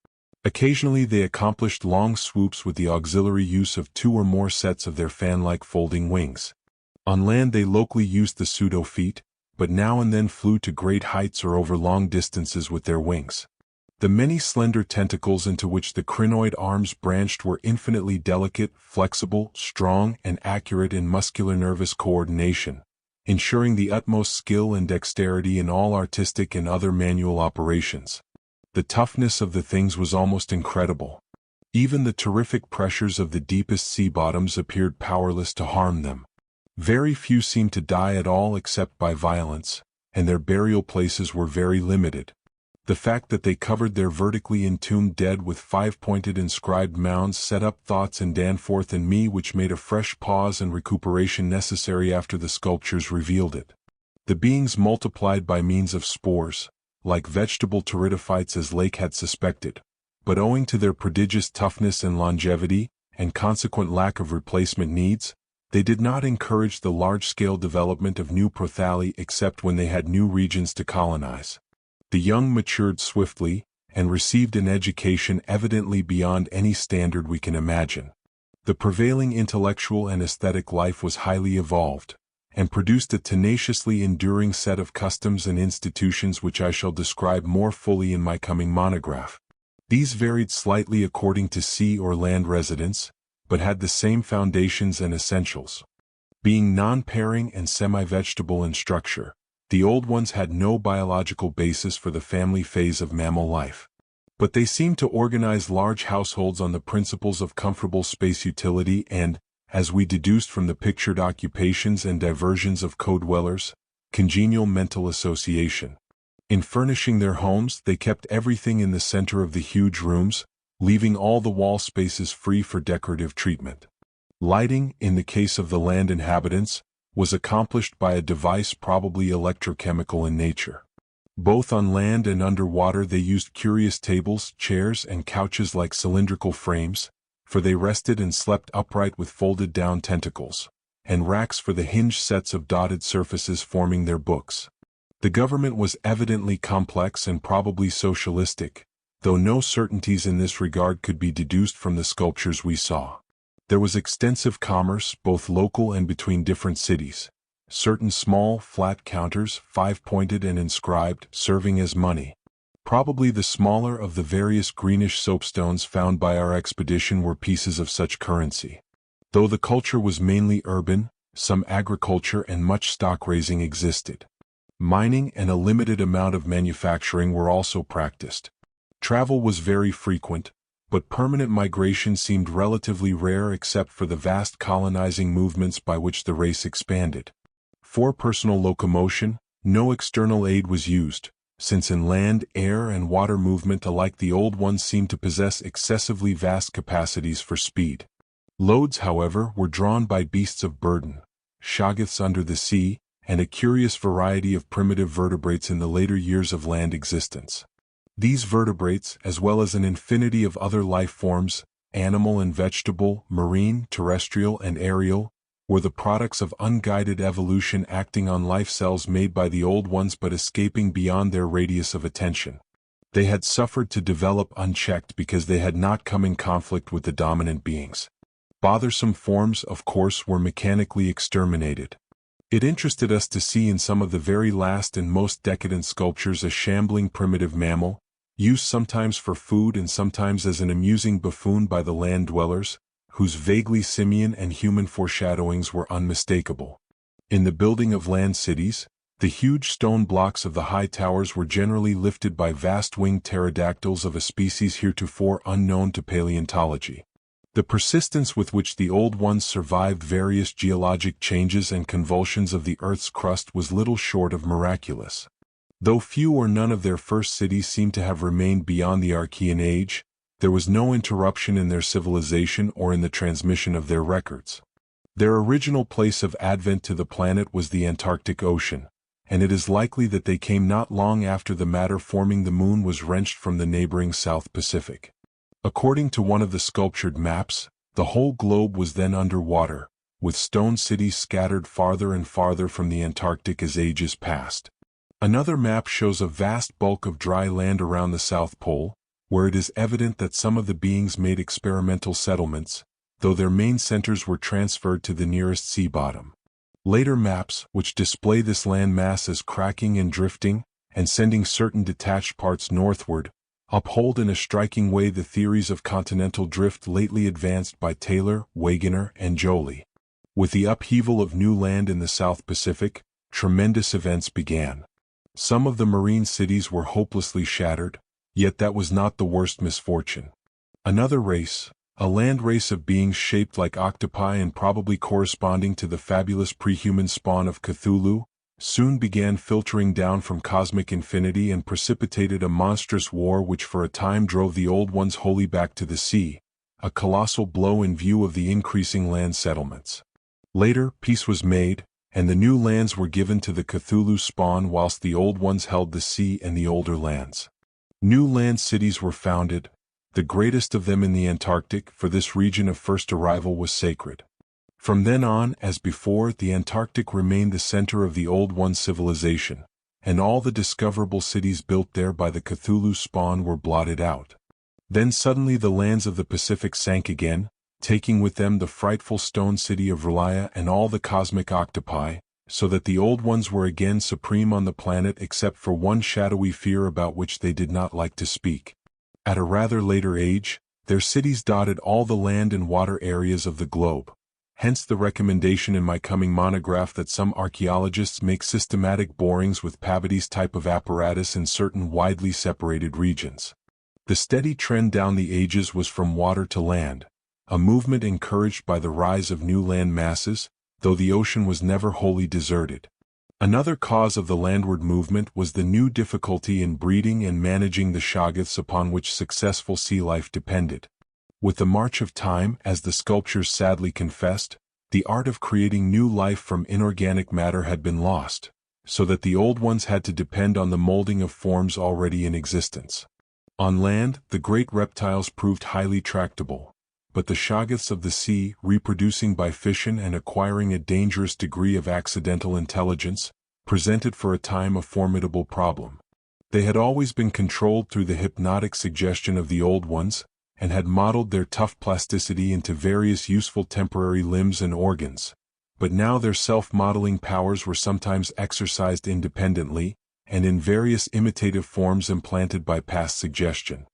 Occasionally they accomplished long swoops with the auxiliary use of 2 or more sets of their fan-like folding wings. On land they locally used the pseudo-feet, but now and then flew to great heights or over long distances with their wings. The many slender tentacles into which the crinoid arms branched were infinitely delicate, flexible, strong, and accurate in muscular nervous coordination, ensuring the utmost skill and dexterity in all artistic and other manual operations. The toughness of the things was almost incredible. Even the terrific pressures of the deepest sea bottoms appeared powerless to harm them. Very few seemed to die at all except by violence, and their burial places were very limited. The fact that they covered their vertically entombed dead with 5-pointed inscribed mounds set up thoughts in Danforth and me which made a fresh pause and recuperation necessary after the sculptures revealed it. The beings multiplied by means of spores, like vegetable pteridophytes as Lake had suspected, but owing to their prodigious toughness and longevity, and consequent lack of replacement needs, they did not encourage the large-scale development of new prothali except when they had new regions to colonize. The young matured swiftly, and received an education evidently beyond any standard we can imagine. The prevailing intellectual and aesthetic life was highly evolved, and produced a tenaciously enduring set of customs and institutions which I shall describe more fully in my coming monograph. These varied slightly according to sea or land residence, but had the same foundations and essentials. Being non-pairing and semi-vegetable in structure, the old ones had no biological basis for the family phase of mammal life. But they seemed to organize large households on the principles of comfortable space utility and, as we deduced from the pictured occupations and diversions of co-dwellers, congenial mental association. In furnishing their homes, they kept everything in the center of the huge rooms, leaving all the wall spaces free for decorative treatment. Lighting, in the case of the land inhabitants, was accomplished by a device probably electrochemical in nature. Both on land and underwater they used curious tables, chairs, and couches like cylindrical frames, for they rested and slept upright with folded down tentacles, and racks for the hinged sets of dotted surfaces forming their books. The government was evidently complex and probably socialistic, though no certainties in this regard could be deduced from the sculptures we saw. There was extensive commerce, both local and between different cities. Certain small, flat counters, five-pointed and inscribed, serving as money. Probably the smaller of the various greenish soapstones found by our expedition were pieces of such currency. Though the culture was mainly urban, some agriculture and much stock raising existed. Mining and a limited amount of manufacturing were also practiced. Travel was very frequent, but permanent migration seemed relatively rare except for the vast colonizing movements by which the race expanded. For personal locomotion, no external aid was used, since in land, air, and water movement alike the old ones seemed to possess excessively vast capacities for speed. Loads, however, were drawn by beasts of burden, Shoggoths under the sea, and a curious variety of primitive vertebrates in the later years of land existence. These vertebrates, as well as an infinity of other life forms, animal and vegetable, marine, terrestrial, and aerial, were the products of unguided evolution acting on life cells made by the old ones but escaping beyond their radius of attention. They had suffered to develop unchecked because they had not come in conflict with the dominant beings. Bothersome forms, of course, were mechanically exterminated. It interested us to see in some of the very last and most decadent sculptures a shambling primitive mammal, used sometimes for food and sometimes as an amusing buffoon by the land dwellers, whose vaguely simian and human foreshadowings were unmistakable. In the building of land cities, the huge stone blocks of the high towers were generally lifted by vast winged pterodactyls of a species heretofore unknown to paleontology. The persistence with which the old ones survived various geologic changes and convulsions of the Earth's crust was little short of miraculous. Though few or none of their first cities seem to have remained beyond the Archean age, there was no interruption in their civilization or in the transmission of their records. Their original place of advent to the planet was the Antarctic Ocean, and it is likely that they came not long after the matter forming the moon was wrenched from the neighboring South Pacific. According to one of the sculptured maps, the whole globe was then under water, with stone cities scattered farther and farther from the Antarctic as ages passed. Another map shows a vast bulk of dry land around the South Pole, where it is evident that some of the beings made experimental settlements, though their main centers were transferred to the nearest sea bottom. Later maps, which display this land mass as cracking and drifting, and sending certain detached parts northward, uphold in a striking way the theories of continental drift lately advanced by Taylor, Wegener, and Joly. With the upheaval of new land in the South Pacific, tremendous events began. Some of the marine cities were hopelessly shattered, yet that was not the worst misfortune. Another race, a land race of beings shaped like octopi and probably corresponding to the fabulous pre-human spawn of Cthulhu, soon began filtering down from cosmic infinity and precipitated a monstrous war which for a time drove the old ones wholly back to the sea, a colossal blow in view of the increasing land settlements. Later, peace was made, and the new lands were given to the Cthulhu spawn whilst the old ones held the sea and the older lands. New land cities were founded, the greatest of them in the Antarctic, for this region of first arrival was sacred. From then on, as before, the Antarctic remained the center of the Old One's civilization, and all the discoverable cities built there by the Cthulhu spawn were blotted out. Then suddenly the lands of the Pacific sank again, taking with them the frightful stone city of Relaya and all the cosmic octopi, so that the Old Ones were again supreme on the planet except for one shadowy fear about which they did not like to speak. At a rather later age, their cities dotted all the land and water areas of the globe. Hence the recommendation in my coming monograph that some archaeologists make systematic borings with Pavity's type of apparatus in certain widely separated regions. The steady trend down the ages was from water to land, a movement encouraged by the rise of new land masses, though the ocean was never wholly deserted. Another cause of the landward movement was the new difficulty in breeding and managing the Shoggoths upon which successful sea life depended. With the march of time, as the sculptures sadly confessed, the art of creating new life from inorganic matter had been lost, so that the old ones had to depend on the molding of forms already in existence. On land, the great reptiles proved highly tractable, but the Shoggoths of the sea, reproducing by fission and acquiring a dangerous degree of accidental intelligence, presented for a time a formidable problem. They had always been controlled through the hypnotic suggestion of the old ones, and had modeled their tough plasticity into various useful temporary limbs and organs, but now their self-modeling powers were sometimes exercised independently, and in various imitative forms implanted by past suggestion.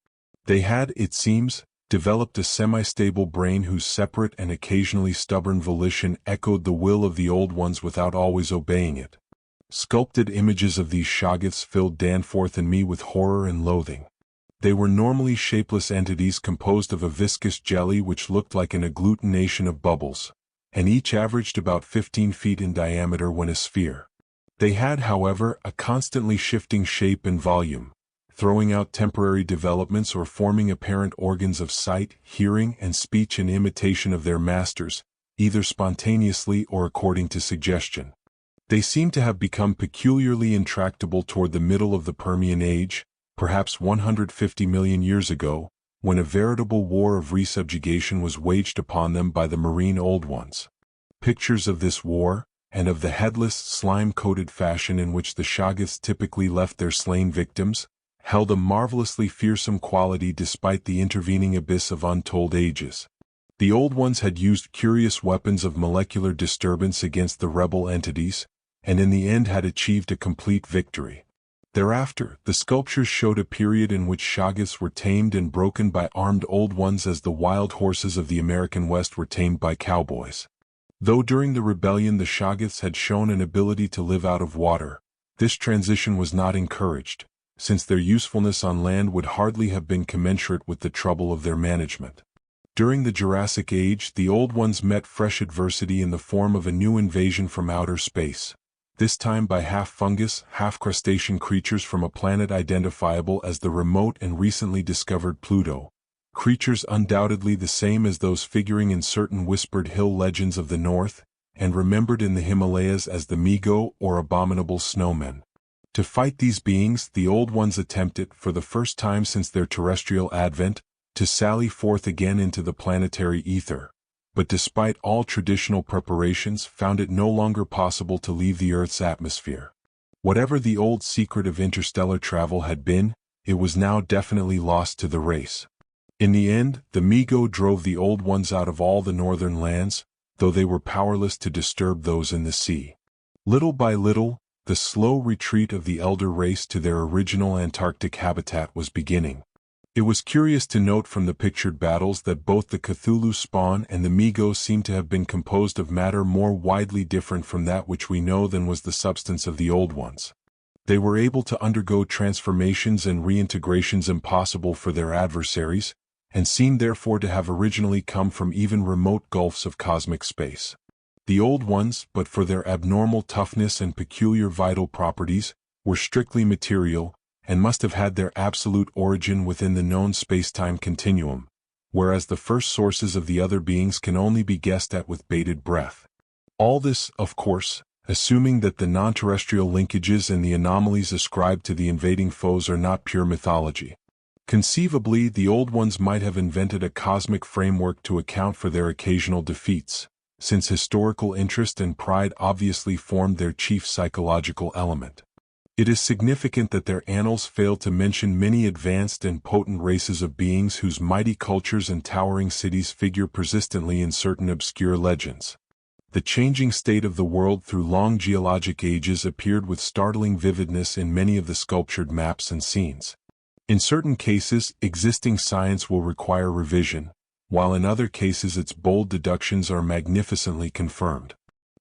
They had, it seems, developed a semi-stable brain whose separate and occasionally stubborn volition echoed the will of the old ones without always obeying it. Sculpted images of these Shoggoths filled Danforth and me with horror and loathing. They were normally shapeless entities composed of a viscous jelly which looked like an agglutination of bubbles, and each averaged about 15 feet in diameter when a sphere. They had, however, a constantly shifting shape and volume, throwing out temporary developments or forming apparent organs of sight, hearing, and speech in imitation of their masters, either spontaneously or according to suggestion. They seem to have become peculiarly intractable toward the middle of the Permian Age, perhaps 150 million years ago, when a veritable war of resubjugation was waged upon them by the marine old ones. Pictures of this war, and of the headless, slime-coated fashion in which the Shoggoths typically left their slain victims, held a marvelously fearsome quality despite the intervening abyss of untold ages. The old ones had used curious weapons of molecular disturbance against the rebel entities, and in the end had achieved a complete victory. Thereafter, the sculptures showed a period in which Shoggoths were tamed and broken by armed old ones as the wild horses of the American West were tamed by cowboys. Though during the rebellion the Shoggoths had shown an ability to live out of water, this transition was not encouraged, since their usefulness on land would hardly have been commensurate with the trouble of their management. During the Jurassic Age, the old ones met fresh adversity in the form of a new invasion from outer space, this time by half-fungus, half-crustacean creatures from a planet identifiable as the remote and recently discovered Pluto, creatures undoubtedly the same as those figuring in certain whispered hill legends of the north, and remembered in the Himalayas as the Migo or abominable snowmen. To fight these beings, the old ones attempted, for the first time since their terrestrial advent, to sally forth again into the planetary ether, but despite all traditional preparations found it no longer possible to leave the Earth's atmosphere. Whatever the old secret of interstellar travel had been, it was now definitely lost to the race. In the end, the Migo drove the old ones out of all the northern lands, though they were powerless to disturb those in the sea. Little by little, the slow retreat of the elder race to their original Antarctic habitat was beginning. It was curious to note from the pictured battles that both the Cthulhu spawn and the Migo seem to have been composed of matter more widely different from that which we know than was the substance of the old ones. They were able to undergo transformations and reintegrations impossible for their adversaries, and seem therefore to have originally come from even remote gulfs of cosmic space. The old ones, but for their abnormal toughness and peculiar vital properties, were strictly material, and must have had their absolute origin within the known space-time continuum, whereas the first sources of the other beings can only be guessed at with bated breath. All this, of course, assuming that the non-terrestrial linkages and the anomalies ascribed to the invading foes are not pure mythology. Conceivably, the old ones might have invented a cosmic framework to account for their occasional defeats, since historical interest and pride obviously formed their chief psychological element. It is significant that their annals fail to mention many advanced and potent races of beings whose mighty cultures and towering cities figure persistently in certain obscure legends. The changing state of the world through long geologic ages appeared with startling vividness in many of the sculptured maps and scenes. In certain cases, existing science will require revision, while in other cases its bold deductions are magnificently confirmed.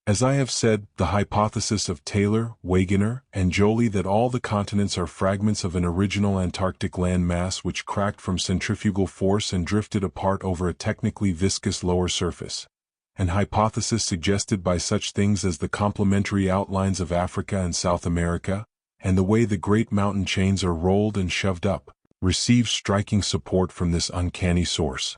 As I have said, the hypothesis of Taylor, Wegener, and Joly that all the continents are fragments of an original Antarctic land mass which cracked from centrifugal force and drifted apart over a technically viscous lower surface, an hypothesis suggested by such things as the complementary outlines of Africa and South America, and the way the great mountain chains are rolled and shoved up, receives striking support from this uncanny source.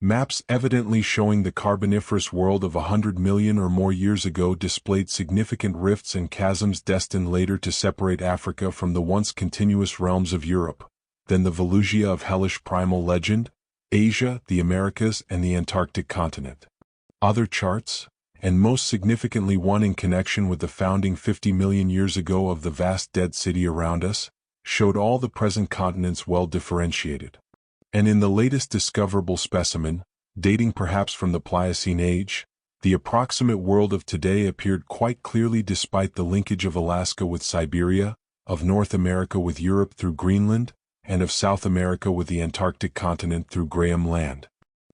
Maps evidently showing the Carboniferous world of 100 million or more years ago displayed significant rifts and chasms destined later to separate Africa from the once continuous realms of Europe, then the Volusia of hellish primal legend, Asia, the Americas, and the Antarctic continent. Other charts, and most significantly one in connection with the founding 50 million years ago of the vast dead city around us, showed all the present continents well differentiated. And in the latest discoverable specimen, dating perhaps from the Pliocene age, the approximate world of today appeared quite clearly despite the linkage of Alaska with Siberia, of North America with Europe through Greenland, and of South America with the Antarctic continent through Graham Land.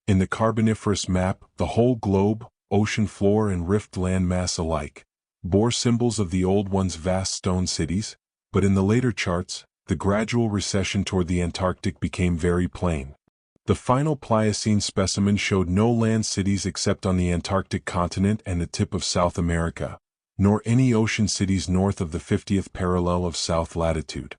In the Carboniferous map, the whole globe, ocean floor and rift land mass alike, bore symbols of the old one's vast stone cities, but in the later charts, the gradual recession toward the Antarctic became very plain. The final Pliocene specimen showed no land cities except on the Antarctic continent and the tip of South America, nor any ocean cities north of the 50th parallel of south latitude.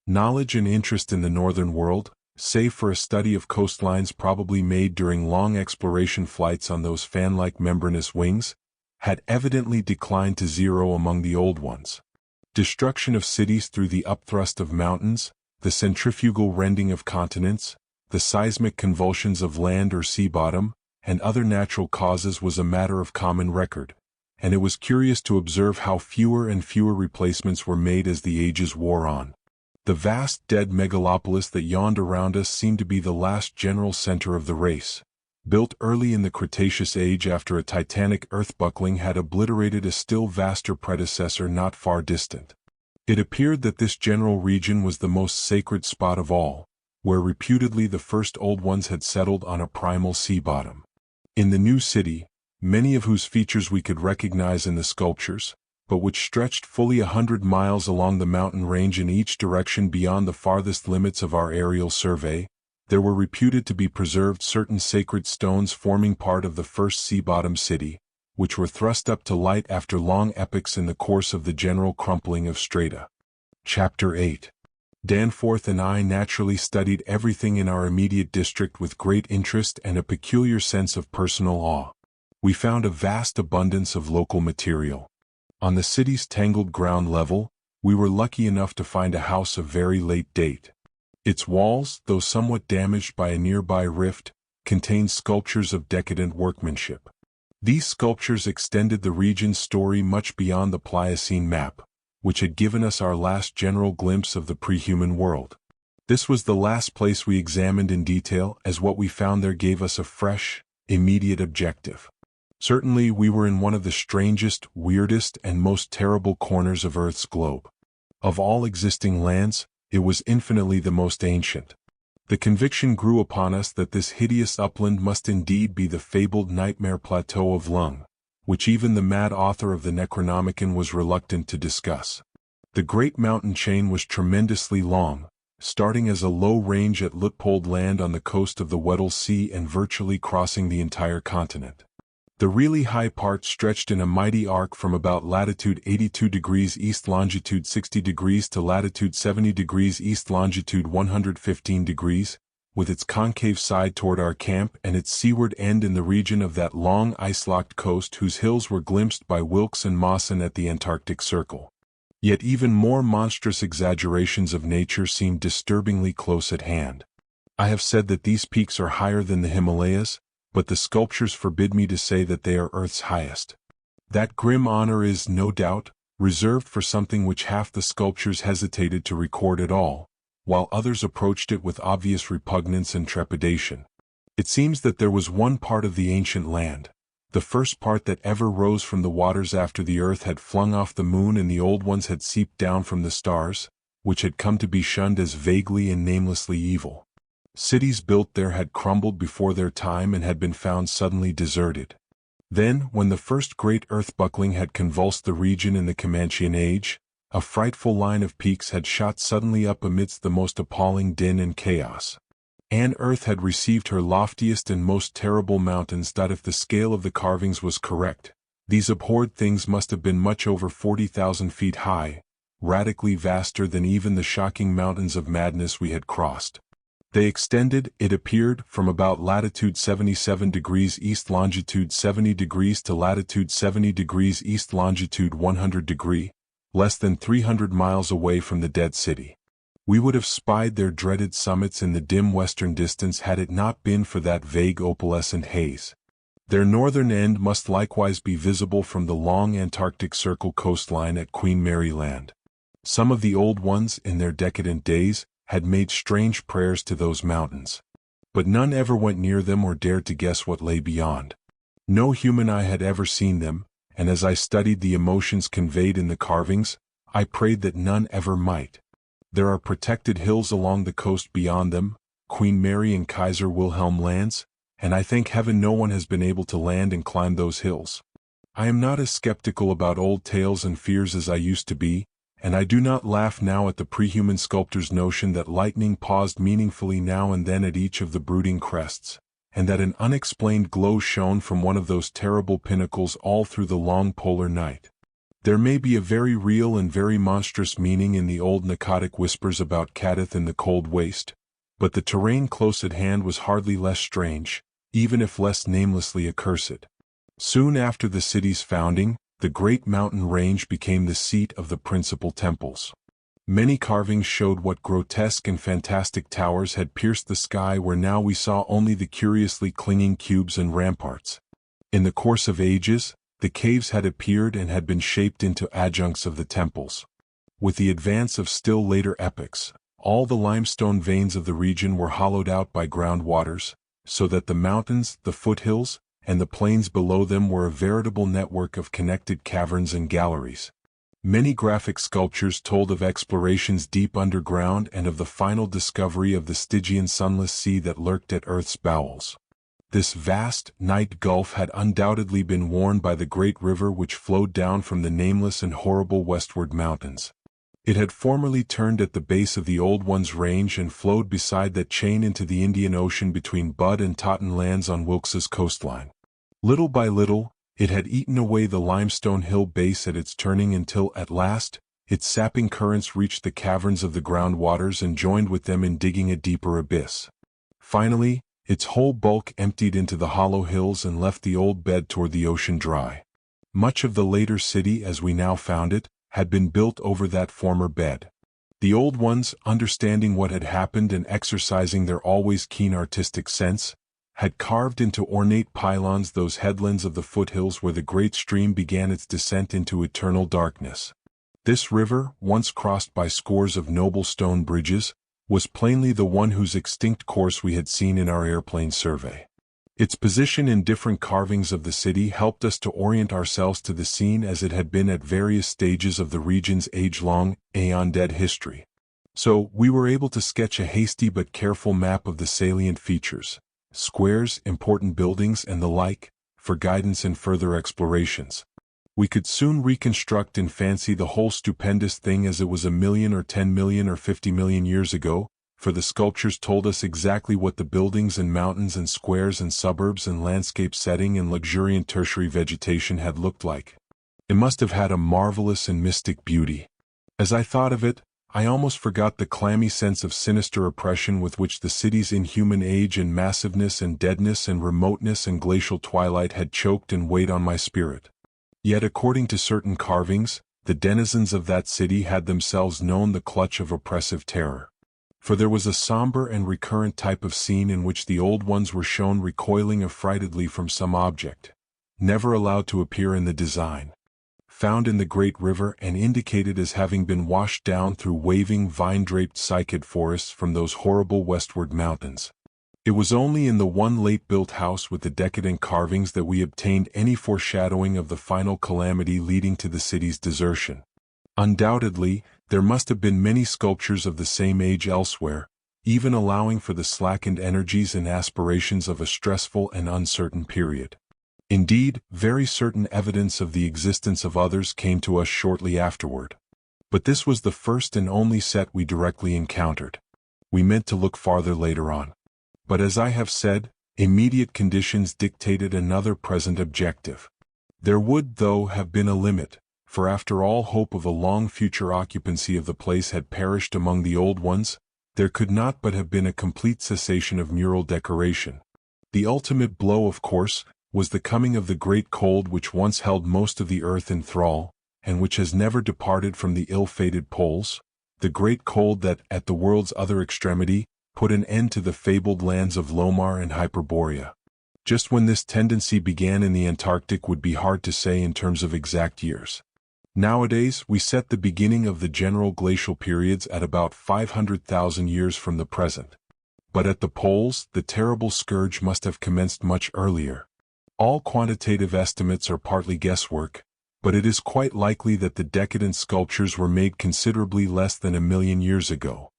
Knowledge and interest in the northern world, save for a study of coastlines probably made during long exploration flights on those fan-like membranous wings, had evidently declined to zero among the old ones. Destruction of cities through the upthrust of mountains, the centrifugal rending of continents, the seismic convulsions of land or sea bottom, and other natural causes was a matter of common record, and it was curious to observe how fewer and fewer replacements were made as the ages wore on. The vast dead megalopolis that yawned around us seemed to be the last general center of the race, built early in the Cretaceous age after a titanic earth-buckling had obliterated a still vaster predecessor not far distant. It appeared that this general region was the most sacred spot of all, where reputedly the first old ones had settled on a primal sea bottom. In the new city, many of whose features we could recognize in the sculptures, but which stretched fully 100 miles along the mountain range in each direction beyond the farthest limits of our aerial survey, there were reputed to be preserved certain sacred stones forming part of the first sea-bottom city, which were thrust up to light after long epochs in the course of the general crumpling of strata. Chapter 8. Danforth and I naturally studied everything in our immediate district with great interest and a peculiar sense of personal awe. We found a vast abundance of local material. On the city's tangled ground level, we were lucky enough to find a house of very late date. Its walls, though somewhat damaged by a nearby rift, contained sculptures of decadent workmanship. These sculptures extended the region's story much beyond the Pliocene map, which had given us our last general glimpse of the pre-human world. This was the last place we examined in detail, as what we found there gave us a fresh, immediate objective. Certainly we were in one of the strangest, weirdest, and most terrible corners of Earth's globe. Of all existing lands, it was infinitely the most ancient. The conviction grew upon us that this hideous upland must indeed be the fabled nightmare plateau of Lung, which even the mad author of the Necronomicon was reluctant to discuss. The great mountain chain was tremendously long, starting as a low range at Luitpold Land on the coast of the Weddell Sea and virtually crossing the entire continent. The really high part stretched in a mighty arc from about latitude 82 degrees east longitude 60 degrees to latitude 70 degrees east longitude 115 degrees, with its concave side toward our camp and its seaward end in the region of that long ice-locked coast whose hills were glimpsed by Wilkes and Mawson at the Antarctic Circle. Yet even more monstrous exaggerations of nature seemed disturbingly close at hand. I have said that these peaks are higher than the Himalayas, but the sculptures forbid me to say that they are Earth's highest. That grim honor is, no doubt, reserved for something which half the sculptures hesitated to record at all, while others approached it with obvious repugnance and trepidation. It seems that there was one part of the ancient land, the first part that ever rose from the waters after the earth had flung off the moon and the old ones had seeped down from the stars, which had come to be shunned as vaguely and namelessly evil. Cities built there had crumbled before their time and had been found suddenly deserted. Then, when the first great earth-buckling had convulsed the region in the Comanchean age, a frightful line of peaks had shot suddenly up amidst the most appalling din and chaos. And Earth had received her loftiest and most terrible mountains. If the scale of the carvings was correct, these abhorred things must have been much over 40,000 feet high, radically vaster than even the shocking mountains of madness we had crossed. They extended, it appeared, from about latitude 77 degrees east longitude 70 degrees to latitude 70 degrees east longitude 100 degree, less than 300 miles away from the dead city. We would have spied their dreaded summits in the dim western distance had it not been for that vague opalescent haze. Their northern end must likewise be visible from the long Antarctic Circle coastline at Queen Mary Land. Some of the old ones, in their decadent days, had made strange prayers to those mountains. But none ever went near them or dared to guess what lay beyond. No human eye had ever seen them, and as I studied the emotions conveyed in the carvings, I prayed that none ever might. There are protected hills along the coast beyond them, Queen Mary and Kaiser Wilhelm lands, and I thank heaven no one has been able to land and climb those hills. I am not as skeptical about old tales and fears as I used to be, and I do not laugh now at the prehuman sculptor's notion that lightning paused meaningfully now and then at each of the brooding crests, and that an unexplained glow shone from one of those terrible pinnacles all through the long polar night. There may be a very real and very monstrous meaning in the old Nicotic whispers about Kadath in the cold waste, but the terrain close at hand was hardly less strange, even if less namelessly accursed. Soon after the city's founding, the great mountain range became the seat of the principal temples. Many carvings showed what grotesque and fantastic towers had pierced the sky where now we saw only the curiously clinging cubes and ramparts. In the course of ages, the caves had appeared and had been shaped into adjuncts of the temples. With the advance of still later epochs, all the limestone veins of the region were hollowed out by groundwaters, so that the mountains, the foothills, and the plains below them were a veritable network of connected caverns and galleries. Many graphic sculptures told of explorations deep underground and of the final discovery of the Stygian sunless sea that lurked at Earth's bowels. This vast night gulf had undoubtedly been worn by the great river which flowed down from the nameless and horrible westward mountains. It had formerly turned at the base of the Old One's range and flowed beside that chain into the Indian Ocean between Bud and Totten lands on Wilkes's coastline. Little by little, it had eaten away the limestone hill base at its turning until, at last, its sapping currents reached the caverns of the groundwaters and joined with them in digging a deeper abyss. Finally, its whole bulk emptied into the hollow hills and left the old bed toward the ocean dry. Much of the later city as we now found it, had been built over that former bed. The old ones, understanding what had happened and exercising their always keen artistic sense, had carved into ornate pylons those headlands of the foothills where the great stream began its descent into eternal darkness. This river, once crossed by scores of noble stone bridges, was plainly the one whose extinct course we had seen in our airplane survey. Its position in different carvings of the city helped us to orient ourselves to the scene as it had been at various stages of the region's age-long, aeon-dead history. So, we were able to sketch a hasty but careful map of the salient features, squares, important buildings, and the like, for guidance in further explorations. We could soon reconstruct in fancy the whole stupendous thing as it was 1,000,000 or 10,000,000 or 50,000,000 years ago, for the sculptures told us exactly what the buildings and mountains and squares and suburbs and landscape setting and luxuriant tertiary vegetation had looked like. It must have had a marvelous and mystic beauty. As I thought of it, I almost forgot the clammy sense of sinister oppression with which the city's inhuman age and massiveness and deadness and remoteness and glacial twilight had choked and weighed on my spirit. Yet according to certain carvings, the denizens of that city had themselves known the clutch of oppressive terror. For there was a somber and recurrent type of scene in which the old ones were shown recoiling affrightedly from some object, never allowed to appear in the design, found in the great river and indicated as having been washed down through waving vine-draped cycad forests from those horrible westward mountains. It was only in the one late-built house with the decadent carvings that we obtained any foreshadowing of the final calamity leading to the city's desertion. Undoubtedly, there must have been many sculptures of the same age elsewhere, even allowing for the slackened energies and aspirations of a stressful and uncertain period. Indeed, very certain evidence of the existence of others came to us shortly afterward. But this was the first and only set we directly encountered. We meant to look farther later on. But as I have said, immediate conditions dictated another present objective. There would, though, have been a limit, for after all hope of a long future occupancy of the place had perished among the old ones, there could not but have been a complete cessation of mural decoration. The ultimate blow, of course, was the coming of the great cold which once held most of the earth in thrall, and which has never departed from the ill-fated poles, the great cold that, at the world's other extremity, put an end to the fabled lands of Lomar and Hyperborea. Just when this tendency began in the Antarctic would be hard to say in terms of exact years. Nowadays, we set the beginning of the general glacial periods at about 500,000 years from the present. But at the poles, the terrible scourge must have commenced much earlier. All quantitative estimates are partly guesswork, but it is quite likely that the decadent sculptures were made considerably less than 1,000,000 years ago.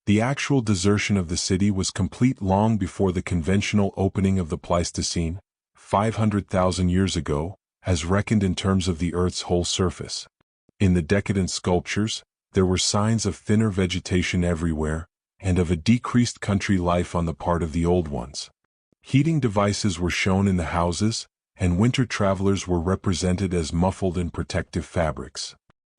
The actual desertion of the city was complete long before the conventional opening of the Pleistocene, 500,000 years ago, as reckoned in terms of the Earth's whole surface. In the decadent sculptures, there were signs of thinner vegetation everywhere, and of a decreased country life on the part of the old ones. Heating devices were shown in the houses, and winter travelers were represented as muffled in protective fabrics.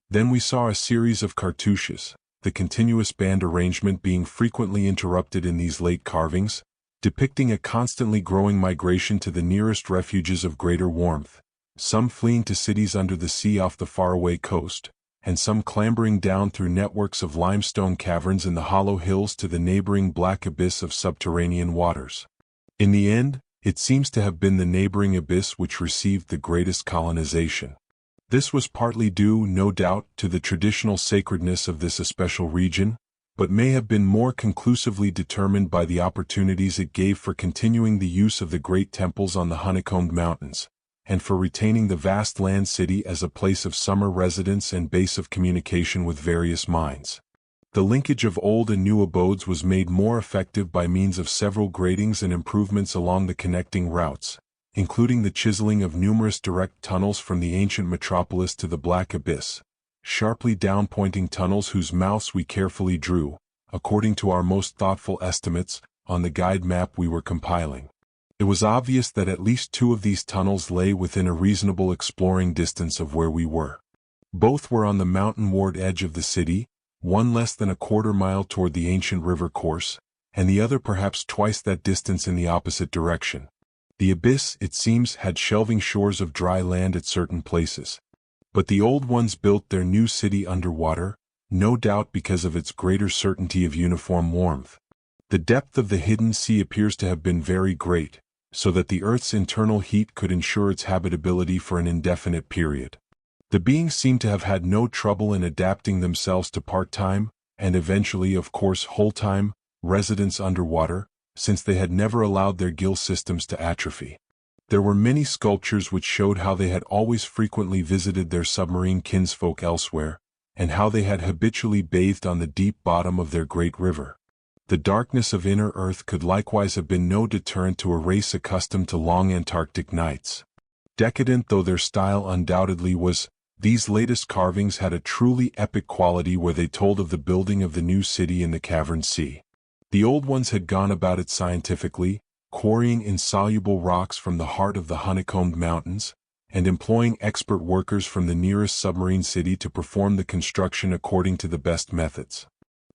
Then we saw a series of cartouches, the continuous band arrangement being frequently interrupted in these late carvings, depicting a constantly growing migration to the nearest refuges of greater warmth, some fleeing to cities under the sea off the faraway coast, and some clambering down through networks of limestone caverns in the hollow hills to the neighboring black abyss of subterranean waters. In the end, it seems to have been the neighboring abyss which received the greatest colonization. This was partly due, no doubt, to the traditional sacredness of this especial region, but may have been more conclusively determined by the opportunities it gave for continuing the use of the great temples on the honeycombed mountains, and for retaining the vast land city as a place of summer residence and base of communication with various minds. The linkage of old and new abodes was made more effective by means of several gratings and improvements along the connecting routes, including the chiseling of numerous direct tunnels from the ancient metropolis to the Black Abyss, sharply down-pointing tunnels whose mouths we carefully drew, according to our most thoughtful estimates, on the guide map we were compiling. It was obvious that at least 2 of these tunnels lay within a reasonable exploring distance of where we were. Both were on the mountain-ward edge of the city, one less than a quarter-mile toward the ancient river course, and the other perhaps twice that distance in the opposite direction. The abyss, it seems, had shelving shores of dry land at certain places. But the old ones built their new city underwater, no doubt because of its greater certainty of uniform warmth. The depth of the hidden sea appears to have been very great, so that the Earth's internal heat could ensure its habitability for an indefinite period. The beings seem to have had no trouble in adapting themselves to part-time, and eventually, of course, whole-time, residence underwater, since they had never allowed their gill systems to atrophy. There were many sculptures which showed how they had always frequently visited their submarine kinsfolk elsewhere, and how they had habitually bathed on the deep bottom of their great river. The darkness of inner Earth could likewise have been no deterrent to a race accustomed to long Antarctic nights. Decadent though their style undoubtedly was, these latest carvings had a truly epic quality where they told of the building of the new city in the cavern sea. The old ones had gone about it scientifically, quarrying insoluble rocks from the heart of the honeycombed mountains, and employing expert workers from the nearest submarine city to perform the construction according to the best methods.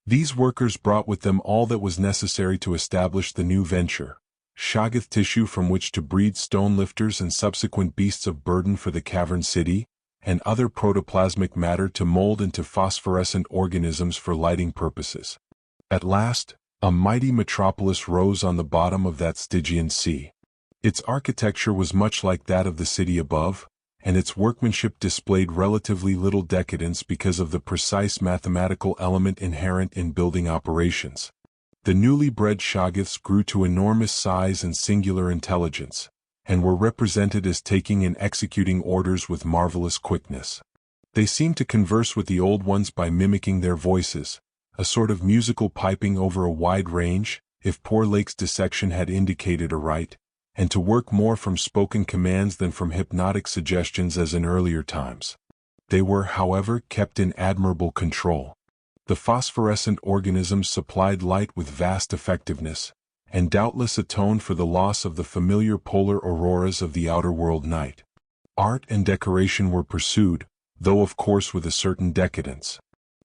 These workers brought with them all that was necessary to establish the new venture: Shoggoth tissue from which to breed stone lifters and subsequent beasts of burden for the cavern city, and other protoplasmic matter to mold into phosphorescent organisms for lighting purposes. At last, a mighty metropolis rose on the bottom of that Stygian sea. Its architecture was much like that of the city above, and its workmanship displayed relatively little decadence because of the precise mathematical element inherent in building operations. The newly bred Shoggoths grew to enormous size and singular intelligence, and were represented as taking and executing orders with marvelous quickness. They seemed to converse with the old ones by mimicking their voices, a sort of musical piping over a wide range, if poor Lake's dissection had indicated aright, and to work more from spoken commands than from hypnotic suggestions as in earlier times. They were, however, kept in admirable control. The phosphorescent organisms supplied light with vast effectiveness, and doubtless atoned for the loss of the familiar polar auroras of the outer world night. Art and decoration were pursued, though of course with a certain decadence.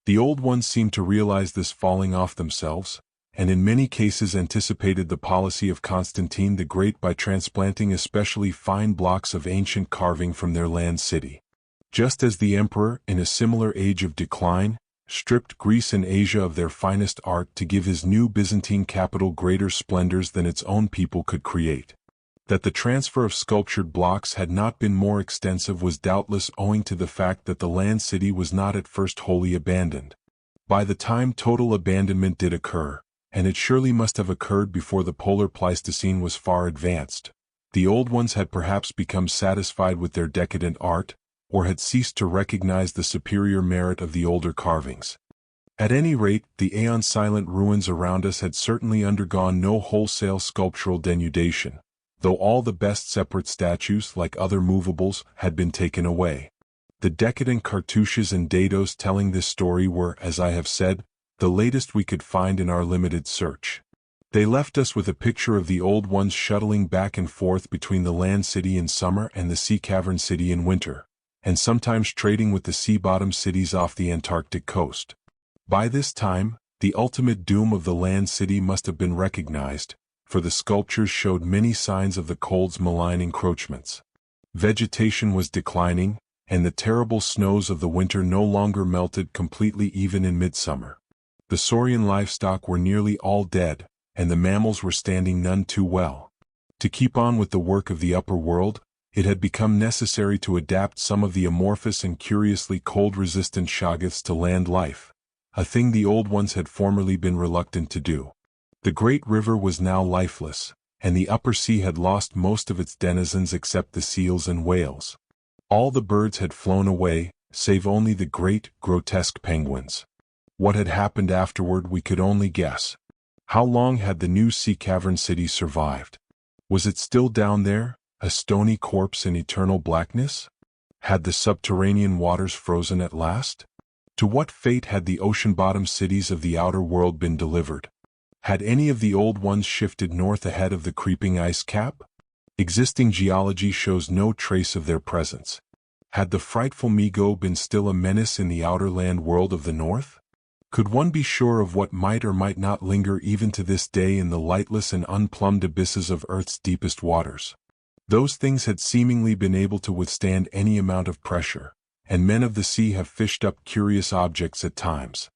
The old ones seemed to realize this falling off themselves, and in many cases anticipated the policy of Constantine the Great by transplanting especially fine blocks of ancient carving from their land city. Just as the emperor, in a similar age of decline, stripped Greece and Asia of their finest art to give his new Byzantine capital greater splendors than its own people could create. That the transfer of sculptured blocks had not been more extensive was doubtless owing to the fact that the land city was not at first wholly abandoned. By the time total abandonment did occur, and it surely must have occurred before the polar Pleistocene was far advanced, the old ones had perhaps become satisfied with their decadent art, or had ceased to recognize the superior merit of the older carvings. At any rate, the aeon-silent ruins around us had certainly undergone no wholesale sculptural denudation, though all the best separate statues, like other movables, had been taken away. The decadent cartouches and dados telling this story were, as I have said, the latest we could find in our limited search. They left us with a picture of the old ones shuttling back and forth between the land city in summer and the sea cavern city in winter, and sometimes trading with the sea-bottom cities off the Antarctic coast. By this time, the ultimate doom of the land city must have been recognized, for the sculptures showed many signs of the cold's malign encroachments. Vegetation was declining, and the terrible snows of the winter no longer melted completely even in midsummer. The saurian livestock were nearly all dead, and the mammals were standing none too well. To keep on with the work of the upper world, it had become necessary to adapt some of the amorphous and curiously cold-resistant Shoggoths to land life, a thing the old ones had formerly been reluctant to do. The great river was now lifeless, and the upper sea had lost most of its denizens except the seals and whales. All the birds had flown away, save only the great, grotesque penguins. What had happened afterward we could only guess. How long had the new sea cavern city survived? Was it still down there, a stony corpse in eternal blackness? Had the subterranean waters frozen at last? To what fate had the ocean-bottom cities of the outer world been delivered? Had any of the old ones shifted north ahead of the creeping ice cap? Existing geology shows no trace of their presence. Had the frightful Migo been still a menace in the outer land world of the north? Could one be sure of what might or might not linger even to this day in the lightless and unplumbed abysses of Earth's deepest waters? Those things had seemingly been able to withstand any amount of pressure, and men of the sea have fished up curious objects at times.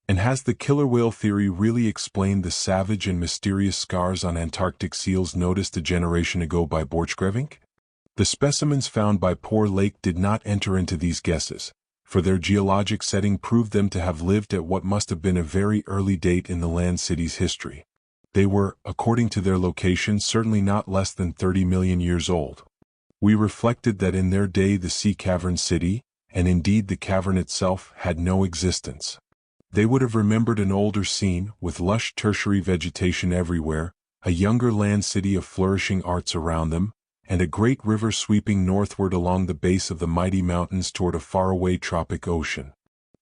And has the killer whale theory really explained the savage and mysterious scars on Antarctic seals noticed a generation ago by Borchgrevink? The specimens found by Poor Lake did not enter into these guesses, for their geologic setting proved them to have lived at what must have been a very early date in the land city's history. They were, according to their location, certainly not less than 30 million years old. We reflected that in their day the sea cavern city, and indeed the cavern itself, had no existence. They would have remembered an older scene, with lush tertiary vegetation everywhere, a younger land city of flourishing arts around them, and a great river sweeping northward along the base of the mighty mountains toward a faraway tropic ocean.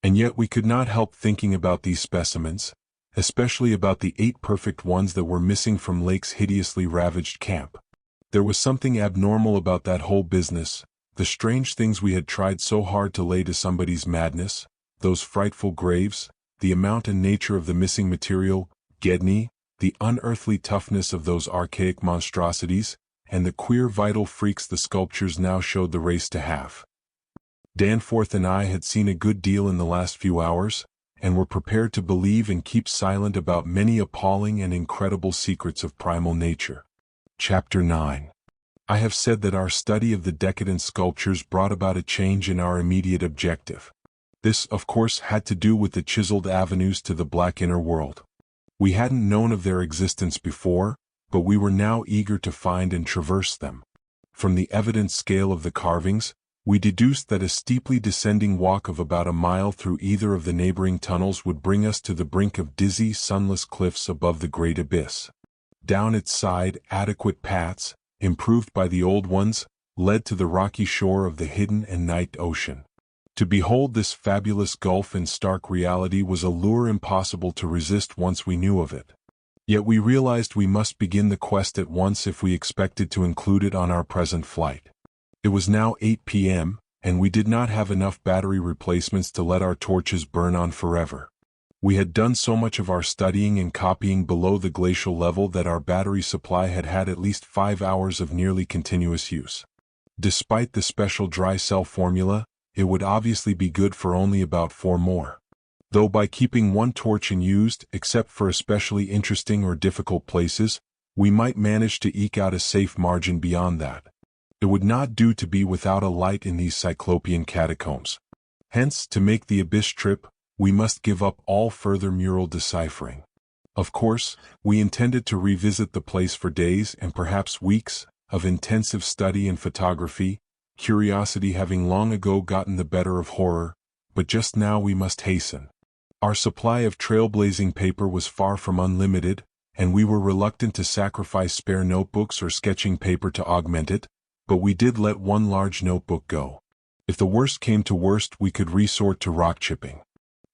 And yet we could not help thinking about these specimens, especially about the 8 perfect ones that were missing from Lake's hideously ravaged camp. There was something abnormal about that whole business, the strange things we had tried so hard to lay to somebody's madness, those frightful graves, the amount and nature of the missing material, Gedney, the unearthly toughness of those archaic monstrosities, and the queer vital freaks the sculptures now showed the race to have. Danforth and I had seen a good deal in the last few hours, and were prepared to believe and keep silent about many appalling and incredible secrets of primal nature. Chapter 9. I have said that our study of the decadent sculptures brought about a change in our immediate objective. This, of course, had to do with the chiseled avenues to the black inner world. We hadn't known of their existence before, but we were now eager to find and traverse them. From the evident scale of the carvings, we deduced that a steeply descending walk of about a mile through either of the neighboring tunnels would bring us to the brink of dizzy, sunless cliffs above the great abyss. Down its side, adequate paths, improved by the old ones, led to the rocky shore of the hidden and night ocean. To behold this fabulous gulf in stark reality was a lure impossible to resist once we knew of it. Yet we realized we must begin the quest at once if we expected to include it on our present flight. It was now 8 p.m., and we did not have enough battery replacements to let our torches burn on forever. We had done so much of our studying and copying below the glacial level that our battery supply had had at least 5 hours of nearly continuous use. Despite the special dry cell formula, it would obviously be good for only about 4 more. Though by keeping one torch unused, except for especially interesting or difficult places, we might manage to eke out a safe margin beyond that. It would not do to be without a light in these cyclopean catacombs. Hence, to make the abyss trip, we must give up all further mural deciphering. Of course, we intended to revisit the place for days and perhaps weeks of intensive study and photography, curiosity having long ago gotten the better of horror, but just now we must hasten. Our supply of trailblazing paper was far from unlimited, and we were reluctant to sacrifice spare notebooks or sketching paper to augment it, but we did let one large notebook go. If the worst came to worst, we could resort to rock chipping.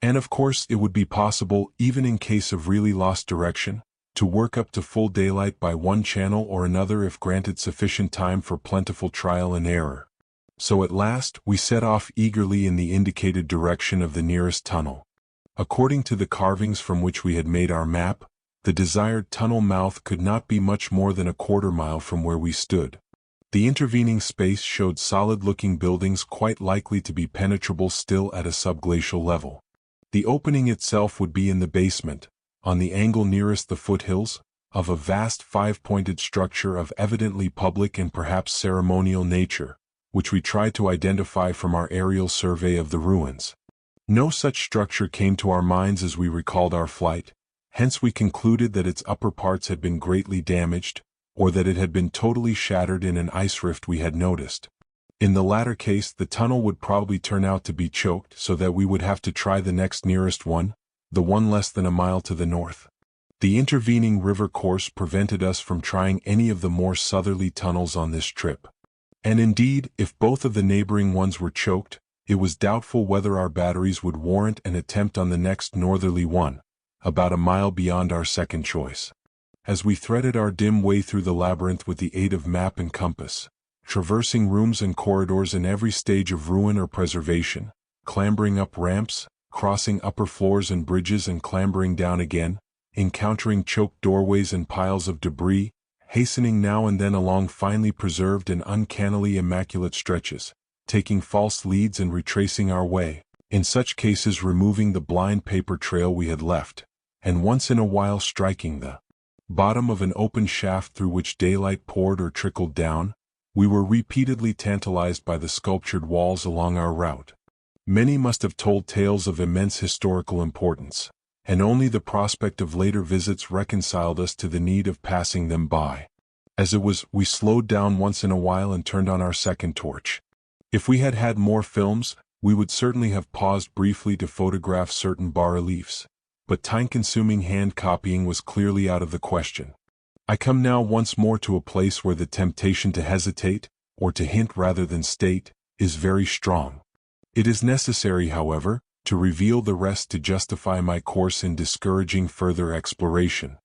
And of course it would be possible, even in case of really lost direction, to work up to full daylight by one channel or another if granted sufficient time for plentiful trial and error. So at last we set off eagerly in the indicated direction of the nearest tunnel. According to the carvings from which we had made our map, the desired tunnel mouth could not be much more than a quarter mile from where we stood. The intervening space showed solid-looking buildings quite likely to be penetrable still at a subglacial level. The opening itself would be in the basement, on the angle nearest the foothills, of a vast 5-pointed structure of evidently public and perhaps ceremonial nature, which we tried to identify from our aerial survey of the ruins. No such structure came to our minds as we recalled our flight, hence we concluded that its upper parts had been greatly damaged, or that it had been totally shattered in an ice rift we had noticed. In the latter case, the tunnel would probably turn out to be choked so that we would have to try the next nearest one, the one less than a mile to the north. The intervening river course prevented us from trying any of the more southerly tunnels on this trip. And indeed, if both of the neighboring ones were choked, it was doubtful whether our batteries would warrant an attempt on the next northerly one, about a mile beyond our second choice. As we threaded our dim way through the labyrinth with the aid of map and compass, traversing rooms and corridors in every stage of ruin or preservation, clambering up ramps, crossing upper floors and bridges and clambering down again, encountering choked doorways and piles of debris, hastening now and then along finely preserved and uncannily immaculate stretches, taking false leads and retracing our way, in such cases removing the blind paper trail we had left, and once in a while striking the bottom of an open shaft through which daylight poured or trickled down, we were repeatedly tantalized by the sculptured walls along our route. Many must have told tales of immense historical importance, and only the prospect of later visits reconciled us to the need of passing them by. As it was, we slowed down once in a while and turned on our second torch. If we had had more films, we would certainly have paused briefly to photograph certain bas-reliefs, but time-consuming hand copying was clearly out of the question. I come now once more to a place where the temptation to hesitate, or to hint rather than state, is very strong. It is necessary, however, to reveal the rest to justify my course in discouraging further exploration.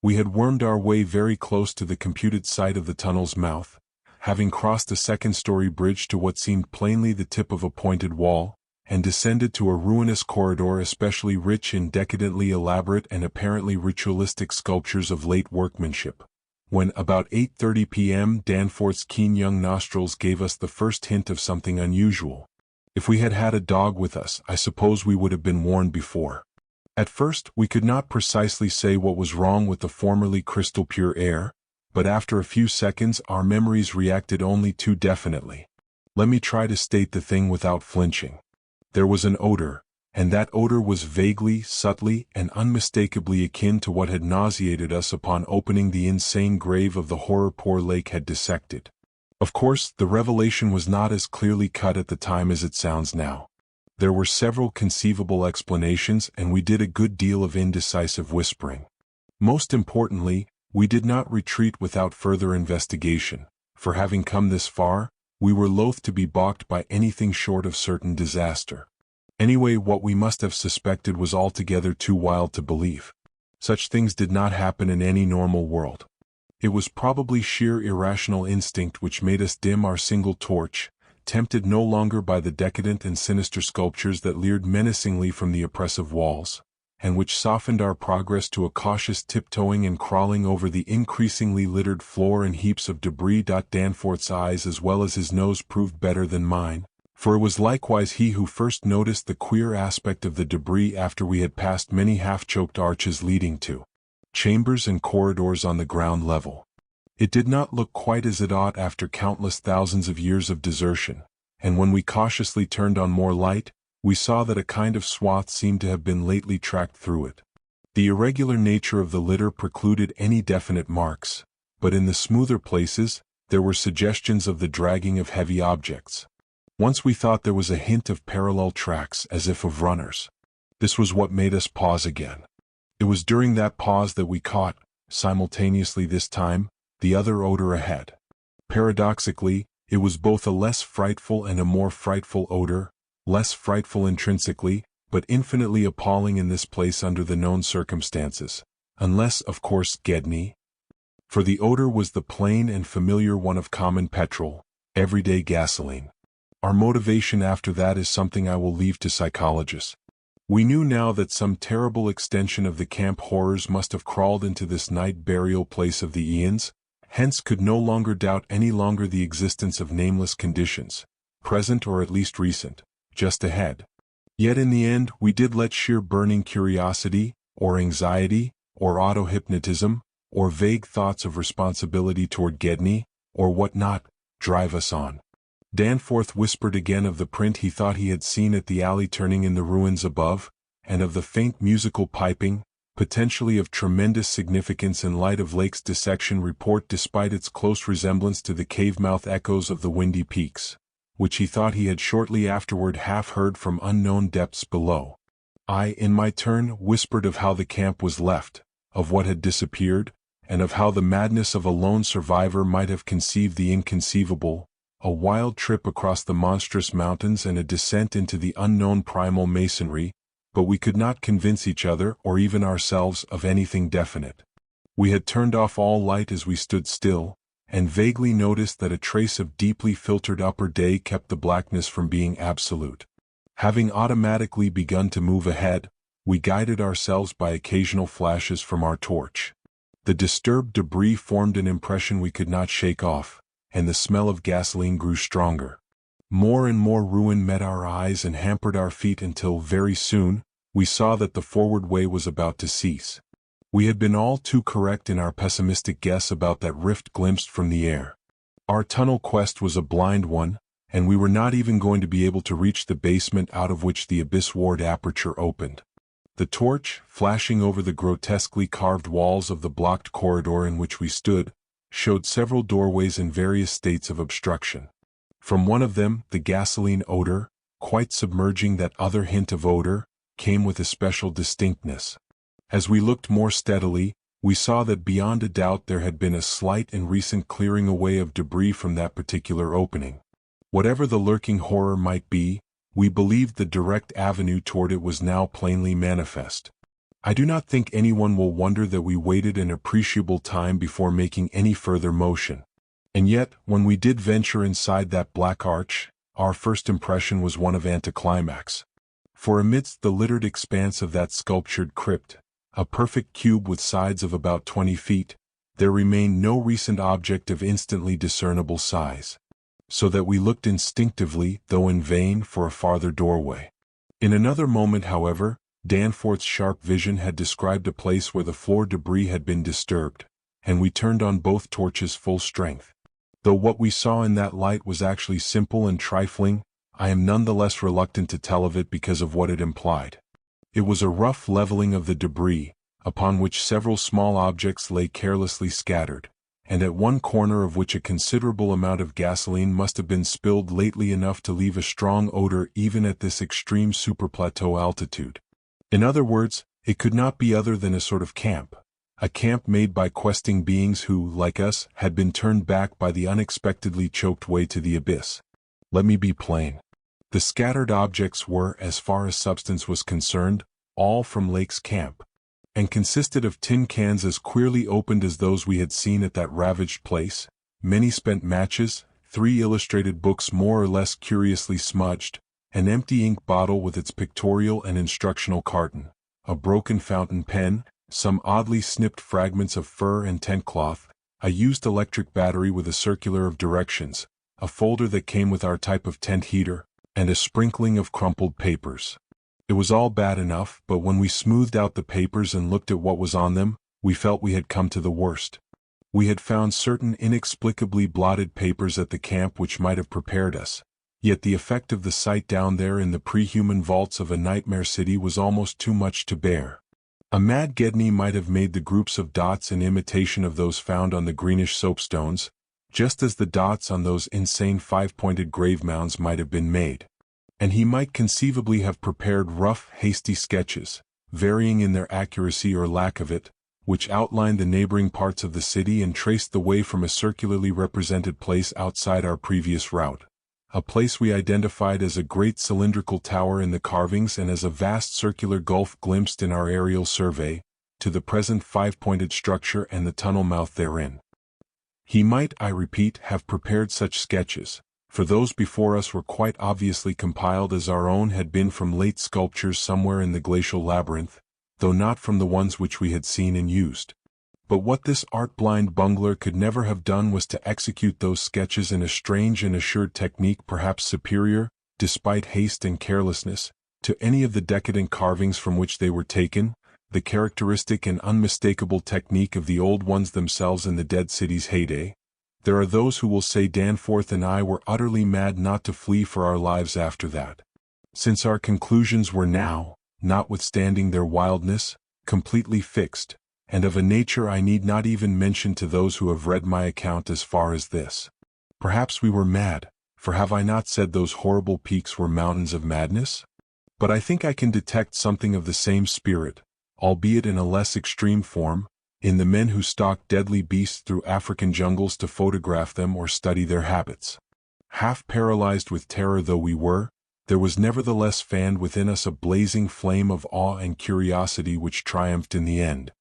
We had wormed our way very close to the computed site of the tunnel's mouth, having crossed a second-story bridge to what seemed plainly the tip of a pointed wall, and descended to a ruinous corridor especially rich in decadently elaborate and apparently ritualistic sculptures of late workmanship, when about 8:30 p.m. Danforth's keen young nostrils gave us the first hint of something unusual. If we had had a dog with us, I suppose we would have been warned before. At first, we could not precisely say what was wrong with the formerly crystal-pure air, but after a few seconds our memories reacted only too definitely. Let me try to state the thing without flinching. There was an odor, and that odor was vaguely, subtly, and unmistakably akin to what had nauseated us upon opening the insane grave of the horror poor lake had dissected. Of course, the revelation was not as clearly cut at the time as it sounds now. There were several conceivable explanations, and we did a good deal of indecisive whispering. Most importantly, we did not retreat without further investigation, for having come this far, we were loath to be balked by anything short of certain disaster. Anyway, what we must have suspected was altogether too wild to believe. Such things did not happen in any normal world. It was probably sheer irrational instinct which made us dim our single torch, tempted no longer by the decadent and sinister sculptures that leered menacingly from the oppressive walls, and which softened our progress to a cautious tiptoeing and crawling over the increasingly littered floor and heaps of debris. Danforth's eyes as well as his nose proved better than mine, for it was likewise he who first noticed the queer aspect of the debris after we had passed many half-choked arches leading to chambers and corridors on the ground level. It did not look quite as it ought after countless thousands of years of desertion, and when we cautiously turned on more light, we saw that a kind of swath seemed to have been lately tracked through it. The irregular nature of the litter precluded any definite marks, but in the smoother places, there were suggestions of the dragging of heavy objects. Once we thought there was a hint of parallel tracks as if of runners. This was what made us pause again. It was during that pause that we caught, simultaneously this time, the other odor ahead. Paradoxically, it was both a less frightful and a more frightful odor, less frightful intrinsically, but infinitely appalling in this place under the known circumstances. Unless, of course, Gedney. For the odor was the plain and familiar one of common petrol, everyday gasoline. Our motivation after that is something I will leave to psychologists. We knew now that some terrible extension of the camp horrors must have crawled into this night burial place of the eons, hence could no longer doubt any longer the existence of nameless conditions, present or at least recent, just ahead. Yet in the end we did let sheer burning curiosity, or anxiety, or auto-hypnotism, or vague thoughts of responsibility toward Gedney, or what not, drive us on. Danforth whispered again of the print he thought he had seen at the alley turning in the ruins above, and of the faint musical piping, potentially of tremendous significance in light of Lake's dissection report despite its close resemblance to the cave-mouth echoes of the windy peaks, which he thought he had shortly afterward half heard from unknown depths below. I, in my turn, whispered of how the camp was left, of what had disappeared, and of how the madness of a lone survivor might have conceived the inconceivable, a wild trip across the monstrous mountains and a descent into the unknown primal masonry, but we could not convince each other or even ourselves of anything definite. We had turned off all light as we stood still, and vaguely noticed that a trace of deeply filtered upper day kept the blackness from being absolute. Having automatically begun to move ahead, we guided ourselves by occasional flashes from our torch. The disturbed debris formed an impression we could not shake off, and the smell of gasoline grew stronger. More and more ruin met our eyes and hampered our feet until very soon, we saw that the forward way was about to cease. We had been all too correct in our pessimistic guess about that rift glimpsed from the air. Our tunnel quest was a blind one, and we were not even going to be able to reach the basement out of which the abyss-ward aperture opened. The torch, flashing over the grotesquely carved walls of the blocked corridor in which we stood, showed several doorways in various states of obstruction. From one of them, the gasoline odor, quite submerging that other hint of odor, came with especial distinctness. As we looked more steadily, we saw that beyond a doubt there had been a slight and recent clearing away of debris from that particular opening. Whatever the lurking horror might be, we believed the direct avenue toward it was now plainly manifest. I do not think anyone will wonder that we waited an appreciable time before making any further motion. And yet, when we did venture inside that black arch, our first impression was one of anticlimax. For amidst the littered expanse of that sculptured crypt, a perfect cube with sides of about 20 feet, there remained no recent object of instantly discernible size. So that we looked instinctively, though in vain, for a farther doorway. In another moment, however, Danforth's sharp vision had described a place where the floor debris had been disturbed, and we turned on both torches full strength. Though what we saw in that light was actually simple and trifling, I am none the less reluctant to tell of it because of what it implied. It was a rough leveling of the debris, upon which several small objects lay carelessly scattered, and at one corner of which a considerable amount of gasoline must have been spilled lately enough to leave a strong odor even at this extreme superplateau altitude. In other words, it could not be other than a sort of camp, a camp made by questing beings who, like us, had been turned back by the unexpectedly choked way to the abyss. Let me be plain. The scattered objects were, as far as substance was concerned, all from Lake's camp, and consisted of tin cans as queerly opened as those we had seen at that ravaged place, many spent matches, 3 illustrated books more or less curiously smudged, an empty ink bottle with its pictorial and instructional carton, a broken fountain pen, some oddly snipped fragments of fur and tent cloth, a used electric battery with a circular of directions, a folder that came with our type of tent heater, and a sprinkling of crumpled papers. It was all bad enough, but when we smoothed out the papers and looked at what was on them, we felt we had come to the worst. We had found certain inexplicably blotted papers at the camp which might have prepared us, yet the effect of the sight down there in the pre-human vaults of a nightmare city was almost too much to bear. A mad Gedney might have made the groups of dots in imitation of those found on the greenish soapstones, just as the dots on those insane five-pointed grave mounds might have been made. And he might conceivably have prepared rough, hasty sketches, varying in their accuracy or lack of it, which outlined the neighboring parts of the city and traced the way from a circularly represented place outside our previous route, a place we identified as a great cylindrical tower in the carvings and as a vast circular gulf glimpsed in our aerial survey, to the present five-pointed structure and the tunnel mouth therein. He might, I repeat, have prepared such sketches, for those before us were quite obviously compiled as our own had been from late sculptures somewhere in the glacial labyrinth, though not from the ones which we had seen and used. But what this art-blind bungler could never have done was to execute those sketches in a strange and assured technique perhaps superior, despite haste and carelessness, to any of the decadent carvings from which they were taken, the characteristic and unmistakable technique of the old ones themselves in the dead city's heyday. There are those who will say Danforth and I were utterly mad not to flee for our lives after that. Since our conclusions were now, notwithstanding their wildness, completely fixed, and of a nature I need not even mention to those who have read my account as far as this. Perhaps we were mad, for have I not said those horrible peaks were mountains of madness? But I think I can detect something of the same spirit, albeit in a less extreme form, in the men who stalk deadly beasts through African jungles to photograph them or study their habits. Half paralyzed with terror though we were, there was nevertheless fanned within us a blazing flame of awe and curiosity which triumphed in the end.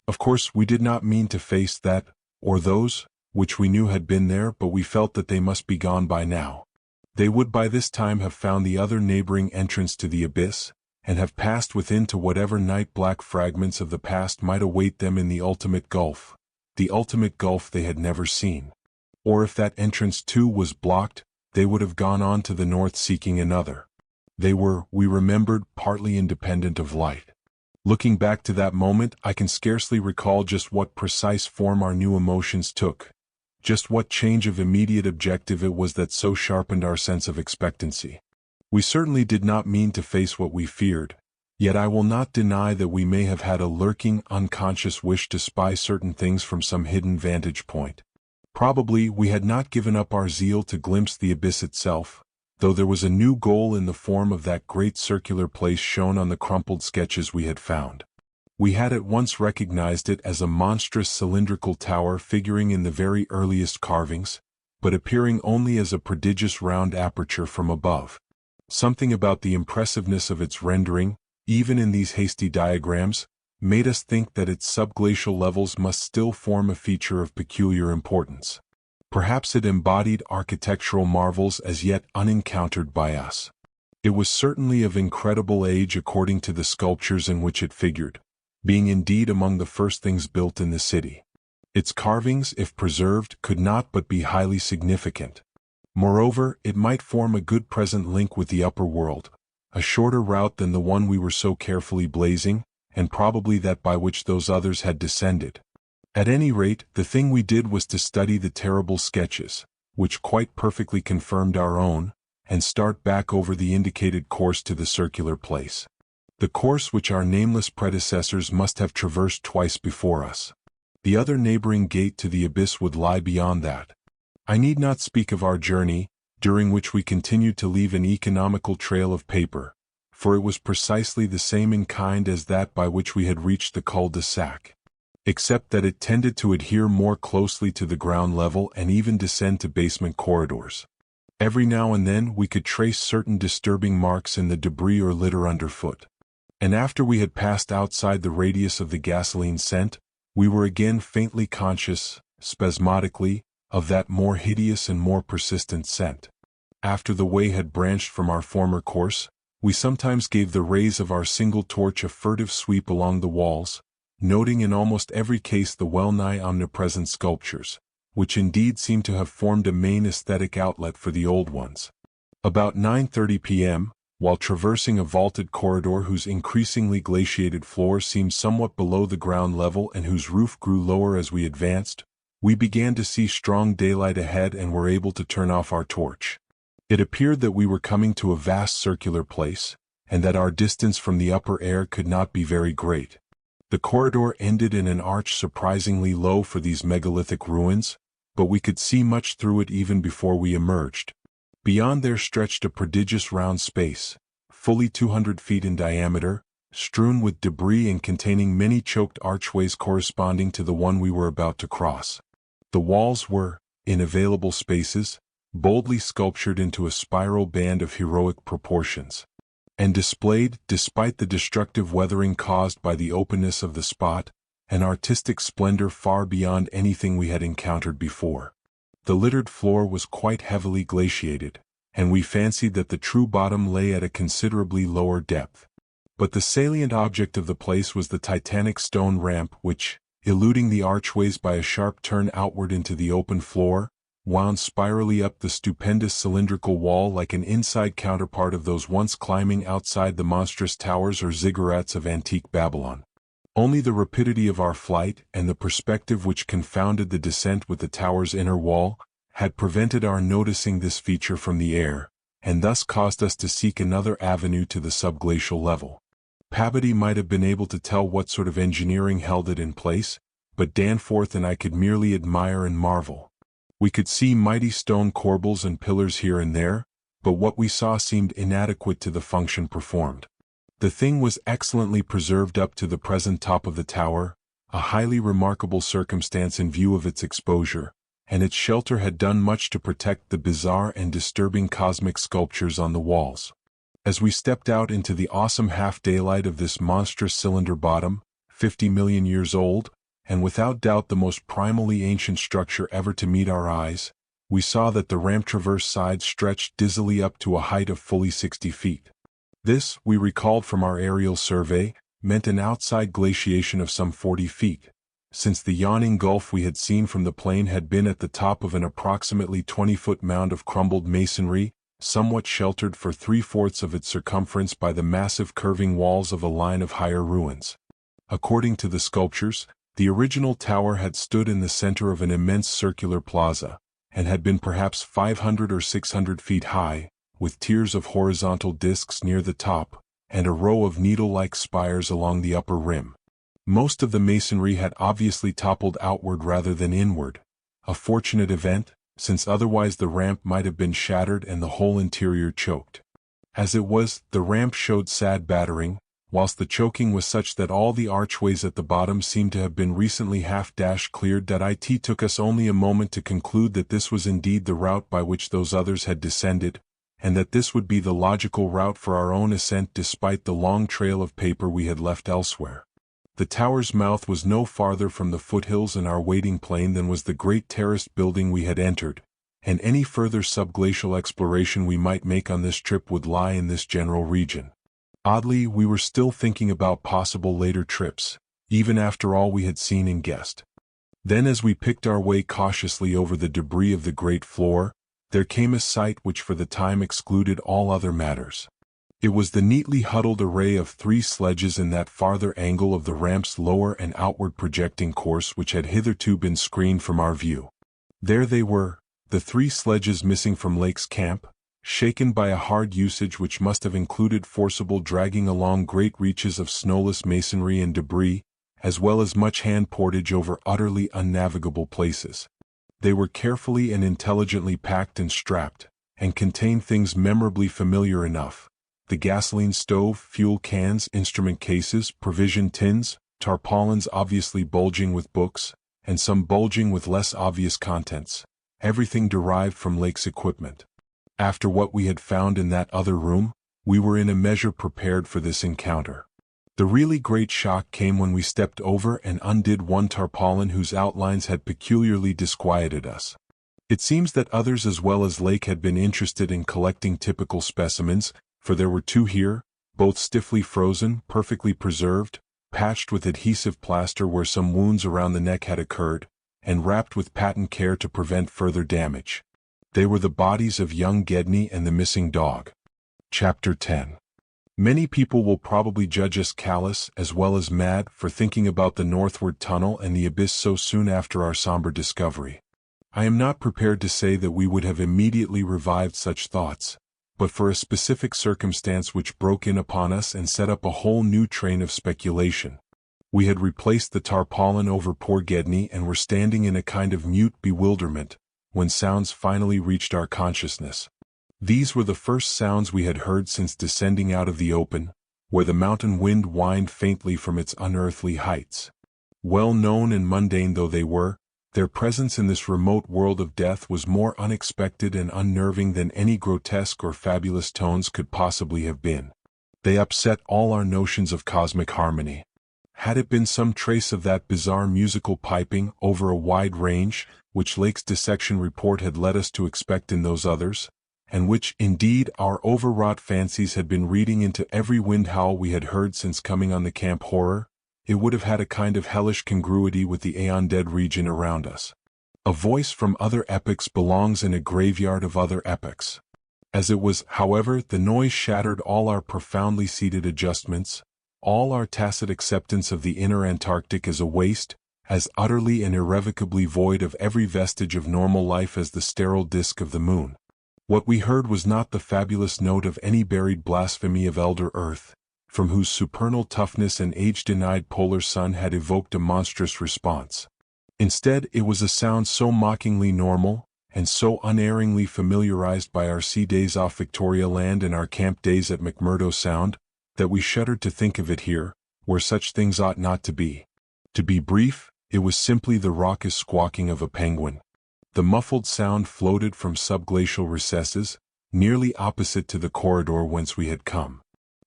Of course, we did not mean to face that, or those, which we knew had been there, but we felt that they must be gone by now. They would by this time have found the other neighboring entrance to the abyss, and have passed within to whatever night-black fragments of the past might await them in the ultimate gulf they had never seen. Or if that entrance too was blocked, they would have gone on to the north seeking another. They were, we remembered, partly independent of light. Looking back to that moment, I can scarcely recall just what precise form our new emotions took, just what change of immediate objective it was that so sharpened our sense of expectancy. We certainly did not mean to face what we feared, yet I will not deny that we may have had a lurking, unconscious wish to spy certain things from some hidden vantage point. Probably we had not given up our zeal to glimpse the abyss itself, though there was a new goal in the form of that great circular place shown on the crumpled sketches we had found. We had at once recognized it as a monstrous cylindrical tower figuring in the very earliest carvings, but appearing only as a prodigious round aperture from above. Something about the impressiveness of its rendering, even in these hasty diagrams, made us think that its subglacial levels must still form a feature of peculiar importance. Perhaps it embodied architectural marvels as yet unencountered by us. It was certainly of incredible age according to the sculptures in which it figured, being indeed among the first things built in the city. Its carvings, if preserved, could not but be highly significant. Moreover, it might form a good present link with the upper world, a shorter route than the one we were so carefully blazing, and probably that by which those others had descended. At any rate, the thing we did was to study the terrible sketches, which quite perfectly confirmed our own, and start back over the indicated course to the circular place. The course which our nameless predecessors must have traversed twice before us. The other neighboring gate to the abyss would lie beyond that. I need not speak of our journey, during which we continued to leave an economical trail of paper, for it was precisely the same in kind as that by which we had reached the cul-de-sac, except that it tended to adhere more closely to the ground level and even descend to basement corridors. Every now and then we could trace certain disturbing marks in the debris or litter underfoot. And after we had passed outside the radius of the gasoline scent, we were again faintly conscious, spasmodically, of that more hideous and more persistent scent. After the way had branched from our former course, We sometimes gave the rays of our single torch a furtive sweep along the walls, noting in almost every case the well-nigh omnipresent sculptures, which indeed seemed to have formed a main aesthetic outlet for the old ones. About 9:30 p.m., while traversing a vaulted corridor whose increasingly glaciated floor seemed somewhat below the ground level and whose roof grew lower as we advanced, we began to see strong daylight ahead and were able to turn off our torch. It appeared that we were coming to a vast circular place, and that our distance from the upper air could not be very great. The corridor ended in an arch surprisingly low for these megalithic ruins, but we could see much through it even before we emerged. Beyond there stretched a prodigious round space, fully 200 feet in diameter, strewn with debris and containing many choked archways corresponding to the one we were about to cross. The walls were, in available spaces, boldly sculptured into a spiral band of heroic proportions, and displayed, despite the destructive weathering caused by the openness of the spot, an artistic splendor far beyond anything we had encountered before. The littered floor was quite heavily glaciated, and we fancied that the true bottom lay at a considerably lower depth. But the salient object of the place was the titanic stone ramp which, eluding the archways by a sharp turn outward into the open floor, wound spirally up the stupendous cylindrical wall like an inside counterpart of those once climbing outside the monstrous towers or ziggurats of antique Babylon. Only the rapidity of our flight and the perspective which confounded the descent with the tower's inner wall had prevented our noticing this feature from the air, and thus caused us to seek another avenue to the subglacial level. Pabody might have been able to tell what sort of engineering held it in place, but Danforth and I could merely admire and marvel. We could see mighty stone corbels and pillars here and there, but what we saw seemed inadequate to the function performed. The thing was excellently preserved up to the present top of the tower, a highly remarkable circumstance in view of its exposure, and its shelter had done much to protect the bizarre and disturbing cosmic sculptures on the walls. As we stepped out into the awesome half-daylight of this monstrous cylinder bottom, 50 million years old, and without doubt the most primally ancient structure ever to meet our eyes, we saw that the ramp traverse sides stretched dizzily up to a height of fully 60 feet. This, we recalled from our aerial survey, meant an outside glaciation of some 40 feet, since the yawning gulf we had seen from the plain had been at the top of an approximately 20-foot mound of crumbled masonry, somewhat sheltered for 3/4 of its circumference by the massive curving walls of a line of higher ruins. According to the sculptures, the original tower had stood in the center of an immense circular plaza, and had been perhaps 500 or 600 feet high, with tiers of horizontal discs near the top, and a row of needle-like spires along the upper rim. Most of the masonry had obviously toppled outward rather than inward, a fortunate event, since otherwise the ramp might have been shattered and the whole interior choked. As it was, the ramp showed sad battering, whilst the choking was such that all the archways at the bottom seemed to have been recently half-cleared. It took us only a moment to conclude that this was indeed the route by which those others had descended, and that this would be the logical route for our own ascent despite the long trail of paper we had left elsewhere. The tower's mouth was no farther from the foothills in our waiting plain than was the great terraced building we had entered, and any further subglacial exploration we might make on this trip would lie in this general region. Oddly, we were still thinking about possible later trips, even after all we had seen and guessed. Then as we picked our way cautiously over the debris of the great floor, there came a sight which for the time excluded all other matters. It was the neatly huddled array of 3 sledges in that farther angle of the ramp's lower and outward projecting course which had hitherto been screened from our view. There they were, the 3 sledges missing from Lake's camp, shaken by a hard usage which must have included forcible dragging along great reaches of snowless masonry and debris, as well as much hand portage over utterly unnavigable places. They were carefully and intelligently packed and strapped, and contained things memorably familiar enough: the gasoline stove, fuel cans, instrument cases, provision tins, tarpaulins obviously bulging with books, and some bulging with less obvious contents, everything derived from Lake's equipment. After what we had found in that other room, we were in a measure prepared for this encounter. The really great shock came when we stepped over and undid one tarpaulin whose outlines had peculiarly disquieted us. It seems that others as well as Lake had been interested in collecting typical specimens, for there were two here, both stiffly frozen, perfectly preserved, patched with adhesive plaster where some wounds around the neck had occurred, and wrapped with patent care to prevent further damage. They were the bodies of young Gedney and the missing dog. Chapter 10. Many people will probably judge us callous as well as mad for thinking about the northward tunnel and the abyss so soon after our somber discovery. I am not prepared to say that we would have immediately revived such thoughts, but for a specific circumstance which broke in upon us and set up a whole new train of speculation. We had replaced the tarpaulin over poor Gedney and were standing in a kind of mute bewilderment, when sounds finally reached our consciousness. These were the first sounds we had heard since descending out of the open, where the mountain wind whined faintly from its unearthly heights. Well known and mundane though they were, their presence in this remote world of death was more unexpected and unnerving than any grotesque or fabulous tones could possibly have been. They upset all our notions of cosmic harmony. Had it been some trace of that bizarre musical piping over a wide range, which Lake's dissection report had led us to expect in those others, and which, indeed, our overwrought fancies had been reading into every wind howl we had heard since coming on the camp horror, it would have had a kind of hellish congruity with the aeon-dead region around us. A voice from other epochs belongs in a graveyard of other epochs. As it was, however, the noise shattered all our profoundly seated adjustments, all our tacit acceptance of the inner Antarctic as a waste, as utterly and irrevocably void of every vestige of normal life as the sterile disk of the moon. What we heard was not the fabulous note of any buried blasphemy of elder Earth, from whose supernal toughness an age-denied polar sun had evoked a monstrous response. Instead, it was a sound so mockingly normal, and so unerringly familiarized by our sea days off Victoria Land and our camp days at McMurdo Sound, that we shuddered to think of it here, where such things ought not to be. To be brief, it was simply the raucous squawking of a penguin. The muffled sound floated from subglacial recesses, nearly opposite to the corridor whence we had come.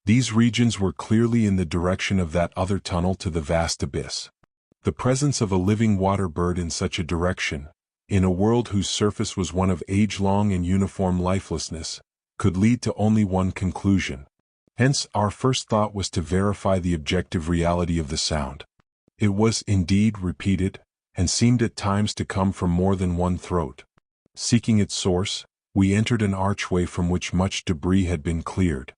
These regions were clearly in the direction of that other tunnel to the vast abyss. The presence of a living water bird in such a direction, in a world whose surface was one of age-long and uniform lifelessness, could lead to only one conclusion. Hence, our first thought was to verify the objective reality of the sound. It was, indeed, repeated, and seemed at times to come from more than one throat. Seeking its source, we entered an archway from which much debris had been cleared.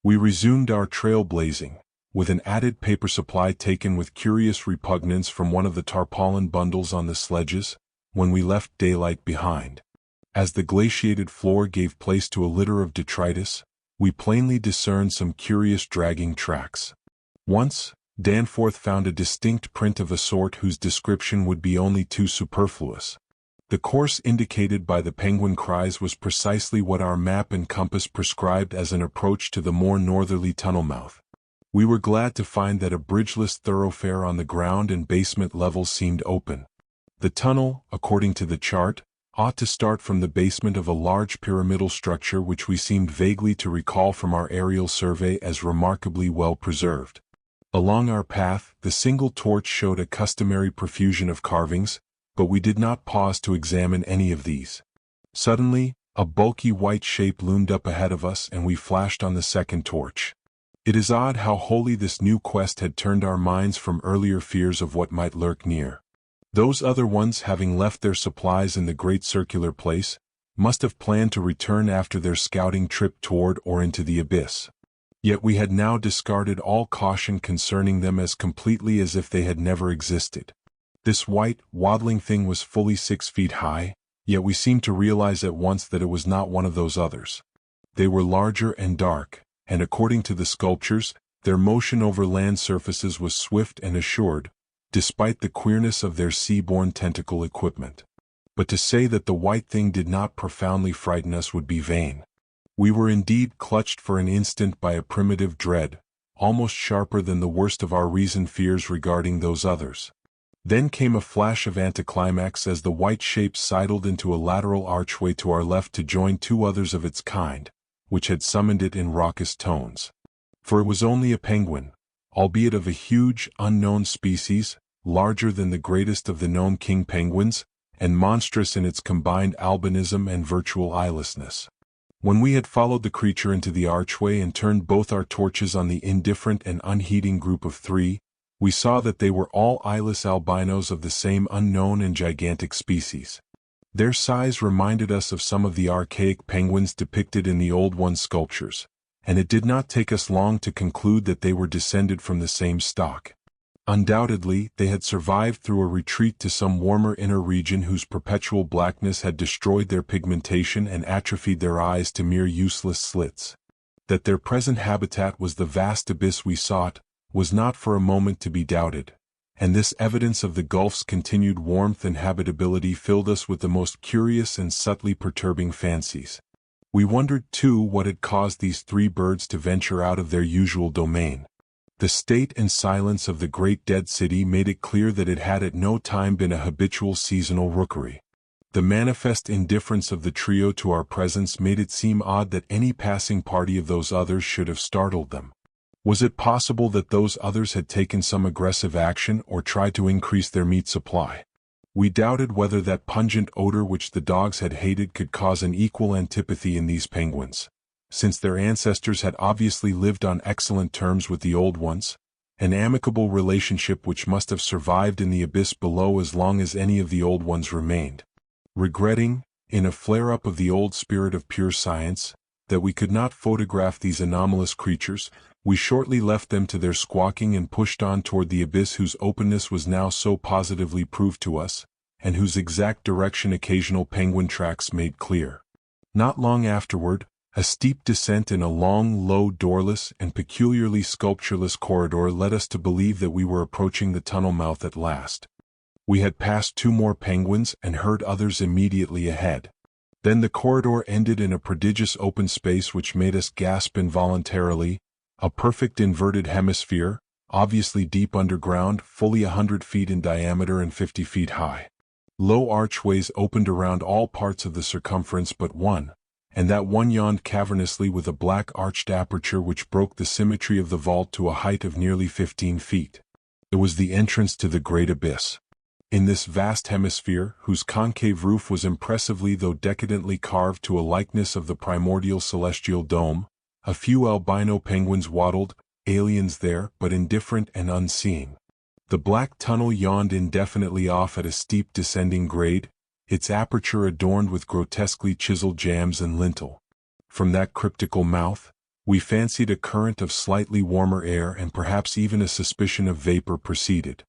We resumed our trailblazing, with an added paper supply taken with curious repugnance from one of the tarpaulin bundles on the sledges, when we left daylight behind. As the glaciated floor gave place to a litter of detritus, we plainly discerned some curious dragging tracks. Once, Danforth found a distinct print of a sort whose description would be only too superfluous. The course indicated by the penguin cries was precisely what our map and compass prescribed as an approach to the more northerly tunnel mouth. We were glad to find that a bridgeless thoroughfare on the ground and basement levels seemed open. The tunnel, according to the chart, ought to start from the basement of a large pyramidal structure which we seemed vaguely to recall from our aerial survey as remarkably well preserved. Along our path, the single torch showed a customary profusion of carvings, but we did not pause to examine any of these. Suddenly, a bulky white shape loomed up ahead of us and we flashed on the second torch. It is odd how wholly this new quest had turned our minds from earlier fears of what might lurk near. Those other ones, having left their supplies in the great circular place, must have planned to return after their scouting trip toward or into the abyss. Yet we had now discarded all caution concerning them as completely as if they had never existed. This white, waddling thing was fully 6 feet high, yet we seemed to realize at once that it was not one of those others. They were larger and dark, and according to the sculptures, their motion over land surfaces was swift and assured, despite the queerness of their sea-borne tentacle equipment. But to say that the white thing did not profoundly frighten us would be vain. We were indeed clutched for an instant by a primitive dread, almost sharper than the worst of our reasoned fears regarding those others. Then came a flash of anticlimax as the white shape sidled into a lateral archway to our left to join 2 others of its kind, which had summoned it in raucous tones. For it was only a penguin, albeit of a huge, unknown species, larger than the greatest of the known king penguins, and monstrous in its combined albinism and virtual eyelessness. When we had followed the creature into the archway and turned both our torches on the indifferent and unheeding group of three, we saw that they were all eyeless albinos of the same unknown and gigantic species. Their size reminded us of some of the archaic penguins depicted in the Old One's sculptures, and it did not take us long to conclude that they were descended from the same stock. Undoubtedly, they had survived through a retreat to some warmer inner region whose perpetual blackness had destroyed their pigmentation and atrophied their eyes to mere useless slits. That their present habitat was the vast abyss we sought was not for a moment to be doubted, and this evidence of the gulf's continued warmth and habitability filled us with the most curious and subtly perturbing fancies. We wondered too what had caused these three birds to venture out of their usual domain. The state and silence of the great dead city made it clear that it had at no time been a habitual seasonal rookery. The manifest indifference of the trio to our presence made it seem odd that any passing party of those others should have startled them. Was it possible that those others had taken some aggressive action or tried to increase their meat supply? We doubted whether that pungent odor which the dogs had hated could cause an equal antipathy in these penguins, since their ancestors had obviously lived on excellent terms with the Old Ones, an amicable relationship which must have survived in the abyss below as long as any of the Old Ones remained. Regretting, in a flare-up of the old spirit of pure science, that we could not photograph these anomalous creatures, we shortly left them to their squawking and pushed on toward the abyss whose openness was now so positively proved to us, and whose exact direction occasional penguin tracks made clear. Not long afterward, a steep descent in a long, low, doorless, and peculiarly sculptureless corridor led us to believe that we were approaching the tunnel mouth at last. We had passed two more penguins and heard others immediately ahead. Then the corridor ended in a prodigious open space which made us gasp involuntarily, a perfect inverted hemisphere, obviously deep underground, fully 100 feet in diameter and 50 feet high. Low archways opened around all parts of the circumference but one, and that one yawned cavernously with a black arched aperture which broke the symmetry of the vault to a height of nearly 15 feet. It was the entrance to the great abyss. In this vast hemisphere, whose concave roof was impressively though decadently carved to a likeness of the primordial celestial dome, a few albino penguins waddled, aliens there but indifferent and unseeing. The black tunnel yawned indefinitely off at a steep descending grade, its aperture adorned with grotesquely chiseled jambs and lintel. From that cryptical mouth, we fancied a current of slightly warmer air and perhaps even a suspicion of vapor proceeded.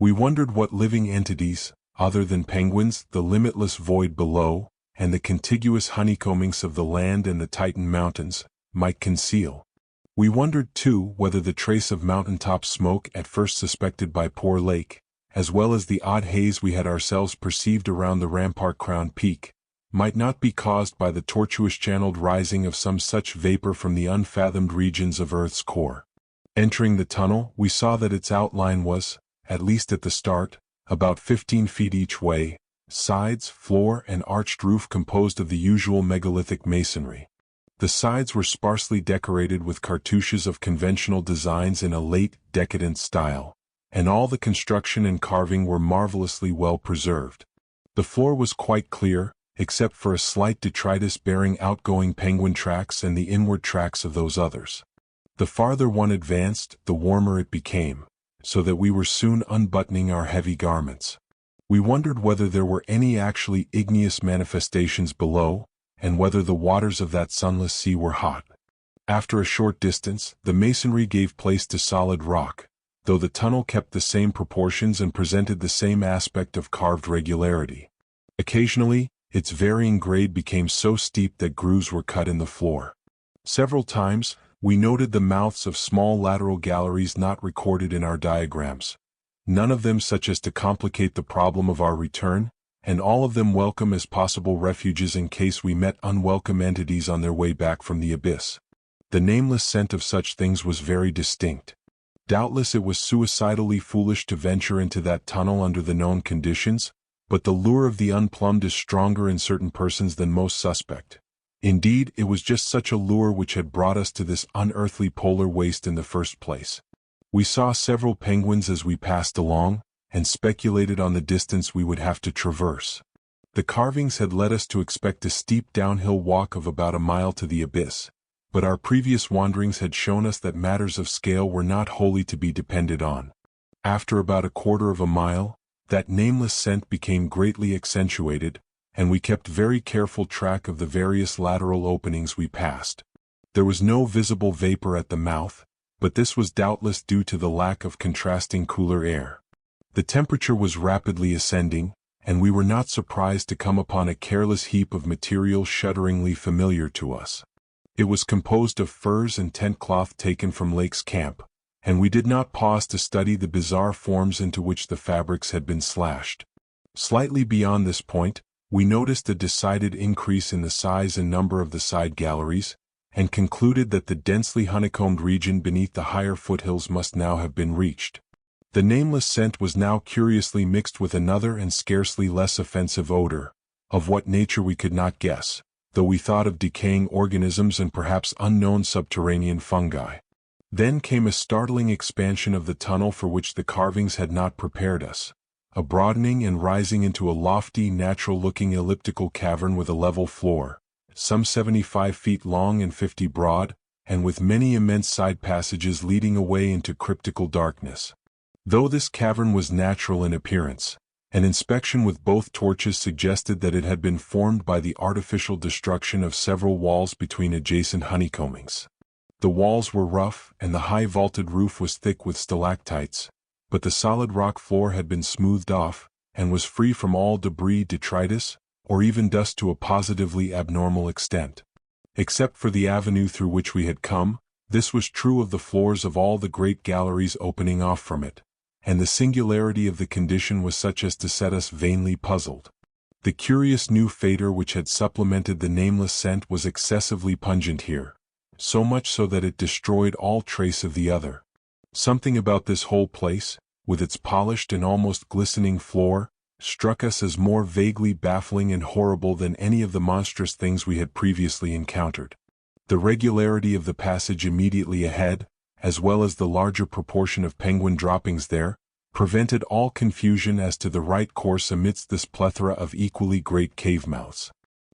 We wondered what living entities, other than penguins, the limitless void below, and the contiguous honeycombings of the land and the Titan mountains, might conceal. We wondered too whether the trace of mountaintop smoke at first suspected by Poor Lake, as well as the odd haze we had ourselves perceived around the rampart-crowned peak, might not be caused by the tortuous-channeled rising of some such vapor from the unfathomed regions of Earth's core. Entering the tunnel, we saw that its outline was, at least at the start, about 15 feet each way, sides, floor, and arched roof composed of the usual megalithic masonry. The sides were sparsely decorated with cartouches of conventional designs in a late, decadent style, and all the construction and carving were marvelously well preserved. The floor was quite clear, except for a slight detritus bearing outgoing penguin tracks and the inward tracks of those others. The farther one advanced, the warmer it became, so that we were soon unbuttoning our heavy garments. We wondered whether there were any actually igneous manifestations below, and whether the waters of that sunless sea were hot. After a short distance, the masonry gave place to solid rock, though the tunnel kept the same proportions and presented the same aspect of carved regularity. Occasionally, its varying grade became so steep that grooves were cut in the floor. Several times, we noted the mouths of small lateral galleries not recorded in our diagrams, none of them such as to complicate the problem of our return, and all of them welcome as possible refuges in case we met unwelcome entities on their way back from the abyss. The nameless scent of such things was very distinct. Doubtless it was suicidally foolish to venture into that tunnel under the known conditions, but the lure of the unplumbed is stronger in certain persons than most suspect. Indeed, it was just such a lure which had brought us to this unearthly polar waste in the first place. We saw several penguins as we passed along, and speculated on the distance we would have to traverse. The carvings had led us to expect a steep downhill walk of about a mile to the abyss, but our previous wanderings had shown us that matters of scale were not wholly to be depended on. After about a quarter of a mile, that nameless scent became greatly accentuated, and we kept very careful track of the various lateral openings we passed. There was no visible vapor at the mouth, but this was doubtless due to the lack of contrasting cooler air. The temperature was rapidly ascending, and we were not surprised to come upon a careless heap of material shudderingly familiar to us. It was composed of furs and tent cloth taken from Lake's camp, and we did not pause to study the bizarre forms into which the fabrics had been slashed. Slightly beyond this point, we noticed a decided increase in the size and number of the side galleries, and concluded that the densely honeycombed region beneath the higher foothills must now have been reached. The nameless scent was now curiously mixed with another and scarcely less offensive odor, of what nature we could not guess, though we thought of decaying organisms and perhaps unknown subterranean fungi. Then came a startling expansion of the tunnel for which the carvings had not prepared us, a broadening and rising into a lofty, natural-looking elliptical cavern with a level floor, some 75 feet long and 50 broad, and with many immense side passages leading away into cryptical darkness. Though this cavern was natural in appearance, an inspection with both torches suggested that it had been formed by the artificial destruction of several walls between adjacent honeycombings. The walls were rough, and the high vaulted roof was thick with stalactites, but the solid rock floor had been smoothed off, and was free from all debris, detritus, or even dust to a positively abnormal extent. Except for the avenue through which we had come, this was true of the floors of all the great galleries opening off from it, and the singularity of the condition was such as to set us vainly puzzled. The curious new fader which had supplemented the nameless scent was excessively pungent here, so much so that it destroyed all trace of the other. Something about this whole place, with its polished and almost glistening floor, struck us as more vaguely baffling and horrible than any of the monstrous things we had previously encountered. The regularity of the passage immediately ahead, as well as the larger proportion of penguin droppings there, prevented all confusion as to the right course amidst this plethora of equally great cave mouths.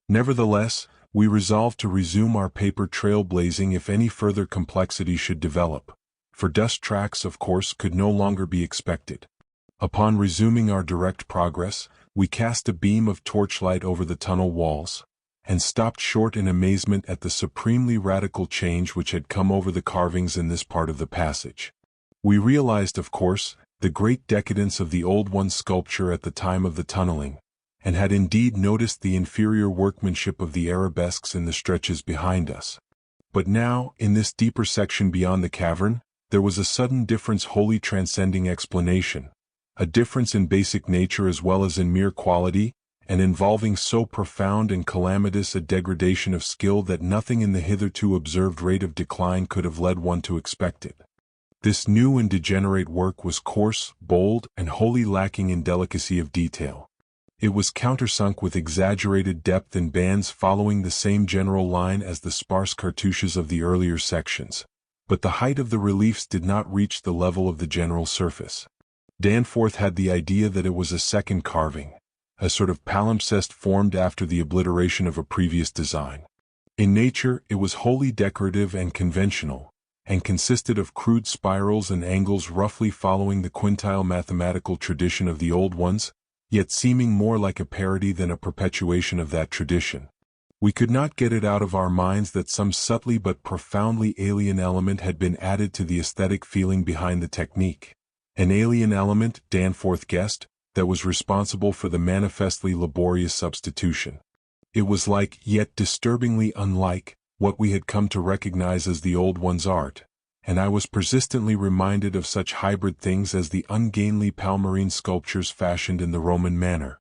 Nevertheless, we resolved to resume our paper trailblazing if any further complexity should develop, for dust tracks, of course, could no longer be expected. Upon resuming our direct progress, we cast a beam of torchlight over the tunnel walls, and stopped short in amazement at the supremely radical change which had come over the carvings in this part of the passage. We realized, of course, the great decadence of the old one's sculpture at the time of the tunneling, and had indeed noticed the inferior workmanship of the arabesques in the stretches behind us. But now, in this deeper section beyond the cavern, there was a sudden difference wholly transcending explanation, a difference in basic nature as well as in mere quality, and involving so profound and calamitous a degradation of skill that nothing in the hitherto observed rate of decline could have led one to expect it. This new and degenerate work was coarse, bold, and wholly lacking in delicacy of detail. It was countersunk with exaggerated depth in bands following the same general line as the sparse cartouches of the earlier sections, but the height of the reliefs did not reach the level of the general surface. Danforth had the idea that it was a second carving, a sort of palimpsest formed after the obliteration of a previous design. In nature, it was wholly decorative and conventional, and consisted of crude spirals and angles roughly following the quintile mathematical tradition of the old ones, yet seeming more like a parody than a perpetuation of that tradition. We could not get it out of our minds that some subtly but profoundly alien element had been added to the aesthetic feeling behind the technique. An alien element, Danforth guessed, that was responsible for the manifestly laborious substitution. It was like, yet disturbingly unlike, what we had come to recognize as the old one's art, and I was persistently reminded of such hybrid things as the ungainly Palmyrene sculptures fashioned in the Roman manner.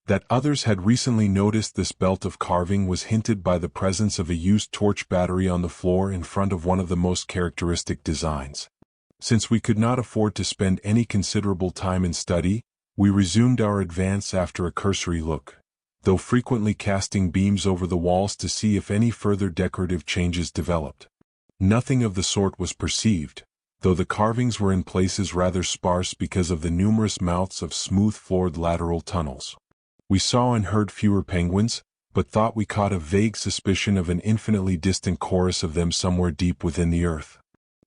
That others had recently noticed this belt of carving was hinted by the presence of a used torch battery on the floor in front of one of the most characteristic designs. Since we could not afford to spend any considerable time in study, we resumed our advance after a cursory look, though frequently casting beams over the walls to see if any further decorative changes developed. Nothing of the sort was perceived, though the carvings were in places rather sparse because of the numerous mouths of smooth-floored lateral tunnels. We saw and heard fewer penguins, but thought we caught a vague suspicion of an infinitely distant chorus of them somewhere deep within the earth.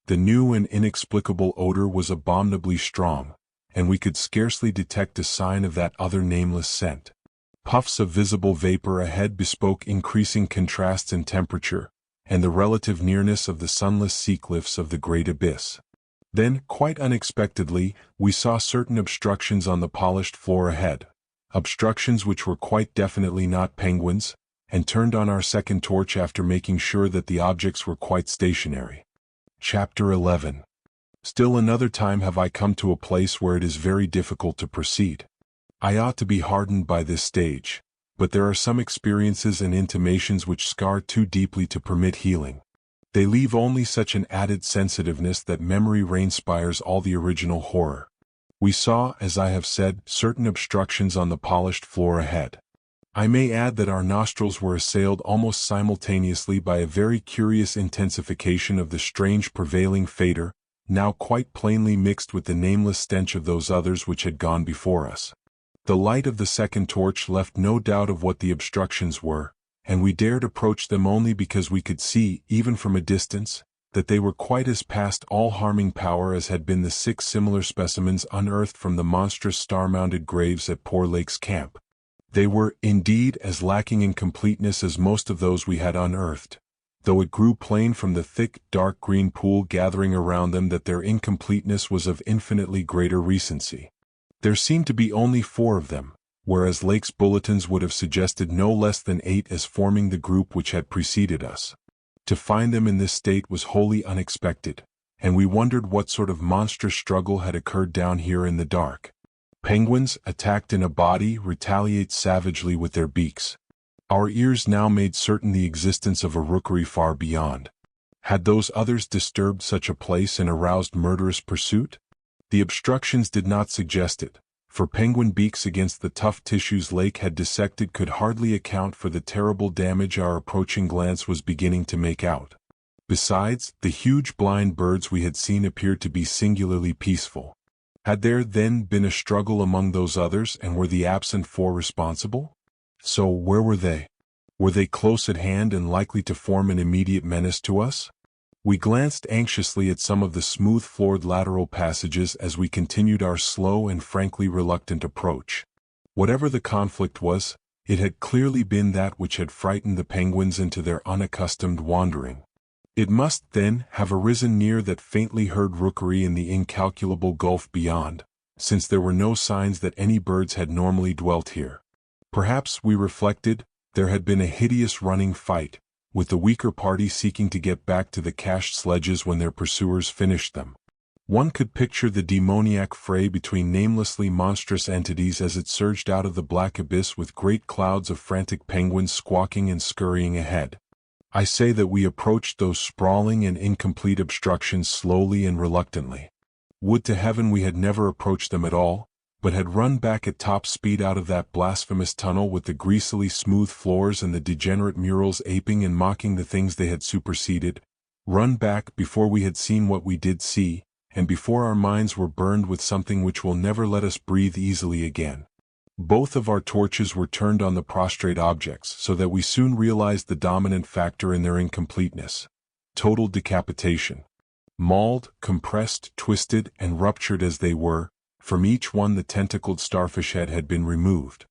The new and inexplicable odor was abominably strong, and we could scarcely detect a sign of that other nameless scent. Puffs of visible vapor ahead bespoke increasing contrasts in temperature, and the relative nearness of the sunless sea cliffs of the great abyss. Then, quite unexpectedly, we saw certain obstructions on the polished floor ahead. Obstructions which were quite definitely not penguins, and turned on our second torch after making sure that the objects were quite stationary. Chapter 11. Still another time have I come to a place where it is very difficult to proceed. I ought to be hardened by this stage, but there are some experiences and intimations which scar too deeply to permit healing. They leave only such an added sensitiveness that memory reinspires all the original horror. We saw, as I have said, certain obstructions on the polished floor ahead. I may add that our nostrils were assailed almost simultaneously by a very curious intensification of the strange prevailing fader, now quite plainly mixed with the nameless stench of those others which had gone before us. The light of the second torch left no doubt of what the obstructions were, and we dared approach them only because we could see, even from a distance, that they were quite as past all harming power as had been the 6 similar specimens unearthed from the monstrous star-mounded graves at Poor Lake's camp. They were, indeed, as lacking in completeness as most of those we had unearthed, though it grew plain from the thick, dark green pool gathering around them that their incompleteness was of infinitely greater recency. There seemed to be only 4 of them, whereas Lake's bulletins would have suggested no less than 8 as forming the group which had preceded us. To find them in this state was wholly unexpected, and we wondered what sort of monstrous struggle had occurred down here in the dark. Penguins, attacked in a body, retaliate savagely with their beaks. Our ears now made certain the existence of a rookery far beyond. Had those others disturbed such a place and aroused murderous pursuit? The obstructions did not suggest it, for penguin beaks against the tough tissues Lake had dissected could hardly account for the terrible damage our approaching glance was beginning to make out. Besides, the huge blind birds we had seen appeared to be singularly peaceful. Had there then been a struggle among those others, and were the absent 4 responsible? So where were they? Were they close at hand and likely to form an immediate menace to us? We glanced anxiously at some of the smooth-floored lateral passages as we continued our slow and frankly reluctant approach. Whatever the conflict was, it had clearly been that which had frightened the penguins into their unaccustomed wandering. It must, then, have arisen near that faintly heard rookery in the incalculable gulf beyond, since there were no signs that any birds had normally dwelt here. Perhaps, we reflected, there had been a hideous running fight, with the weaker party seeking to get back to the cached sledges when their pursuers finished them. One could picture the demoniac fray between namelessly monstrous entities as it surged out of the black abyss with great clouds of frantic penguins squawking and scurrying ahead. I say that we approached those sprawling and incomplete obstructions slowly and reluctantly. Would to heaven we had never approached them at all, but had run back at top speed out of that blasphemous tunnel with the greasily smooth floors and the degenerate murals aping and mocking the things they had superseded, run back before we had seen what we did see, and before our minds were burned with something which will never let us breathe easily again. Both of our torches were turned on the prostrate objects so that we soon realized the dominant factor in their incompleteness: total decapitation. Mauled, compressed, twisted, and ruptured as they were, from each one the tentacled starfish head had been removed.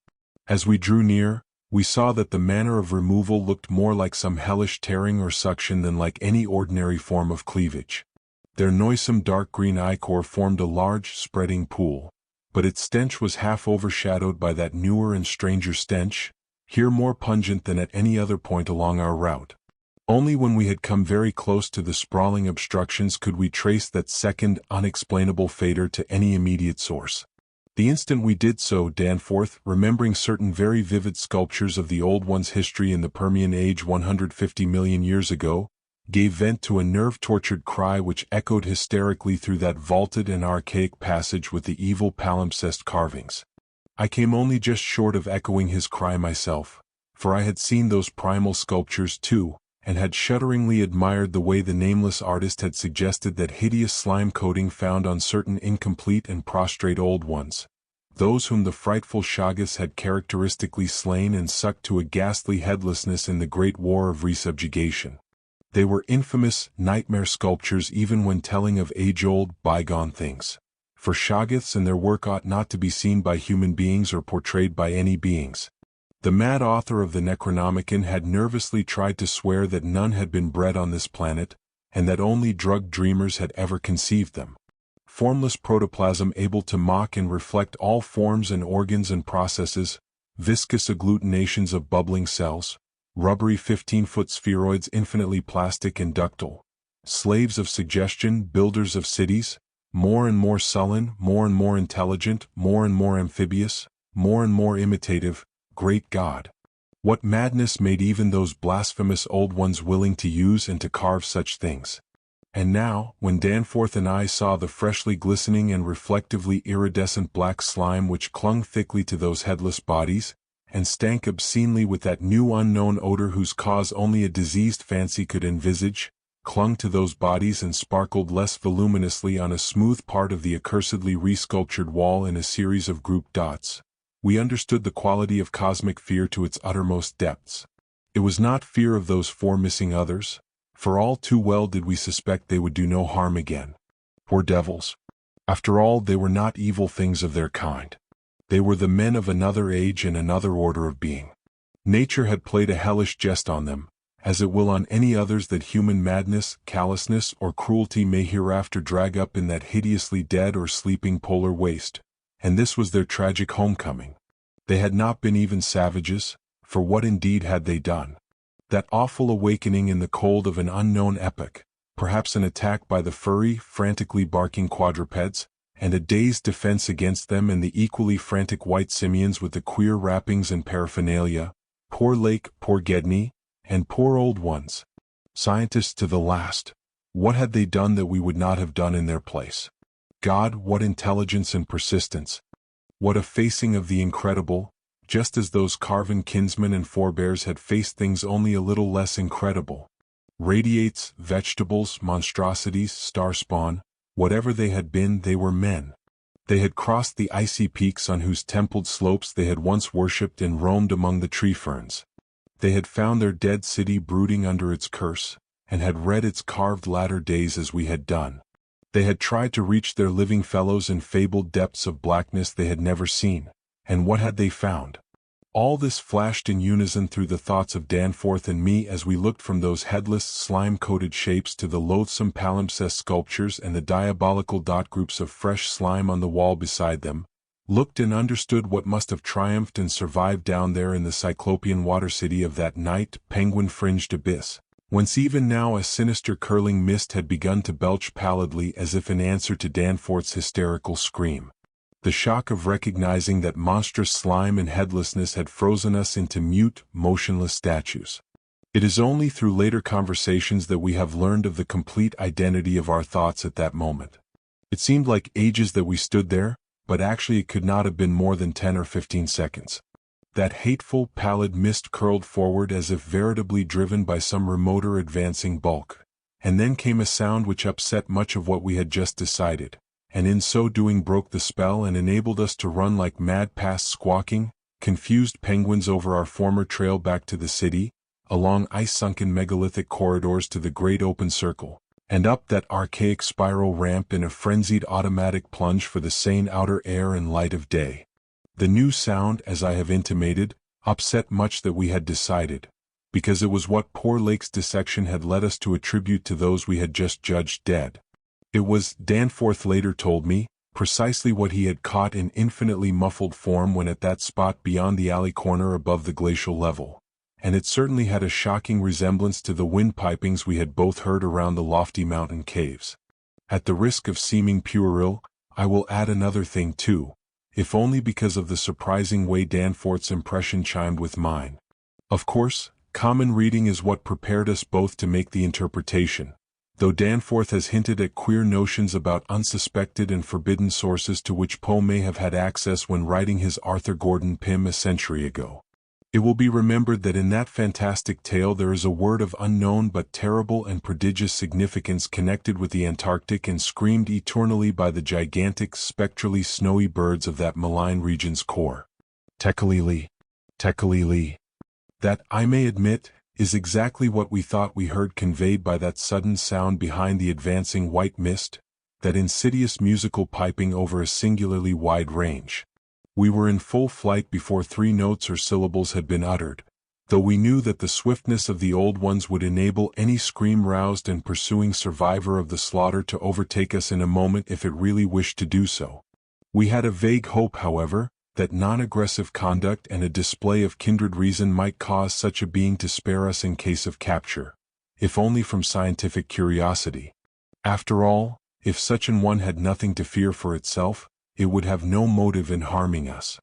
As we drew near, we saw that the manner of removal looked more like some hellish tearing or suction than like any ordinary form of cleavage. Their noisome dark green ichor formed a large, spreading pool, but its stench was half overshadowed by that newer and stranger stench, here more pungent than at any other point along our route. Only when we had come very close to the sprawling obstructions could we trace that second, unexplainable fader to any immediate source. The instant we did so, Danforth, remembering certain very vivid sculptures of the Old One's history in the Permian Age 150 million years ago, gave vent to a nerve-tortured cry which echoed hysterically through that vaulted and archaic passage with the evil palimpsest carvings. I came only just short of echoing his cry myself, for I had seen those primal sculptures too, and had shudderingly admired the way the nameless artist had suggested that hideous slime coating found on certain incomplete and prostrate old ones. those whom the frightful Shoggoths had characteristically slain and sucked to a ghastly headlessness in the Great War of Resubjugation. They were infamous, nightmare sculptures even when telling of age-old, bygone things. For Shoggoths and their work ought not to be seen by human beings or portrayed by any beings. The mad author of the Necronomicon had nervously tried to swear that none had been bred on this planet, and that only drugged dreamers had ever conceived them. Formless protoplasm able to mock and reflect all forms and organs and processes, viscous agglutinations of bubbling cells, rubbery 15-foot spheroids infinitely plastic and ductile, slaves of suggestion, builders of cities, more and more sullen, more and more intelligent, more and more amphibious, more and more imitative, great God! What madness made even those blasphemous old ones willing to use and to carve such things? And now, when Danforth and I saw the freshly glistening and reflectively iridescent black slime which clung thickly to those headless bodies, and stank obscenely with that new unknown odor whose cause only a diseased fancy could envisage, clung to those bodies and sparkled less voluminously on a smooth part of the accursedly resculptured wall in a series of grouped dots, we understood the quality of cosmic fear to its uttermost depths. It was not fear of those four missing others, for all too well did we suspect they would do no harm again. Poor devils! After all, they were not evil things of their kind. They were the men of another age and another order of being. Nature had played a hellish jest on them, as it will on any others that human madness, callousness, or cruelty may hereafter drag up in that hideously dead or sleeping polar waste, and this was their tragic homecoming. They had not been even savages, for what indeed had they done? That awful awakening in the cold of an unknown epoch, perhaps an attack by the furry, frantically barking quadrupeds, and a dazed defense against them and the equally frantic white simians with the queer wrappings and paraphernalia, poor Lake, poor Gedney, and poor old ones. Scientists to the last, what had they done that we would not have done in their place? God, what intelligence and persistence! What a facing of the incredible, just as those carven kinsmen and forebears had faced things only a little less incredible. Radiates, vegetables, monstrosities, star spawn, whatever they had been, they were men. They had crossed the icy peaks on whose templed slopes they had once worshipped and roamed among the tree ferns. They had found their dead city brooding under its curse, and had read its carved latter days as we had done. They had tried to reach their living fellows in fabled depths of blackness they had never seen. And what had they found? All this flashed in unison through the thoughts of Danforth and me as we looked from those headless, slime-coated shapes to the loathsome palimpsest sculptures and the diabolical dot groups of fresh slime on the wall beside them, looked and understood what must have triumphed and survived down there in the cyclopean water city of that night, penguin-fringed abyss, whence even now a sinister curling mist had begun to belch pallidly as if in answer to Danforth's hysterical scream. The shock of recognizing that monstrous slime and headlessness had frozen us into mute, motionless statues. It is only through later conversations that we have learned of the complete identity of our thoughts at that moment. It seemed like ages that we stood there, but actually it could not have been more than 10 or 15 seconds. That hateful, pallid mist curled forward as if veritably driven by some remoter advancing bulk, and then came a sound which upset much of what we had just decided, and in so doing broke the spell and enabled us to run like mad past squawking, confused penguins over our former trail back to the city, along ice-sunken megalithic corridors to the great open circle, and up that archaic spiral ramp in a frenzied automatic plunge for the sane outer air and light of day. The new sound, as I have intimated, upset much that we had decided, because it was what poor Lake's dissection had led us to attribute to those we had just judged dead. It was, Danforth later told me, precisely what he had caught in infinitely muffled form when at that spot beyond the alley corner above the glacial level, and it certainly had a shocking resemblance to the windpipings we had both heard around the lofty mountain caves. At the risk of seeming puerile, I will add another thing too, if only because of the surprising way Danforth's impression chimed with mine. Of course, common reading is what prepared us both to make the interpretation, though Danforth has hinted at queer notions about unsuspected and forbidden sources to which Poe may have had access when writing his Arthur Gordon Pym a century ago. It will be remembered that in that fantastic tale there is a word of unknown but terrible and prodigious significance connected with the Antarctic and screamed eternally by the gigantic, spectrally snowy birds of that malign region's core. Tekalili. Tekalili. That, I may admit, is exactly what we thought we heard conveyed by that sudden sound behind the advancing white mist, that insidious musical piping over a singularly wide range. We were in full flight before 3 notes or syllables had been uttered, though we knew that the swiftness of the old ones would enable any scream-roused and pursuing survivor of the slaughter to overtake us in a moment if it really wished to do so. We had a vague hope, however, that non-aggressive conduct and a display of kindred reason might cause such a being to spare us in case of capture, if only from scientific curiosity. After all, if such an one had nothing to fear for itself, it would have no motive in harming us.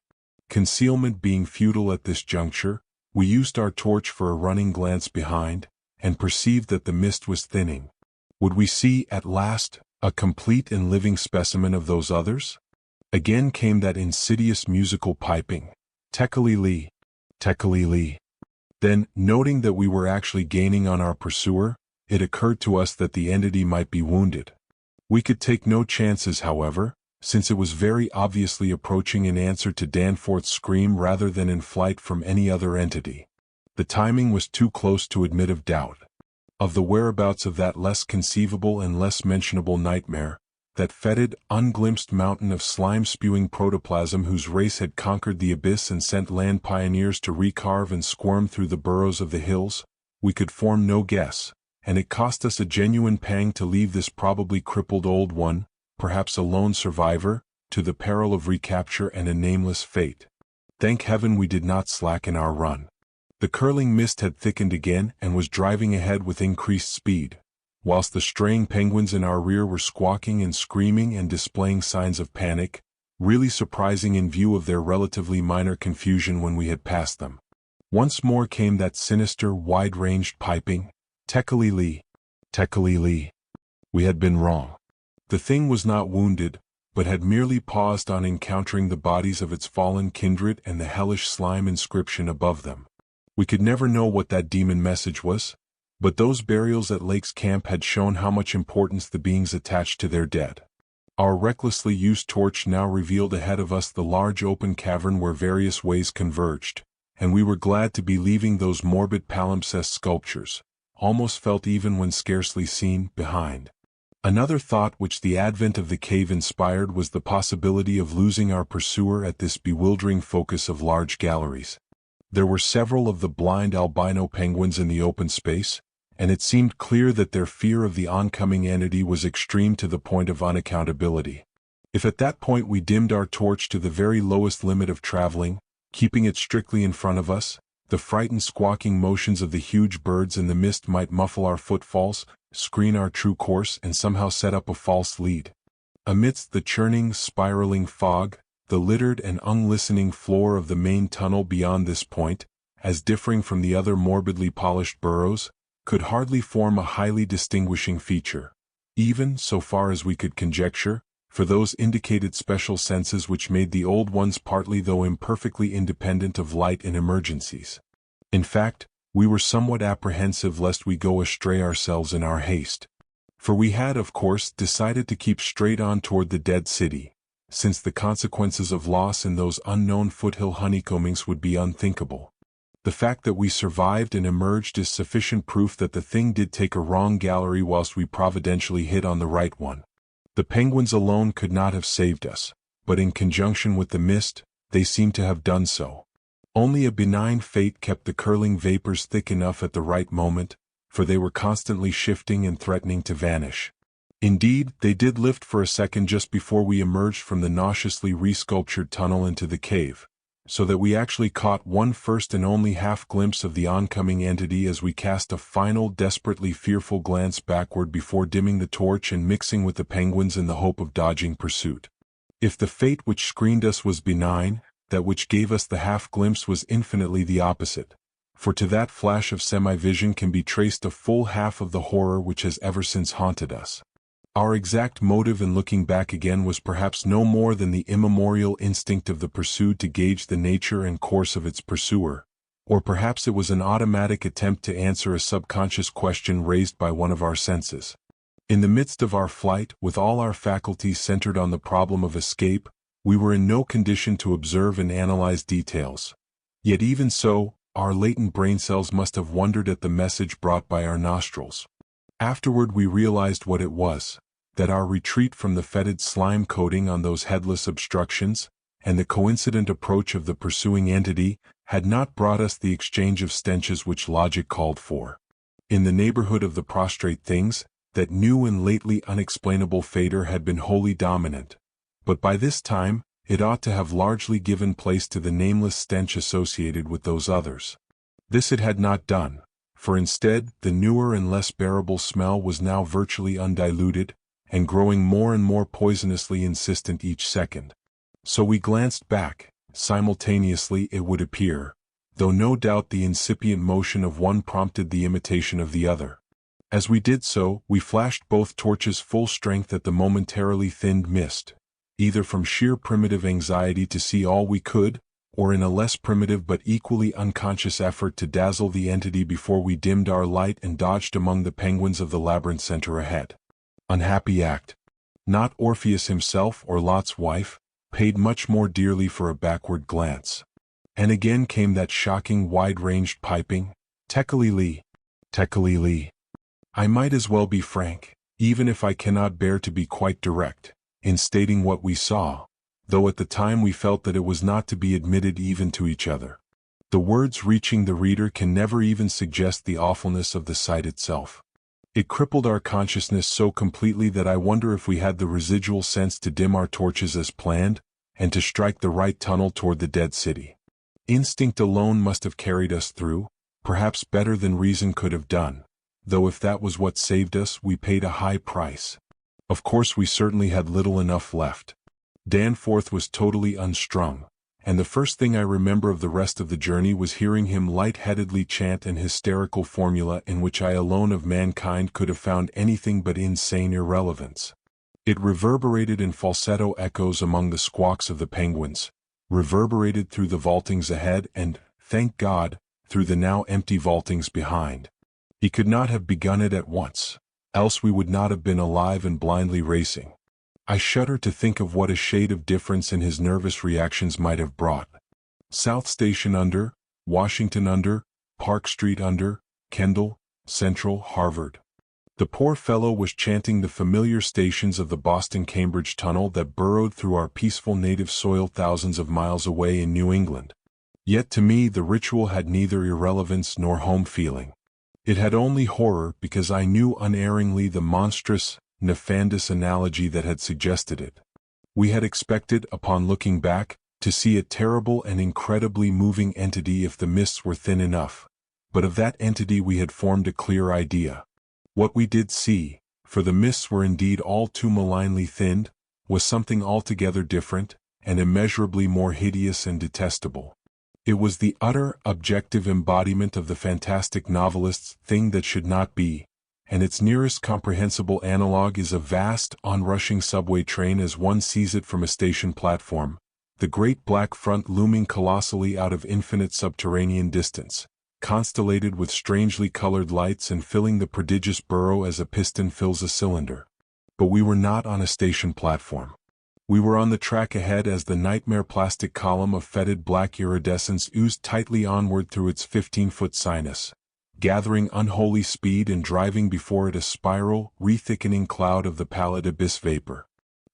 Concealment being futile at this juncture, we used our torch for a running glance behind, and perceived that the mist was thinning. Would we see, at last, a complete and living specimen of those others? Again came that insidious musical piping. Tekalili. Tekalili. Then, noting that we were actually gaining on our pursuer, it occurred to us that the entity might be wounded. We could take no chances, however, since it was very obviously approaching in answer to Danforth's scream rather than in flight from any other entity. The timing was too close to admit of doubt. Of the whereabouts of that less conceivable and less mentionable nightmare, that fetid, unglimpsed mountain of slime-spewing protoplasm whose race had conquered the abyss and sent land pioneers to recarve and squirm through the burrows of the hills, we could form no guess, and it cost us a genuine pang to leave this probably crippled old one, perhaps a lone survivor, to the peril of recapture and a nameless fate. Thank heaven we did not slacken our run. The curling mist had thickened again and was driving ahead with increased speed, whilst the straying penguins in our rear were squawking and screaming and displaying signs of panic, really surprising in view of their relatively minor confusion when we had passed them. Once more came that sinister, wide-ranged piping. Tekalili. Tekalili. We had been wrong. The thing was not wounded, but had merely paused on encountering the bodies of its fallen kindred and the hellish slime inscription above them. We could never know what that demon message was, but those burials at Lake's camp had shown how much importance the beings attached to their dead. Our recklessly used torch now revealed ahead of us the large open cavern where various ways converged, and we were glad to be leaving those morbid palimpsest sculptures, almost felt even when scarcely seen, behind. Another thought which the advent of the cave inspired was the possibility of losing our pursuer at this bewildering focus of large galleries. There were several of the blind albino penguins in the open space, and it seemed clear that their fear of the oncoming entity was extreme to the point of unaccountability. If at that point we dimmed our torch to the very lowest limit of traveling, keeping it strictly in front of us, the frightened squawking motions of the huge birds in the mist might muffle our footfalls, screen our true course, and somehow set up a false lead. Amidst the churning, spiraling fog, the littered and unlistening floor of the main tunnel beyond this point, as differing from the other morbidly polished burrows, could hardly form a highly distinguishing feature, even, so far as we could conjecture, for those indicated special senses which made the old ones partly though imperfectly independent of light in emergencies. In fact, we were somewhat apprehensive lest we go astray ourselves in our haste. For we had, of course, decided to keep straight on toward the dead city, since the consequences of loss in those unknown foothill honeycombings would be unthinkable. The fact that we survived and emerged is sufficient proof that the thing did take a wrong gallery whilst we providentially hit on the right one. The penguins alone could not have saved us, but in conjunction with the mist, they seemed to have done so. Only a benign fate kept the curling vapors thick enough at the right moment, for they were constantly shifting and threatening to vanish. Indeed, they did lift for a second just before we emerged from the nauseously resculptured tunnel into the cave, so that we actually caught one first and only half glimpse of the oncoming entity as we cast a final, desperately fearful glance backward before dimming the torch and mixing with the penguins in the hope of dodging pursuit. If the fate which screened us was benign, that which gave us the half-glimpse was infinitely the opposite, for to that flash of semi-vision can be traced a full half of the horror which has ever since haunted us. Our exact motive in looking back again was perhaps no more than the immemorial instinct of the pursued to gauge the nature and course of its pursuer, Or perhaps it was an automatic attempt to answer a subconscious question raised by one of our senses. In the midst of our flight, with all our faculties centered on the problem of escape, we were in no condition to observe and analyze details. Yet even so, our latent brain cells must have wondered at the message brought by our nostrils. Afterward we realized what it was, that our retreat from the fetid slime coating on those headless obstructions, and the coincident approach of the pursuing entity, had not brought us the exchange of stenches which logic called for. In the neighborhood of the prostrate things, that new and lately unexplainable fader had been wholly dominant. But by this time, it ought to have largely given place to the nameless stench associated with those others. This it had not done, for instead, the newer and less bearable smell was now virtually undiluted, and growing more and more poisonously insistent each second. So we glanced back, simultaneously it would appear, though no doubt the incipient motion of one prompted the imitation of the other. As we did so, we flashed both torches full strength at the momentarily thinned mist, either from sheer primitive anxiety to see all we could, or in a less primitive but equally unconscious effort to dazzle the entity before we dimmed our light and dodged among the penguins of the labyrinth center ahead. Unhappy act. Not Orpheus himself or Lot's wife, paid much more dearly for a backward glance. And again came that shocking wide-ranged piping, "Tekeli-li, Tekeli-li." I might as well be frank, even if I cannot bear to be quite direct, in stating what we saw, though at the time we felt that it was not to be admitted even to each other. The words reaching the reader can never even suggest the awfulness of the sight itself. It crippled our consciousness so completely that I wonder if we had the residual sense to dim our torches as planned, and to strike the right tunnel toward the dead city. Instinct alone must have carried us through, perhaps better than reason could have done, though if that was what saved us, we paid a high price. Of course we certainly had little enough left. Danforth was totally unstrung, and the first thing I remember of the rest of the journey was hearing him light-headedly chant an hysterical formula in which I alone of mankind could have found anything but insane irrelevance. It reverberated in falsetto echoes among the squawks of the penguins, reverberated through the vaultings ahead and, thank God, through the now empty vaultings behind. He could not have begun it at once, else we would not have been alive and blindly racing. I shudder to think of what a shade of difference in his nervous reactions might have brought. South Station under, Washington under, Park Street under, Kendall, Central, Harvard. The poor fellow was chanting the familiar stations of the Boston-Cambridge tunnel that burrowed through our peaceful native soil thousands of miles away in New England. Yet to me the ritual had neither irrelevance nor home feeling. It had only horror because I knew unerringly the monstrous, nefandous analogy that had suggested it. We had expected, upon looking back, to see a terrible and incredibly moving entity if the mists were thin enough, but of that entity we had formed a clear idea. What we did see, for the mists were indeed all too malignly thinned, was something altogether different, and immeasurably more hideous and detestable. It was the utter, objective embodiment of the fantastic novelist's thing that should not be, and its nearest comprehensible analogue is a vast, onrushing subway train as one sees it from a station platform, the great black front looming colossally out of infinite subterranean distance, constellated with strangely colored lights and filling the prodigious burrow as a piston fills a cylinder. But we were not on a station platform. We were on the track ahead as the nightmare plastic column of fetid black iridescence oozed tightly onward through its 15-foot sinus, gathering unholy speed and driving before it a spiral, re-thickening cloud of the pallid abyss vapor.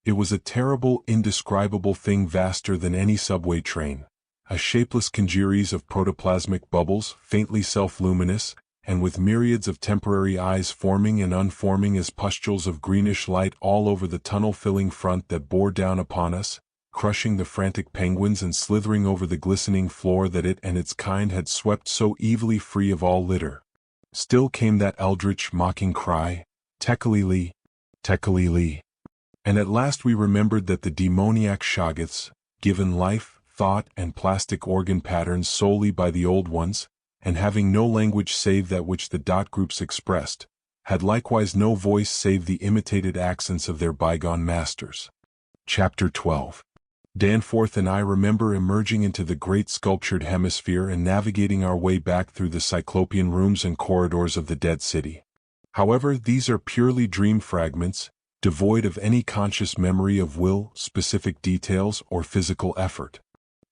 It was a terrible, indescribable thing vaster than any subway train, a shapeless congeries of protoplasmic bubbles, faintly self-luminous, and with myriads of temporary eyes forming and unforming as pustules of greenish light all over the tunnel-filling front that bore down upon us, crushing the frantic penguins and slithering over the glistening floor that it and its kind had swept so evilly free of all litter. Still came that eldritch, mocking cry, "Tekeli-li, Tekeli-li." And at last we remembered that the demoniac Shoggoths, given life, thought, and plastic organ patterns solely by the old ones, and having no language save that which the dot groups expressed, had likewise no voice save the imitated accents of their bygone masters. Chapter 12. Danforth and I remember emerging into the great sculptured hemisphere and navigating our way back through the cyclopean rooms and corridors of the dead city. However, these are purely dream fragments, devoid of any conscious memory of will, specific details, or physical effort.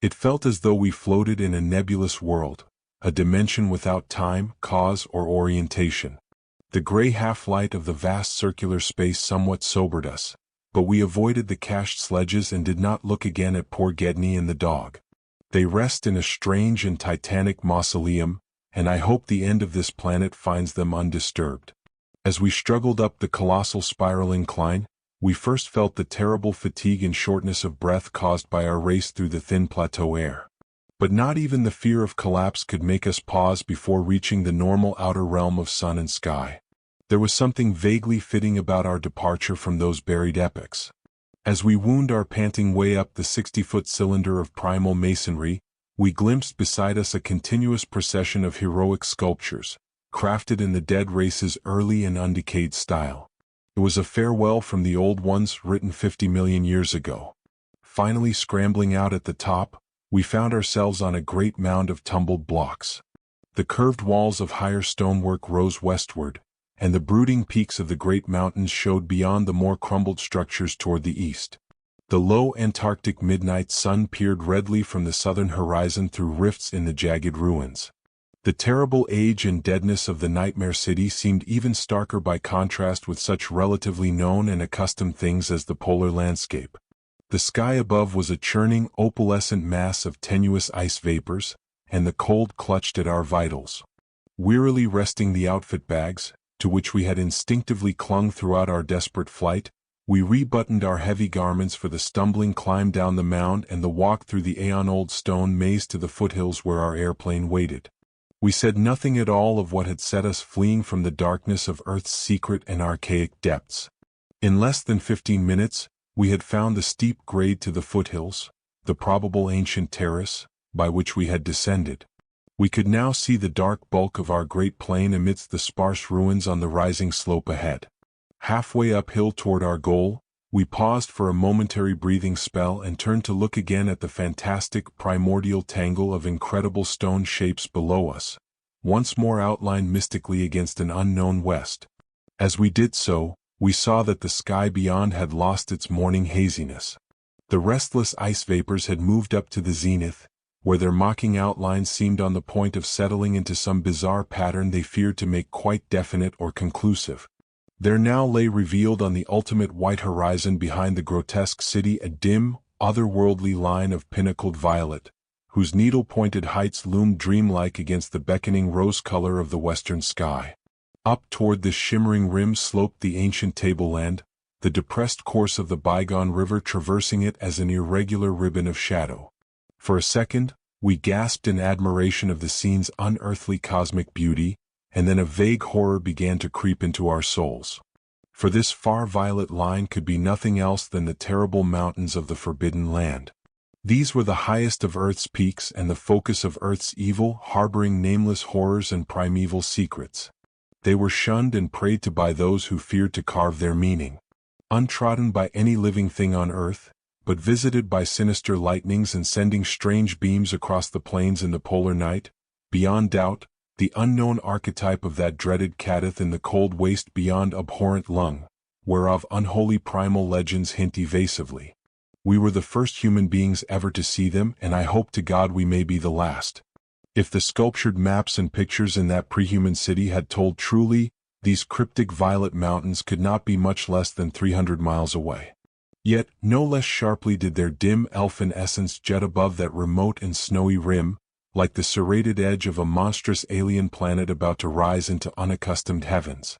It felt as though we floated in a nebulous world, a dimension without time, cause, or orientation. The gray half-light of the vast circular space somewhat sobered us, but we avoided the cached sledges and did not look again at poor Gedney and the dog. They rest in a strange and titanic mausoleum, and I hope the end of this planet finds them undisturbed. As we struggled up the colossal spiral incline, we first felt the terrible fatigue and shortness of breath caused by our race through the thin plateau air. But not even the fear of collapse could make us pause before reaching the normal outer realm of sun and sky. There was something vaguely fitting about our departure from those buried epochs. As we wound our panting way up the 60-foot cylinder of primal masonry, we glimpsed beside us a continuous procession of heroic sculptures, crafted in the dead race's early and undecayed style. It was a farewell from the old ones written 50 million years ago. Finally scrambling out at the top, we found ourselves on a great mound of tumbled blocks. The curved walls of higher stonework rose westward, and the brooding peaks of the great mountains showed beyond the more crumbled structures toward the east. The low Antarctic midnight sun peered redly from the southern horizon through rifts in the jagged ruins. The terrible age and deadness of the nightmare city seemed even starker by contrast with such relatively known and accustomed things as the polar landscape. The sky above was a churning, opalescent mass of tenuous ice vapors, and the cold clutched at our vitals. Wearily resting the outfit bags, to which we had instinctively clung throughout our desperate flight, we rebuttoned our heavy garments for the stumbling climb down the mound and the walk through the aeon-old stone maze to the foothills where our airplane waited. We said nothing at all of what had set us fleeing from the darkness of Earth's secret and archaic depths. In less than 15 minutes, we had found the steep grade to the foothills, the probable ancient terrace, by which we had descended. We could now see the dark bulk of our great plane amidst the sparse ruins on the rising slope ahead. Halfway uphill toward our goal, we paused for a momentary breathing spell and turned to look again at the fantastic primordial tangle of incredible stone shapes below us, once more outlined mystically against an unknown west. As we did so, we saw that the sky beyond had lost its morning haziness. The restless ice vapors had moved up to the zenith, where their mocking outlines seemed on the point of settling into some bizarre pattern they feared to make quite definite or conclusive. There now lay revealed on the ultimate white horizon behind the grotesque city a dim, otherworldly line of pinnacled violet, whose needle-pointed heights loomed dreamlike against the beckoning rose color of the western sky. Up toward this shimmering rim sloped the ancient tableland, the depressed course of the bygone river traversing it as an irregular ribbon of shadow. For a second, we gasped in admiration of the scene's unearthly cosmic beauty, and then a vague horror began to creep into our souls. For this far violet line could be nothing else than the terrible mountains of the Forbidden Land. These were the highest of Earth's peaks and the focus of Earth's evil, harboring nameless horrors and primeval secrets. They were shunned and prayed to by those who feared to carve their meaning. Untrodden by any living thing on Earth, but visited by sinister lightnings and sending strange beams across the plains in the polar night, beyond doubt, the unknown archetype of that dreaded Cthulhu in the cold waste beyond abhorrent lung, whereof unholy primal legends hint evasively. We were the first human beings ever to see them, and I hope to God we may be the last. If the sculptured maps and pictures in that prehuman city had told truly, these cryptic violet mountains could not be much less than 300 miles away. Yet, no less sharply did their dim elfin essence jet above that remote and snowy rim, like the serrated edge of a monstrous alien planet about to rise into unaccustomed heavens.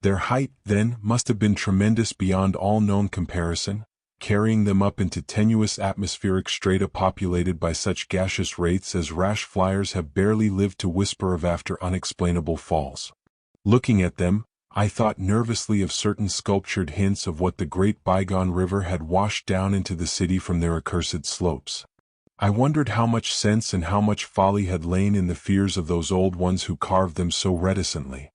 Their height, then, must have been tremendous beyond all known comparison, carrying them up into tenuous atmospheric strata populated by such gaseous wraiths as rash flyers have barely lived to whisper of after unexplainable falls. Looking at them, I thought nervously of certain sculptured hints of what the great bygone river had washed down into the city from their accursed slopes. I wondered how much sense and how much folly had lain in the fears of those old ones who carved them so reticently.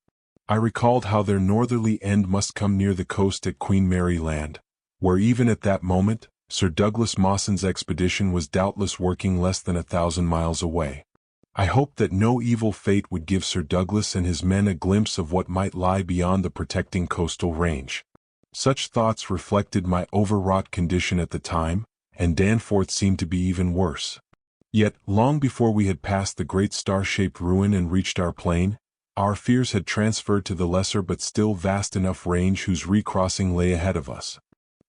I recalled how their northerly end must come near the coast at Queen Mary Land, where even at that moment, Sir Douglas Mawson's expedition was doubtless working less than 1,000 miles away. I hoped that no evil fate would give Sir Douglas and his men a glimpse of what might lie beyond the protecting coastal range. Such thoughts reflected my overwrought condition at the time, and Danforth seemed to be even worse. Yet, long before we had passed the great star-shaped ruin and reached our plain, our fears had transferred to the lesser but still vast enough range whose recrossing lay ahead of us.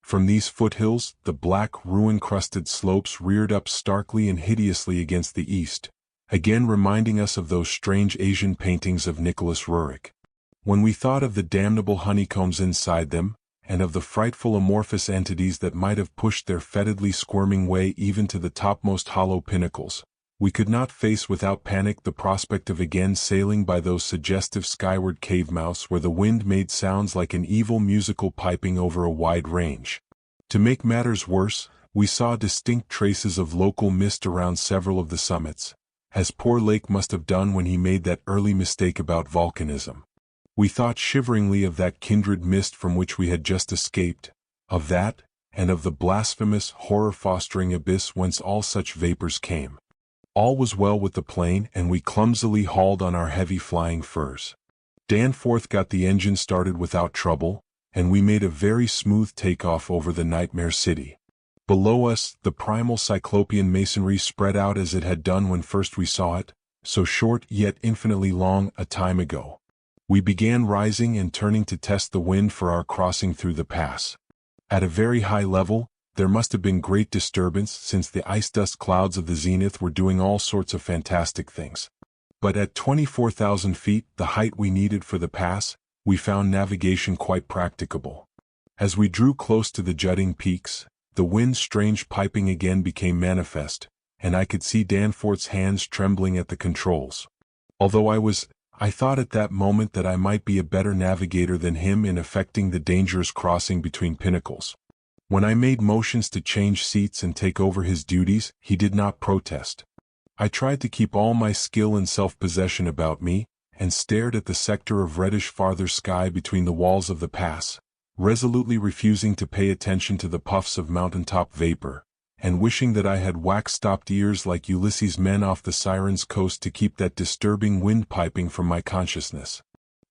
From these foothills, the black, ruin-crusted slopes reared up starkly and hideously against the east, again reminding us of those strange Asian paintings of Nicholas Roerich. When we thought of the damnable honeycombs inside them, and of the frightful amorphous entities that might have pushed their fetidly squirming way even to the topmost hollow pinnacles, we could not face without panic the prospect of again sailing by those suggestive skyward cave mouths where the wind made sounds like an evil musical piping over a wide range. To make matters worse, we saw distinct traces of local mist around several of the summits, as poor Lake must have done when he made that early mistake about volcanism. We thought shiveringly of that kindred mist from which we had just escaped, of that, and of the blasphemous, horror-fostering abyss whence all such vapors came. All was well with the plane, and we clumsily hauled on our heavy flying furs. Danforth got the engine started without trouble, and we made a very smooth takeoff over the nightmare city. Below us, the primal cyclopean masonry spread out as it had done when first we saw it, so short yet infinitely long a time ago. We began rising and turning to test the wind for our crossing through the pass. At a very high level, there must have been great disturbance since the ice-dust clouds of the zenith were doing all sorts of fantastic things. But at 24,000 feet, the height we needed for the pass, we found navigation quite practicable. As we drew close to the jutting peaks, the wind's strange piping again became manifest, and I could see Danforth's hands trembling at the controls. Although I thought at that moment that I might be a better navigator than him in effecting the dangerous crossing between pinnacles. When I made motions to change seats and take over his duties, he did not protest. I tried to keep all my skill and self-possession about me, and stared at the sector of reddish farther sky between the walls of the pass, resolutely refusing to pay attention to the puffs of mountaintop vapor, and wishing that I had wax-stopped ears like Ulysses' men off the Siren's coast to keep that disturbing wind piping from my consciousness.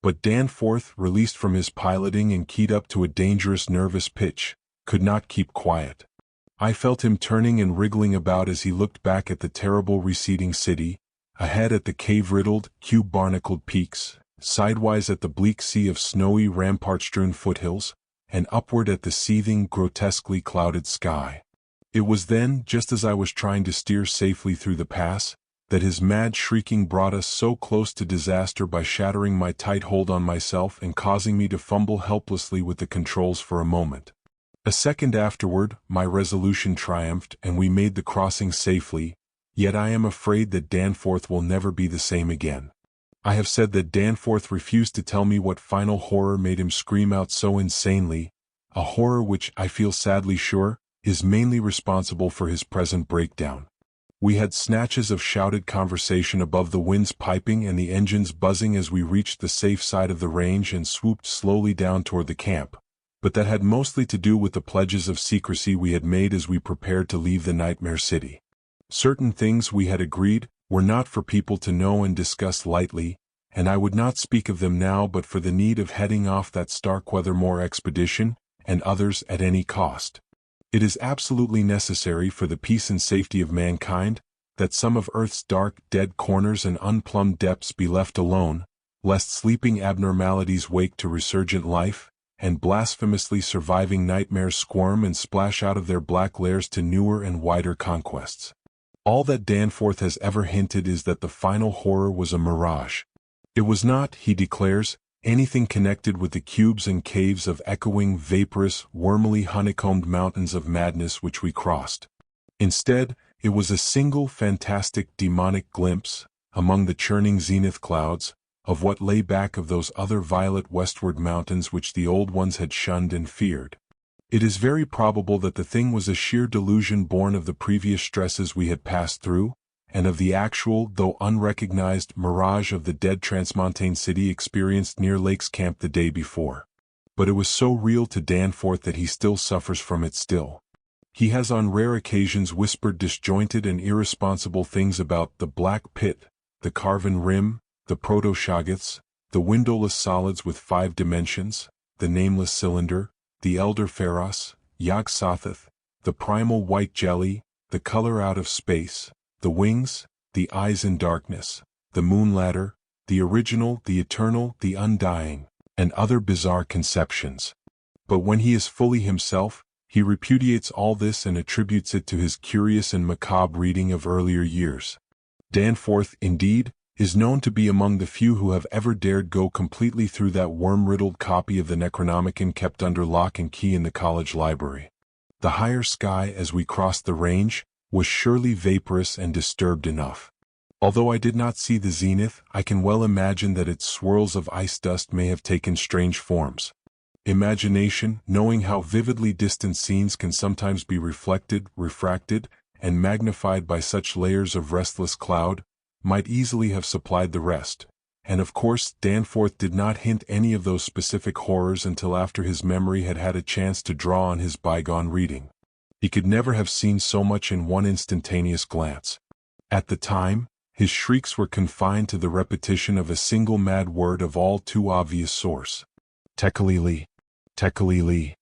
But Danforth, released from his piloting and keyed up to a dangerous nervous pitch, could not keep quiet. I felt him turning and wriggling about as he looked back at the terrible receding city, ahead at the cave-riddled, cube-barnacled peaks, sidewise at the bleak sea of snowy rampart-strewn foothills, and upward at the seething, grotesquely clouded sky. It was then, just as I was trying to steer safely through the pass, that his mad shrieking brought us so close to disaster by shattering my tight hold on myself and causing me to fumble helplessly with the controls for a moment. A second afterward, my resolution triumphed and we made the crossing safely, yet I am afraid that Danforth will never be the same again. I have said that Danforth refused to tell me what final horror made him scream out so insanely, a horror which, I feel sadly sure, is mainly responsible for his present breakdown. We had snatches of shouted conversation above the wind's piping and the engines buzzing as we reached the safe side of the range and swooped slowly down toward the camp, but that had mostly to do with the pledges of secrecy we had made as we prepared to leave the nightmare city. Certain things we had agreed were not for people to know and discuss lightly, and I would not speak of them now but for the need of heading off that Starkweather expedition, and others at any cost. It is absolutely necessary for the peace and safety of mankind that some of Earth's dark, dead corners and unplumbed depths be left alone, lest sleeping abnormalities wake to resurgent life, and blasphemously surviving nightmares squirm and splash out of their black lairs to newer and wider conquests. All that Danforth has ever hinted is that the final horror was a mirage. It was not, he declares, anything connected with the cubes and caves of echoing, vaporous, wormily honeycombed mountains of madness which we crossed. Instead, it was a single fantastic demonic glimpse, among the churning zenith clouds, of what lay back of those other violet westward mountains which the old ones had shunned and feared. It is very probable that the thing was a sheer delusion born of the previous stresses we had passed through, and of the actual, though unrecognized, mirage of the dead transmontane city experienced near Lake's camp the day before. But it was so real to Danforth that he still suffers from it still. He has on rare occasions whispered disjointed and irresponsible things about the black pit, the carven rim, the proto-Shoggoths, the windowless solids with 5 dimensions, the nameless cylinder, the elder Pharos, Yog-Sothoth, the primal white jelly, the color out of space, the wings, the eyes in darkness, the moon ladder, the original, the eternal, the undying, and other bizarre conceptions. But when he is fully himself, he repudiates all this and attributes it to his curious and macabre reading of earlier years. Danforth, indeed, is known to be among the few who have ever dared go completely through that worm-riddled copy of the Necronomicon kept under lock and key in the college library. The higher sky as we crossed the range was surely vaporous and disturbed enough. Although I did not see the zenith, I can well imagine that its swirls of ice dust may have taken strange forms. Imagination, knowing how vividly distant scenes can sometimes be reflected, refracted, and magnified by such layers of restless cloud, might easily have supplied the rest. And of course, Danforth did not hint any of those specific horrors until after his memory had had a chance to draw on his bygone reading. He could never have seen so much in one instantaneous glance. At the time, his shrieks were confined to the repetition of a single mad word of all too obvious source. Tekalili. Tekalili.